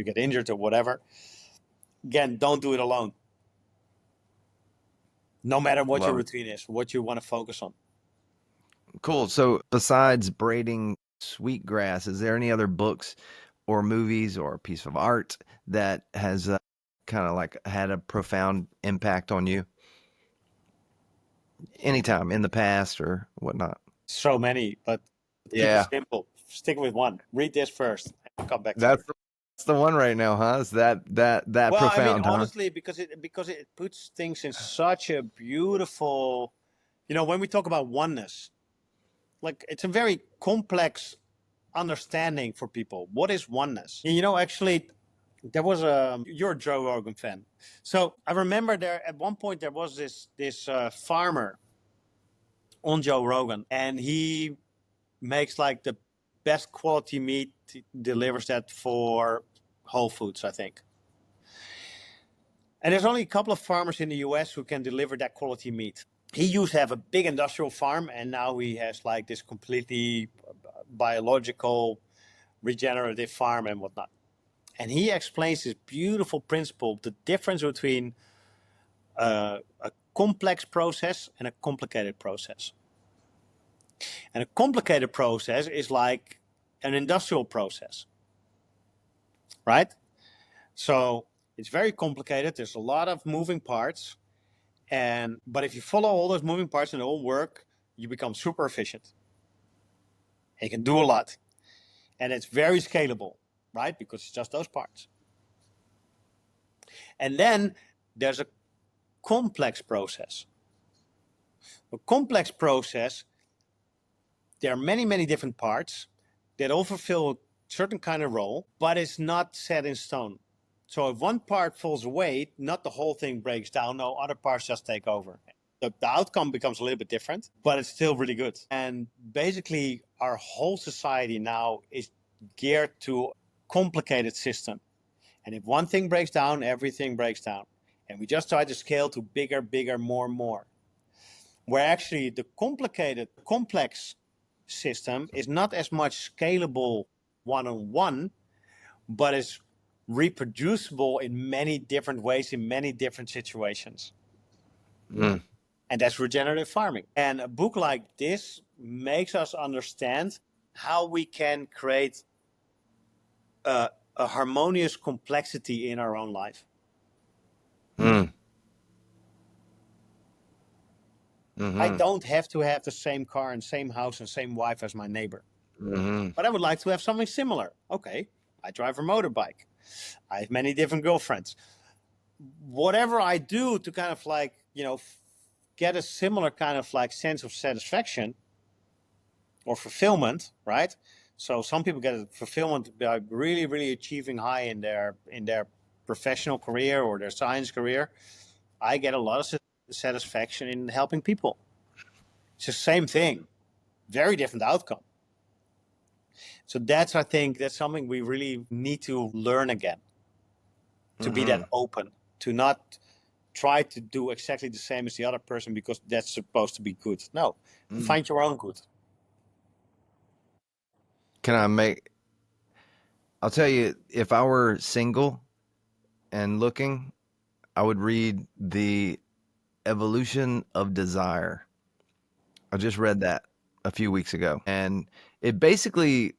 get injured or whatever. Again, don't do it alone. No matter what your routine is, what you want to focus on. Cool. So besides braiding sweetgrass, is there any other books or movies or a piece of art that has kind of like had a profound impact on you anytime in the past or whatnot? So many, but keep it simple. Stick with one. Read this first and come back to That's the one right now, huh? Is that well, profound, huh? honestly, because it puts things in such a beautiful, when we talk about oneness, like it's a very complex understanding for people. What is oneness? Actually, there was you're a Joe Rogan fan, so I remember at one point there was this farmer on Joe Rogan, and he makes like the best quality meat. He delivers that for Whole Foods, I think. And there's only a couple of farmers in the US who can deliver that quality meat. He used to have a big industrial farm, and now he has like this completely biological, regenerative farm and whatnot. And he explains this beautiful principle, the difference between a complex process and a complicated process. And a complicated process is like an industrial process, right? So it's very complicated. There's a lot of moving parts. But if you follow all those moving parts and they all work, you become super efficient. And you can do a lot. And it's very scalable, right? Because it's just those parts. And then there's a complex process. A complex process, there are many, many different parts that all fulfill a certain kind of role, but it's not set in stone. So if one part falls away, not the whole thing breaks down. No, other parts just take over. The outcome becomes a little bit different, but it's still really good. And basically, our whole society now is geared to a complicated system. And if one thing breaks down, everything breaks down. And we just try to scale to bigger, bigger, more, more. Where actually the complex system is not as much scalable one-on-one, but is reproducible in many different ways, in many different situations. And that's regenerative farming. And a book like this makes us understand how we can create a harmonious complexity in our own life. I don't have to have the same car and same house and same wife as my neighbor. But I would like to have something similar. Okay, I drive a motorbike. I have many different girlfriends. Whatever I do to kind of like, get a similar kind of like sense of satisfaction or fulfillment, right? So some people get a fulfillment by really, really achieving high in their professional career or their science career. I get a lot of satisfaction in helping people. It's the same thing, very different outcome. So I think that's something we really need to learn again, to be that open, to not try to do exactly the same as the other person because that's supposed to be good. No, find your own good. I'll tell you, if I were single and looking, I would read The Evolution of Desire. I just read that a few weeks ago. And it basically,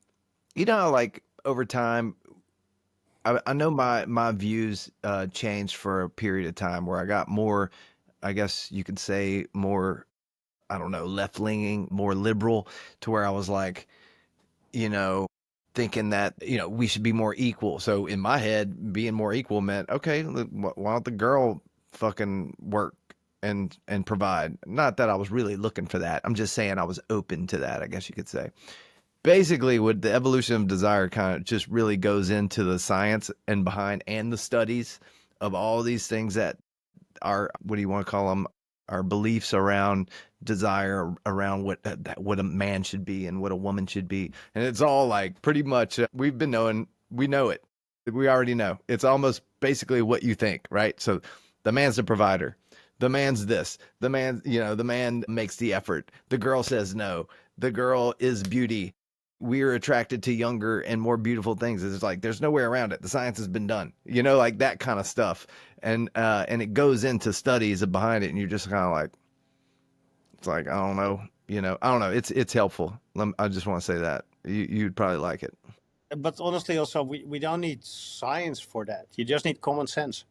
like over time, I know my views changed for a period of time where I got more, I guess you could say more, I don't know, left leaning, more liberal, to where I was like, thinking that, we should be more equal. So in my head, being more equal meant, okay, why don't the girl fucking work and provide? Not that I was really looking for that. I'm just saying I was open to that, I guess you could say. Basically, what the evolution of desire kind of just really goes into the science and behind and the studies of all these things that are, what do you want to call them? our beliefs around desire, around what a man should be and what a woman should be, and it's all like pretty much we've been knowing, we know it, we already know. It's almost basically what you think, right? So the man's the provider, the man's this, the man, the man makes the effort, the girl says no, the girl is beauty, we're attracted to younger and more beautiful things. It's like there's no way around it. The science has been done, like that kind of stuff, and it goes into studies behind it, and you're just kind of like, it's like, I don't know, I don't know. It's helpful. I just want to say that you'd probably like it. But honestly, also, we don't need science for that. You just need common sense.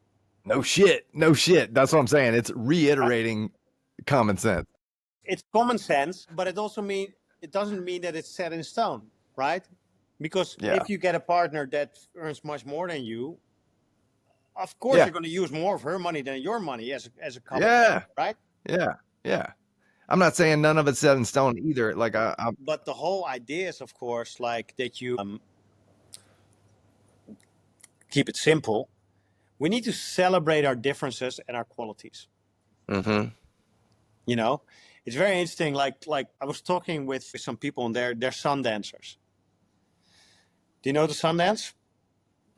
No shit, no shit. That's what I'm saying. It's Right? reiterating common sense. It's common sense, but it doesn't mean that it's set in stone, right? Because Yeah, if you get a partner that earns much more than you, of course yeah, you're going to use more of her money than your money as a couple, yeah, right? yeah, yeah. I'm not saying none of it's set in stone either. Like But the whole idea is, of course, like that you keep it simple. We need to celebrate our differences and our qualities. mm-hmm, You know, it's very interesting. Like I was talking with some people, and they're sun dancers. Do you know the sun dance?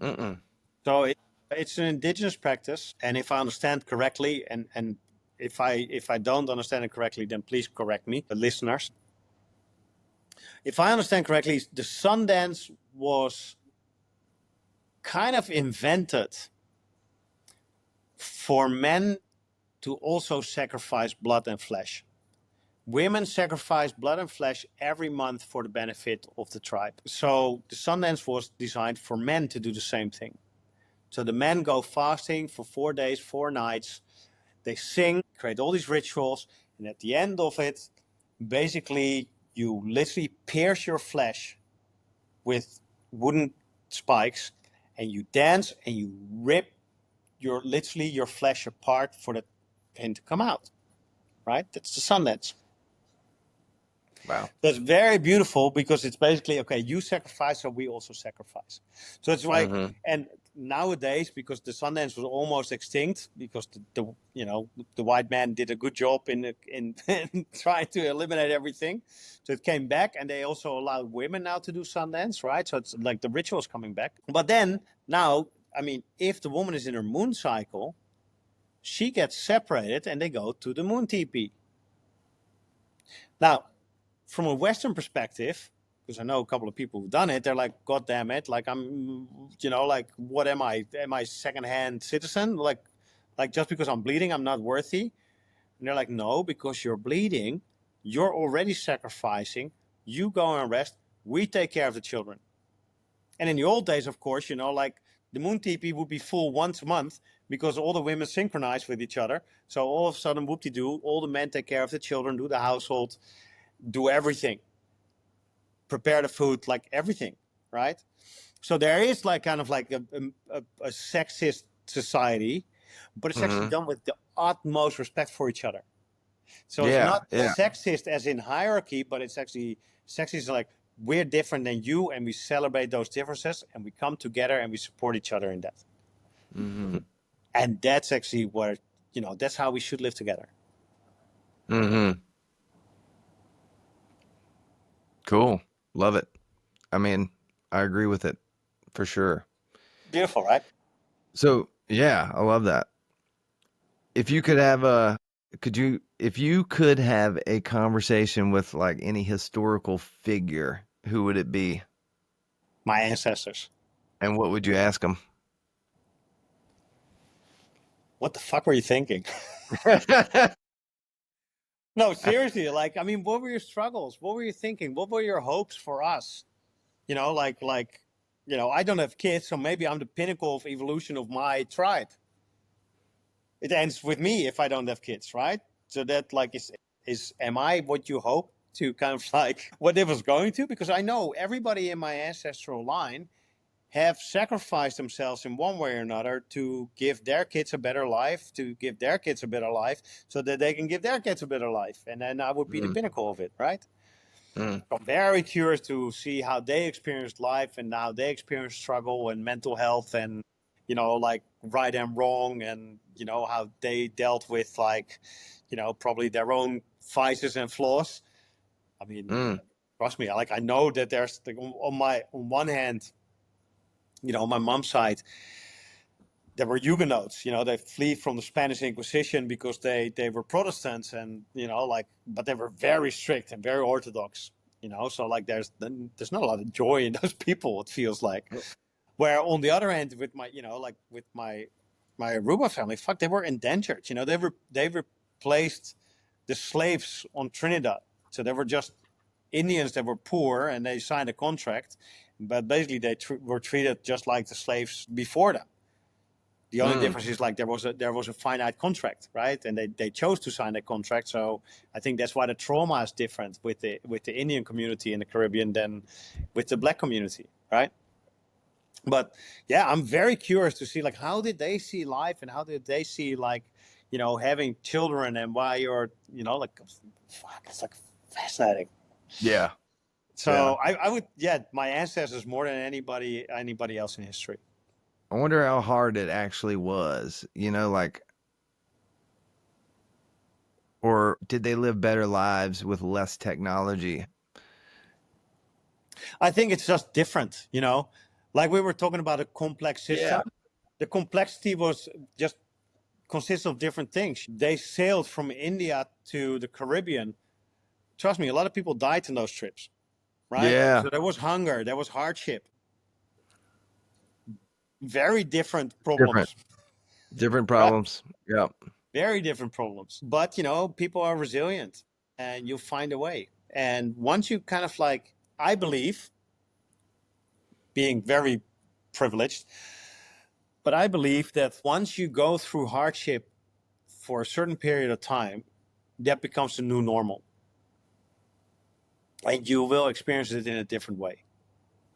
mm-mm, So it's an indigenous practice, and if I understand correctly, and if I don't understand it correctly, then please correct me, the listeners. If I understand correctly, the sun dance was kind of invented for men to also sacrifice blood and flesh. Women sacrifice blood and flesh every month for the benefit of the tribe. So the sun dance was designed for men to do the same thing. So the men go fasting for 4 days, 4 nights. They sing, create all these rituals, and at the end of it, basically, you literally pierce your flesh with wooden spikes, and you dance and you rip your flesh apart for the pain to come out. Right? That's the sun dance. wow, That's very beautiful because it's basically okay. You sacrifice, so we also sacrifice. So it's like, mm-hmm, and nowadays, because the Sundance was almost extinct, because the white man did a good job in in trying to eliminate everything, so it came back, and they also allowed women now to do Sundance, right? So it's like the rituals coming back. But then now, I mean, if the woman is in her moon cycle, she gets separated, and they go to the moon teepee. Now, from a Western perspective, because I know a couple of people who've done it, they're like, God damn it, like like, what am I? Am I secondhand citizen? Like just because I'm bleeding, I'm not worthy. And they're like, no, because you're bleeding, you're already sacrificing. You go and rest. We take care of the children. And in the old days, of course, like the moon teepee would be full once a month because all the women synchronize with each other. So all of a sudden, whoop-de-doo, all the men take care of the children, do the household, do everything, prepare the food, like everything, right? So there is like kind of like a sexist society, but it's actually mm-hmm. done with the utmost respect for each other. So it's Yeah, not yeah, sexist as in hierarchy, but it's actually sexist like we're different than you, and we celebrate those differences, and we come together and we support each other in that. mm-hmm, And that's actually where that's how we should live together. mm-hmm. Cool, love it. I mean, I agree with it for sure. Beautiful, right? So yeah, I love that. If you could have a, if you could have a conversation with like any historical figure, who would it be, My ancestors. and what would you ask them? What the fuck were you thinking? No, seriously. Like, I mean, what were your struggles? What were you thinking? What were your hopes for us? I don't have kids, so maybe I'm the pinnacle of evolution of my tribe. It ends with me if I don't have kids, right? So that like is am I what you hope to kind of like what it was going to? Because I know everybody in my ancestral line have sacrificed themselves in one way or another to give their kids a better life, to give their kids a better life, so that they can give their kids a better life. And then I would be the Mm, pinnacle of it, right? mm, I'm very curious to see how they experienced life and how they experienced struggle and mental health and like right and wrong, and how they dealt with like, probably their own vices and flaws. I mean, Mm. trust me, I know that there's like, on one hand, on my mom's side, there were Huguenots. They flee from the Spanish Inquisition because they were Protestants, and but they were very strict and very orthodox. So like there's not a lot of joy in those people. It feels like. Where on the other hand, with my with my Aruba family, fuck, they were indentured. They replaced the slaves on Trinidad. So they were just Indians that were poor, and they signed a contract, but basically they were treated just like the slaves before them. The only Mm. difference is like there was a finite contract, right? And they chose to sign that contract. So I think that's why the trauma is different with the Indian community in the Caribbean than with the black community, right? But yeah, I'm very curious to see like how did they see life, and how did they see like having children, and why you're like, fuck, it's like fascinating. Yeah. Yeah. So I would, yeah, my ancestors more than anybody else in history. I wonder how hard it actually was, like, or did they live better lives with less technology? I think it's just different, like we were talking about a complex Yeah. system. The complexity was just consists of different things. They sailed from India to the Caribbean. Trust me, a lot of people died in those trips, right? Yeah. So there was hunger, there was hardship, very different Different. problems, Different right? problems. Yeah. Very different problems. But people are resilient, and you find a way. And once you kind of like, I believe, being very privileged, but I believe that once you go through hardship for a certain period of time, that becomes the new normal. And you will experience it in a different way.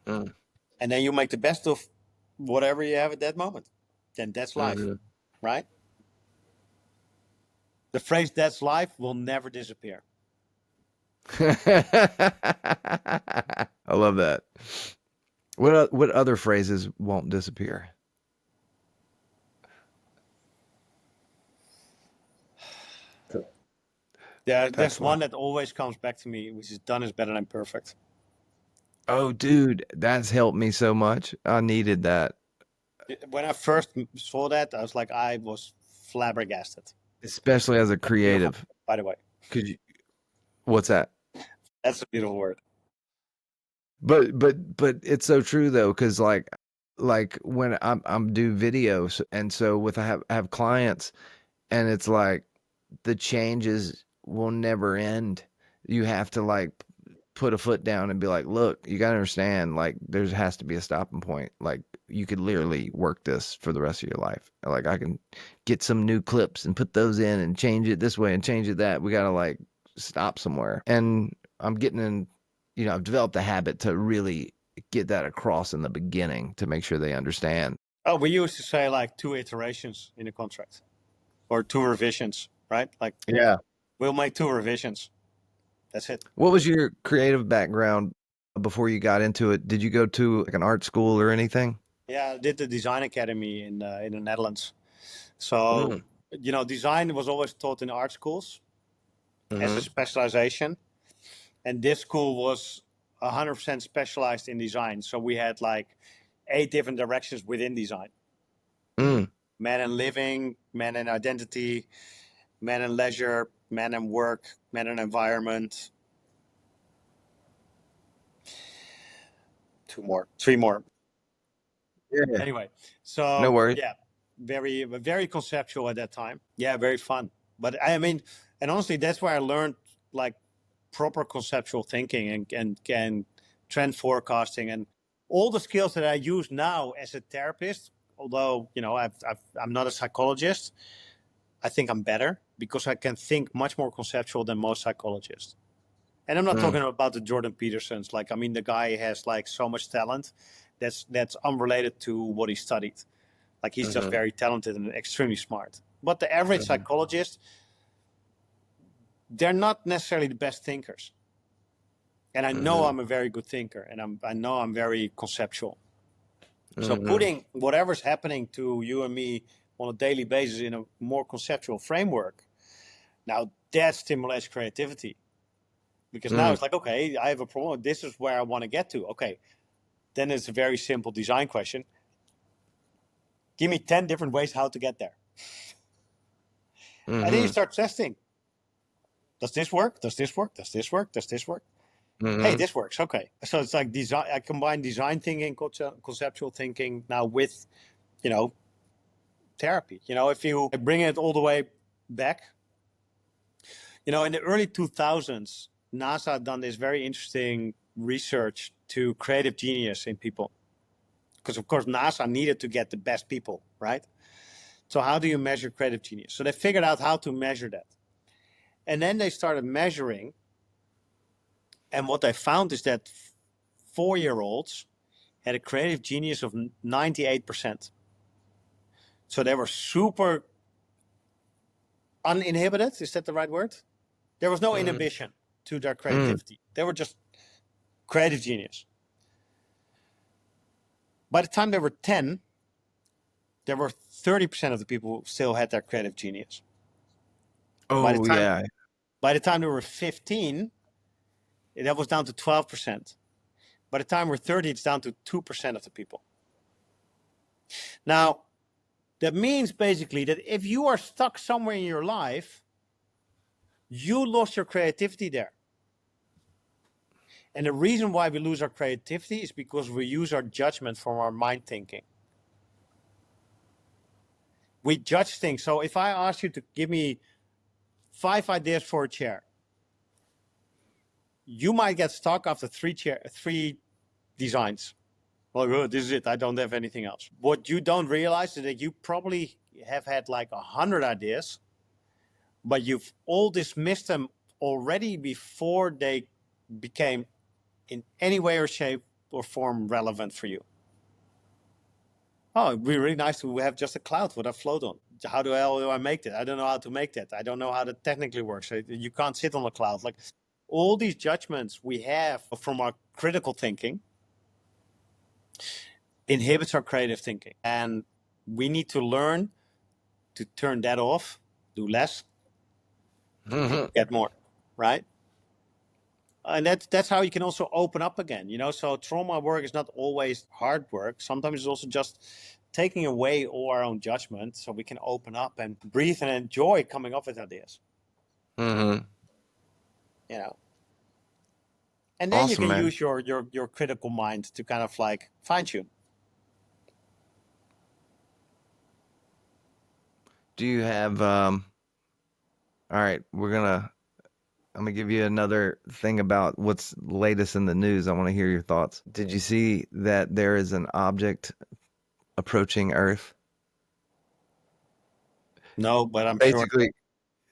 Mm. And then you make the best of whatever you have at that moment. Then that's life, Mhm. right? The phrase "that's life" will never disappear. I love that. What other phrases won't disappear? There's That's life. one that always comes back to me, which is "done is better than perfect." Oh, dude, that's helped me so much. I needed that, When I first saw that, I was flabbergasted. especially as a That's a beautiful, creative. by the way. Could you, what's that? That's a beautiful word. But it's so true though, because like when I'm do videos, and so with I have clients, and it's like the changes will never end. You have to like put a foot down and be like, look, you gotta understand, like there has to be a stopping point. Like you could literally work this for the rest of your life. Like I can get some new clips and put those in and change it this way and change it that. We gotta like stop somewhere. And I'm getting in, I've developed a habit to really get that across in the beginning to make sure they understand. Oh, we used to say like 2 iterations in a contract, or 2 revisions, right? Like Yeah. we'll make 2 revisions. That's it. What was your creative background before you got into it? Did you go to like an art school or anything? Yeah, I did the design academy in the Netherlands. So Mm. design was always taught in art schools as a Mm-hmm. specialization, and this school was 100% specialized in design. So we had like 8 different directions within design: Mm. man and living, man and identity, man and leisure, man and work, man and environment. 2 more, 3 more. Yeah. Anyway, No so worries. yeah, very conceptual at that time. Yeah, very fun. But I mean, and honestly, that's where I learned like proper conceptual thinking, and trend forecasting, and all the skills that I use now as a therapist. Although I'm not a psychologist, I think I'm better because I can think much more conceptual than most psychologists. And I'm not Mm. talking about the Jordan Petersons. Like, I mean, the guy has like so much talent that's unrelated to what he studied. Like, he's just Mm-hmm. very talented and extremely smart. But the average Mm-hmm. psychologist, they're not necessarily the best thinkers. And I know Mm-hmm. I'm a very good thinker, and I know I'm very conceptual. So Mm-hmm. putting whatever's happening to you and me on a daily basis in a more conceptual framework, now that stimulates creativity. Because now Mm, it's like, okay, I have a problem. This is where I want to get to. Okay, then it's a very simple design question. Give me 10 different ways how to get there. And then you mm-hmm. start testing. Does this work? Does this work? Does this work? Does this work? Hey, Mm-hmm. this works. Okay. So it's like design. I combine design thinking, conceptual thinking now with, you know, therapy. If you bring it all the way back, in the early 2000s, NASA had done this very interesting research to creative genius in people. Because, of course, NASA needed to get the best people, right? So, how do you measure creative genius? So, they figured out how to measure that. And then they started measuring. And what they found is that 4-year-olds had a creative genius of 98%. So, they were super uninhibited. Is that the right word? There was no Mm-hmm. inhibition to their Mm, creativity. They were just creative genius. By the time they were 10, there were 30% of the people who still had their creative genius. By the oh time yeah. by the time they were 15, that was down to 12%. By the time we're 30, it's down to 2% of the people. Now, that means basically that if you are stuck somewhere in your life, you lost your creativity there. And the reason why we lose our creativity is because we use our judgment from our mind thinking. We judge things. So if I ask you to give me 5 ideas for a chair, you might get stuck after three designs. Well, oh, this is it. I don't have anything else. What you don't realize is that you probably have had like 100 ideas, but you've all dismissed them already before they became in any way or shape or form relevant for you. Oh, it'd be really nice to have just a cloud with a float on. How the hell do I make that? I don't know how to make that. I don't know how that technically works. You can't sit on a cloud. Like all these judgments we have from our critical thinking inhibits our creative thinking. And we need to learn to turn that off, do less, Mm-hmm. get more, right? And that's how you can also open up again. So trauma work is not always hard work. Sometimes it's also just taking away all our own judgment so we can open up and breathe and enjoy coming up with ideas. Mm-hmm. You know. And then you Awesome, can man. use your critical mind to kind of like fine tune. Do you have all right, I'm gonna give you another thing about what's latest in the news. I want to hear your thoughts. Did you see that there is an object approaching Earth? No, but I'm sure. Basically,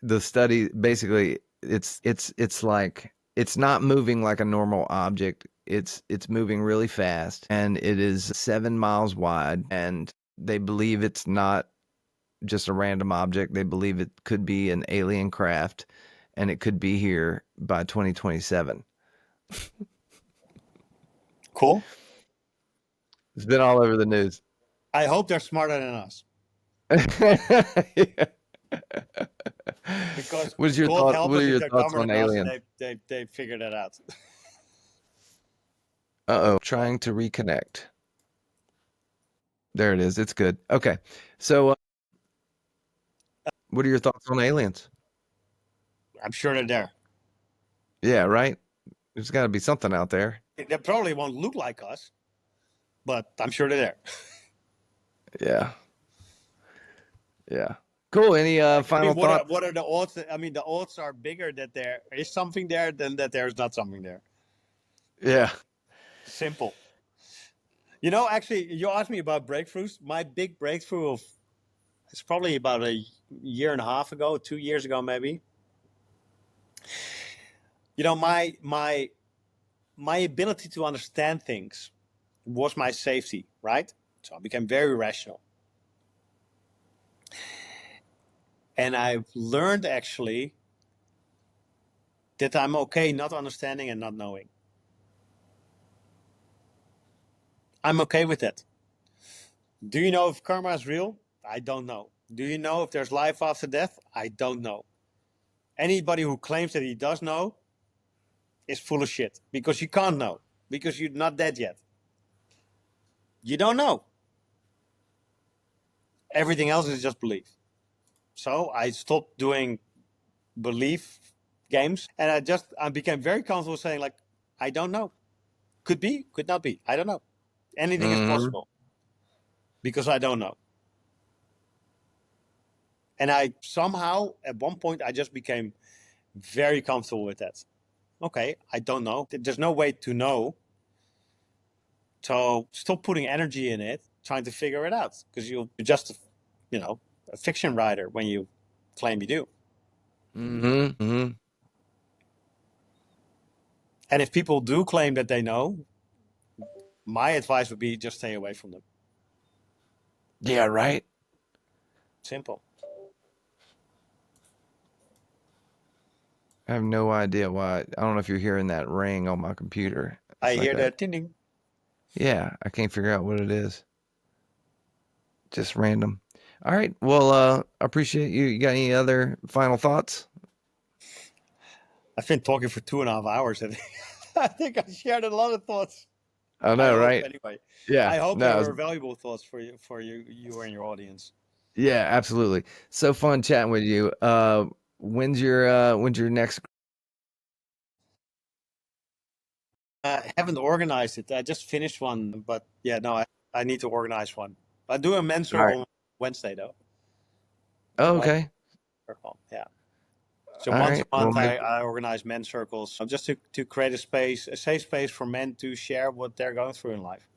the study basically it's like it's not moving like a normal object. It's moving really fast and it is 7 miles wide and they believe it's not just a random object. They believe it could be an alien craft and it could be here by 2027. Cool. It's been all over the news. I hope they're smarter than us Yeah. because What is your God thought? help What are us if your they're thoughts dumber on than us and aliens? they figured that out. Uh-oh, trying to reconnect. There it is. It's good. Okay. So, what are your thoughts on aliens? I'm sure they're there. Yeah, right? There's got to be something out there. They probably won't look like us, but I'm sure they're there. Yeah. Yeah. Cool. Any Like, I final mean, thoughts? what are the odds? I mean, the odds are bigger that there is something there than that there's not something there. Yeah. Simple. Actually, you asked me about breakthroughs. My big breakthrough of it's probably about a year and a half ago, 2 years ago, maybe. My ability to understand things was my safety, right? So I became very rational, and I've learned actually that I'm okay not understanding and not knowing. I'm okay with that. Do you know if karma is real? I don't know. Do you know if there's life after death? I don't know. Anybody who claims that he does know is full of shit because you can't know because you're not dead yet. You don't know. Everything else is just belief. So I stopped doing belief games and I became very comfortable saying like, I don't know. Could be, could not be. I don't know. Anything is Mm-hmm. possible because I don't know. And I somehow at one point I just became very comfortable with that. Okay, I don't know. There's no way to know. So stop putting energy in it, trying to figure it out, because you're just, you know, a fiction writer when you claim you do. Mm-hmm. Mm-hmm. And if people do claim that they know, my advice would be just stay away from them. Yeah, right. Simple. I have no idea why. I don't know if you're hearing that ring on my computer. I It's like hear a, the ding ding. yeah, I can't figure out what it is. Just random. All right. Well, I appreciate you. You got any other final thoughts? I've been talking for 2.5 hours. I think I think I shared a lot of thoughts. I I know, hope right? anyway. Yeah. I hope they No. were valuable thoughts for you and your audience. Yeah, absolutely. So fun chatting with you. When's your next? I haven't organized it. I just finished one, but yeah, no, I need to organize one. I do a men's All right. circle on Wednesday though. Oh, Well, okay. circle, yeah. So All once a right. Well, month, maybe. I organize men's circles just to create a space, a safe space for men to share what they're going through in life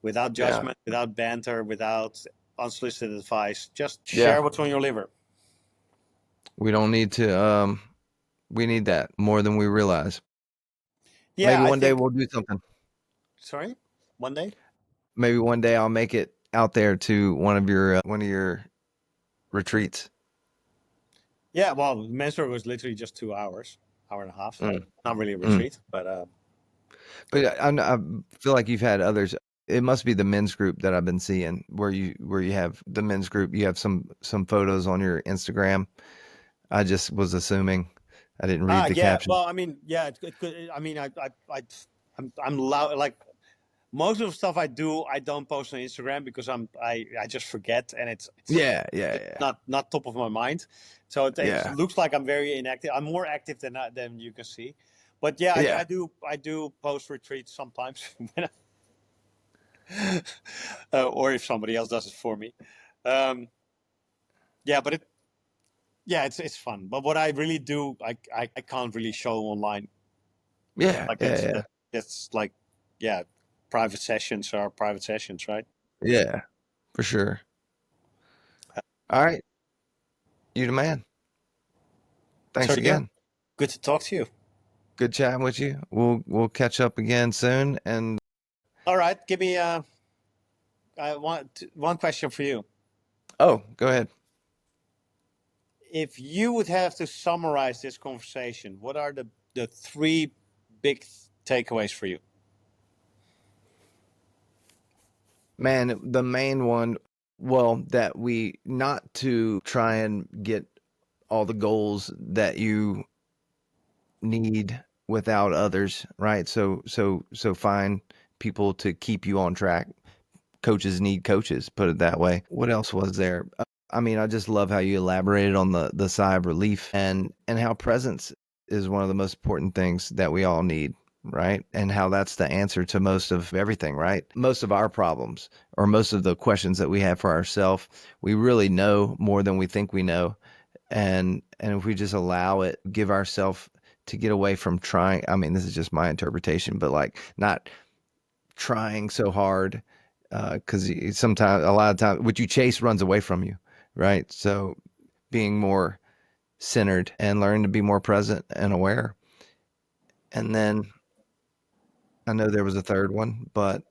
without Yeah. judgment, without banter, without unsolicited advice. Just Yeah. share what's on your liver. We don't need to. We need that more than we realize. Yeah, Maybe I one day think. we'll do something. Sorry, one day. Maybe one day I'll make it out there to one of your retreats. Yeah, well, men's circle is literally just 2 hours, hour and a half. Mm, Not really a mm. retreat, but But I feel like you've had others. It must be the men's group that I've been seeing where you have the men's group. You have some photos on your Instagram. I just was assuming. I didn't read the yeah. caption. Well, I mean, yeah, it could. I mean, I'm loud. Like most of the stuff I do, I don't post on Instagram because I just forget, and Yeah, it's yeah, not top of my mind. So it yeah, looks like I'm very inactive. I'm more active than you can see. But yeah, yeah, I do post retreats sometimes, or if somebody else does it for me. Um, yeah, but it's fun. But what I really do, I can't really show online. yeah, Like yeah, yeah, that's like, yeah, private sessions are private sessions, right? yeah, for sure. All right, you the man. So Thanks yeah, again. good to talk to you. Good chatting with you. We'll catch up again soon. And All right, give me one question for you. oh, go ahead. If you would have to summarize this conversation, what are the three big takeaways for you? Man, the main one, well, that we not to try and get all the goals that you need without others, right? So find people to keep you on track. Coaches need coaches, put it that way. What else was there? I mean, I just love how you elaborated on the sigh of relief and how presence is one of the most important things that we all need, right? And how that's the answer to most of everything, right? Most of our problems or most of the questions that we have for ourselves, we really know more than we think we know. And if we just allow it, give ourselves to get away from trying, I mean, this is just my interpretation, but like not trying so hard because sometimes a lot of times what you chase runs away from you, right? So being more centered and learning to be more present and aware. And then I know there was a third one, but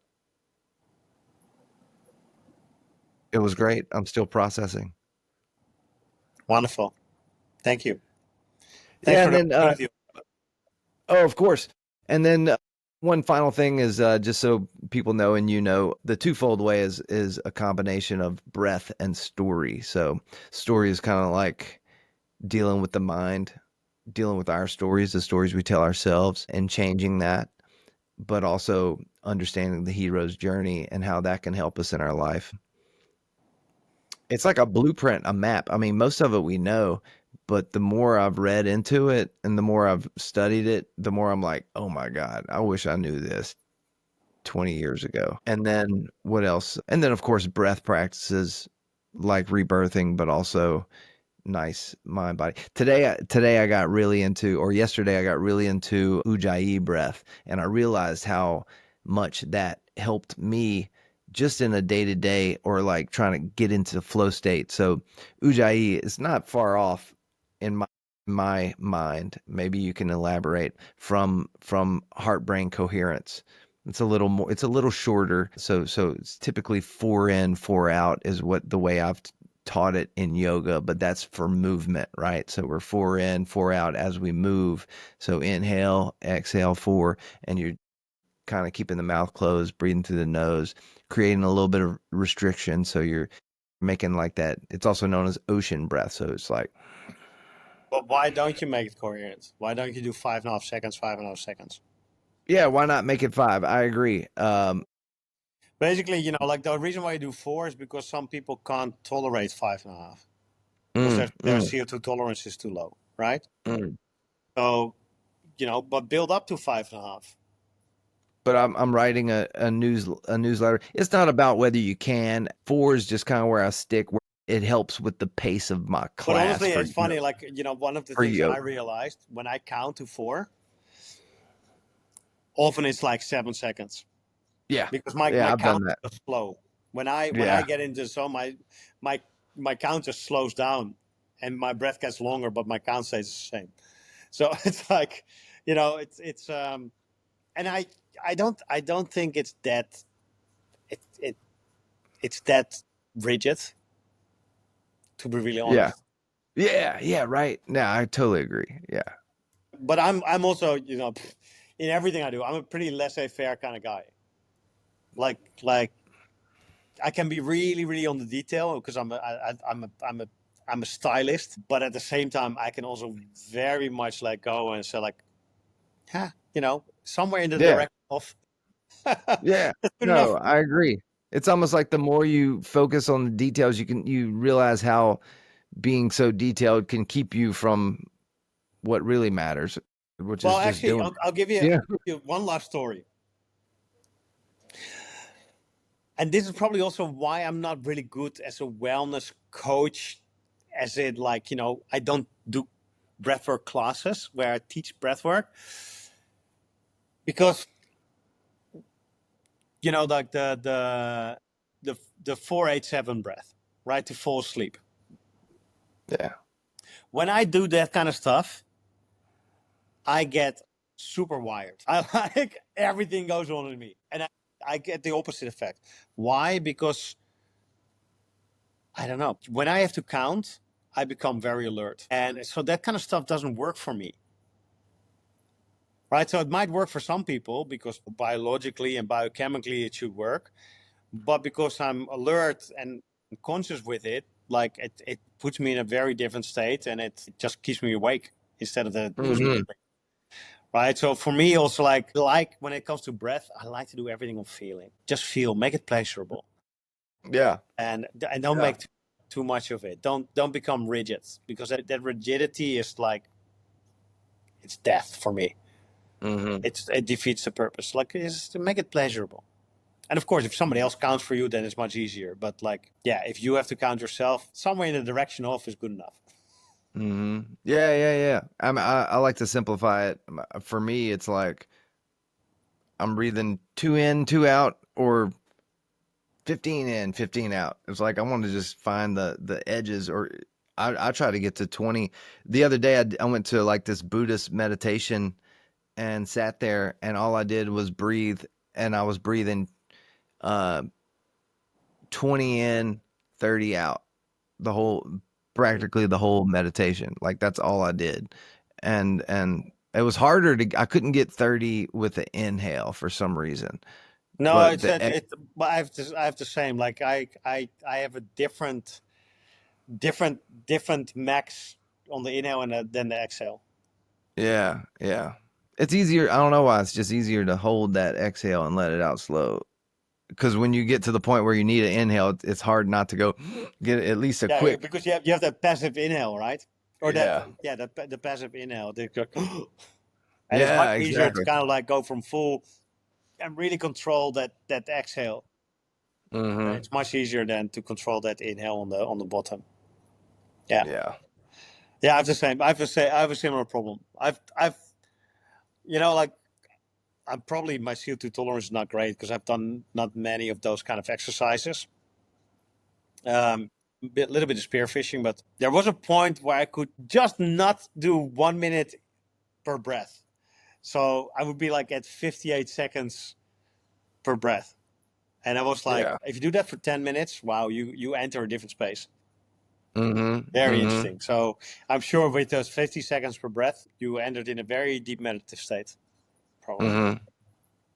it was great. I'm still processing. Wonderful. Thank you. Thanks Yeah, for and the then opportunity. oh, of course. And then One final thing is just so people know, and you know, the twofold way is a combination of breath and story. So story is kind of like dealing with the mind, dealing with our stories, the stories we tell ourselves, and changing that, but also understanding the hero's journey and how that can help us in our life. It's like a blueprint, a map. I mean, most of it we know, but the more I've read into it and the more I've studied it, the more I'm like, oh my God, I wish I knew this 20 years ago. And then what else? And then, of course, breath practices like rebirthing, but also nice mind body. Today I got really into, or yesterday I got really into Ujjayi breath, and I realized how much that helped me just in a day to day or like trying to get into the flow state. So Ujjayi is not far off in my mind. Maybe you can elaborate from heart brain coherence. It's a little more, it's a little shorter. So it's typically 4 in, 4 out is what the way I've taught it in yoga, but that's for movement, right? So we're 4 in, 4 out as we move. So inhale, exhale, four, and you're kind of keeping the mouth closed, breathing through the nose, creating a little bit of restriction. So you're making like that. It's also known as ocean breath. So it's like, But why don't you make it coherent? Why don't you do 5.5 seconds, 5.5 seconds? yeah, why not make it five? I agree. Basically, like the reason why you do four is because some people can't tolerate 5.5 because Mm, their mm, CO2 tolerance is too low, right? mm. So, but build up to 5.5. But I'm writing a newsletter. It's not about whether you can. Four is just kind of where I stick. Where it helps with the pace of my But class honestly, for it's funny. Like, one of the for things that yoga. I realized when I count to four, often it's like 7 seconds Yeah, because my yeah, I've done count that. is slow. When I Yeah, get into zone, my my count just slows down, and my breath gets longer, but my count stays the same. So it's like, and I don't think it it's that rigid, to be really yeah, honest. yeah. Right. No, I totally agree. Yeah, But I'm also, in everything I do, I'm a pretty laissez-faire kind of guy. Like I can be really really on the detail because I'm a stylist, but at the same time I can also very much let go and say like, somewhere in the yeah, direction of yeah. that's good No, enough. I agree. It's almost like the more you focus on the details, you realize how being so detailed can keep you from what really matters, which Well, is just actually, doing I'll give you, it. Yeah, one last story. And this is probably also why I'm not really good as a wellness coach, as it like, I don't do breathwork classes where I teach breathwork because, like the 487 breath, right? To fall asleep. yeah, When I do that kind of stuff, I get super wired. I like everything goes on in me. And I get the opposite effect. Why? Because I don't know. When I have to count, I become very alert. And so that kind of stuff doesn't work for me. Right? So it might work for some people because biologically and biochemically it should work. But because I'm alert and conscious with it, like it puts me in a very different state and it just keeps me awake instead of the hmm, right. So for me also like when it comes to breath, I like to do everything on feeling. Just feel, make it pleasurable. yeah, And don't yeah. make too much of it. Don't become rigid because that rigidity is like it's death for me. Hmm. It defeats the purpose. Like is to make it pleasurable. And of course, if somebody else counts for you, then it's much easier. But like, yeah, if you have to count yourself, somewhere in the direction of is good enough. Hmm. Yeah, yeah, yeah. I like to simplify it. For me, it's like I'm breathing 2 in, 2 out, or 15 in, 15 out. It's like I want to just find the edges, or I try to get to 20. The other day, I went to like this Buddhist meditation and sat there, and all I did was breathe, and I was breathing uh 20 in, 30 out. The whole, practically the whole meditation. Like that's all I did. And It was harder I couldn't get 30 with the inhale for some reason. No, But it's but I have the same. Like I have a different max on the inhale and than the exhale. yeah, yeah. It's easier. I don't know why. It's just easier to hold that exhale and let it out slow. Because when you get to the point where you need an inhale, it's hard not to go get at least a Yeah, quick. because you have that passive inhale, right? Or that Yeah. yeah, the passive inhale. And it's much Yeah, easier to exactly. kind of like go from full and really control that exhale. Mm-hmm. It's much easier than to control that inhale on the bottom. Yeah, Yeah. yeah. I have the same. I have a similar problem. I've like I'm probably my CO2 tolerance is not great because I've done not many of those kind of exercises. Little bit of spearfishing, but there was a point where I could just not do 1 minute per breath. So I would be like at 58 seconds per breath. And I was like, Yeah. if you do that for 10 minutes, wow, you enter a different space. Mm-hmm. Very Mm-hmm. interesting. So I'm sure with those 50 seconds per breath, you entered in a very deep meditative state, probably. Mm-hmm.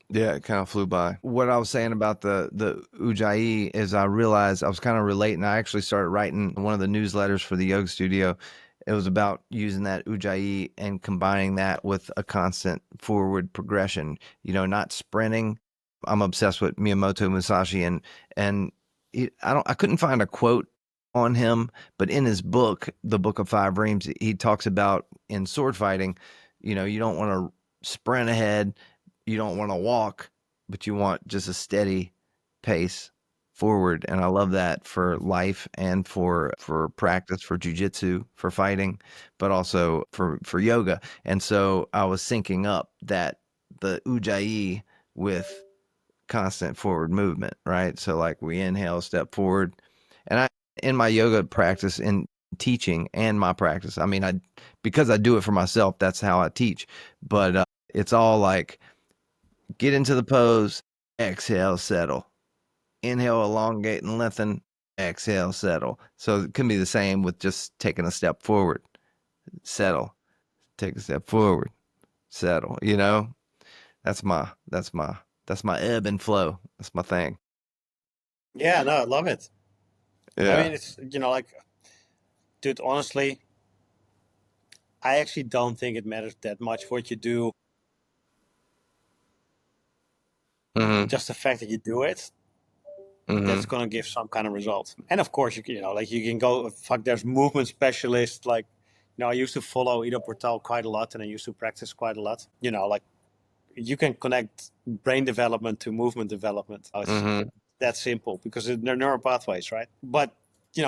Yeah, it kind of flew by. What I was saying about the Ujjayi is I realized I was kind of relating. I actually started writing one of the newsletters for the yoga studio. It was about using that Ujjayi and combining that with a constant forward progression, not sprinting. I'm obsessed with Miyamoto Musashi and I couldn't find a quote on him, but in his book, The Book of Five Reams, he talks about in sword fighting, you don't want to sprint ahead, you don't want to walk, but you want just a steady pace forward. And I love that for life and for practice, for jujitsu, for fighting, but also for yoga. And so I was syncing up that the Ujjayi with constant forward movement, right? So like we inhale, step forward. And I in my yoga practice in teaching and my practice, I mean, because I do it for myself, that's how I teach. But it's all like get into the pose, exhale, settle. Inhale, elongate and lengthen, exhale, settle. So it can be the same with just taking a step forward, settle, take a step forward, settle, That's my ebb and flow. That's my thing. Yeah, no, I love it. I Yeah. mean, it's, like, dude, honestly, I actually don't think it matters that much what you do. Mhm. Just the fact that you do it, that's Mhm. going to give some kind of result. And of course, like you can go, fuck, there's movement specialists. Like, I used to follow Ido Portal quite a lot and I used to practice quite a lot. Like you can connect brain development to movement development. It's Mhm. that simple because they're neural pathways, right? But,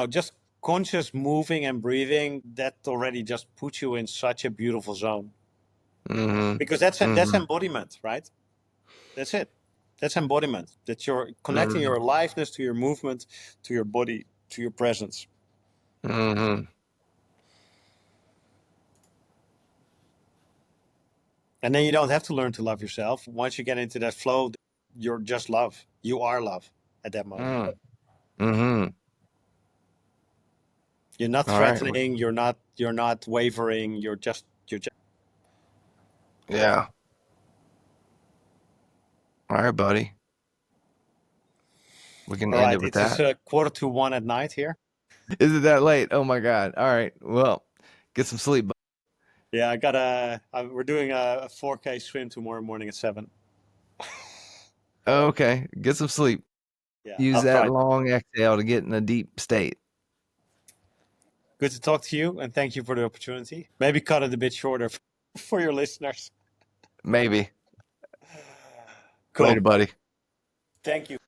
just conscious moving and breathing, that already just puts you in such a beautiful zone Mhm. because that's Mhm. embodiment, right? That's it. That's embodiment. That you're connecting Mhm. your aliveness to your movement, to your body, to your presence. Mhm. And then you don't have to learn to love yourself. Once you get into that flow, you're just love. You are love at that moment. Mhm. Mhm. You're not All right. threatening, you're not wavering, you're just Yeah. All right, buddy. We can all end right. it with It's just that. 1:45 at night here. Is it that late? Oh my God. All right. Well, get some sleep. Yeah, we're doing a 4K swim tomorrow morning at 7. Okay. Get some sleep. Yeah, Use I'll that try. long exhale to get in a deep state. Good to talk to you and thank you for the opportunity. Maybe cut it a bit shorter for your listeners. Maybe. Cool. Later, buddy. Thank you.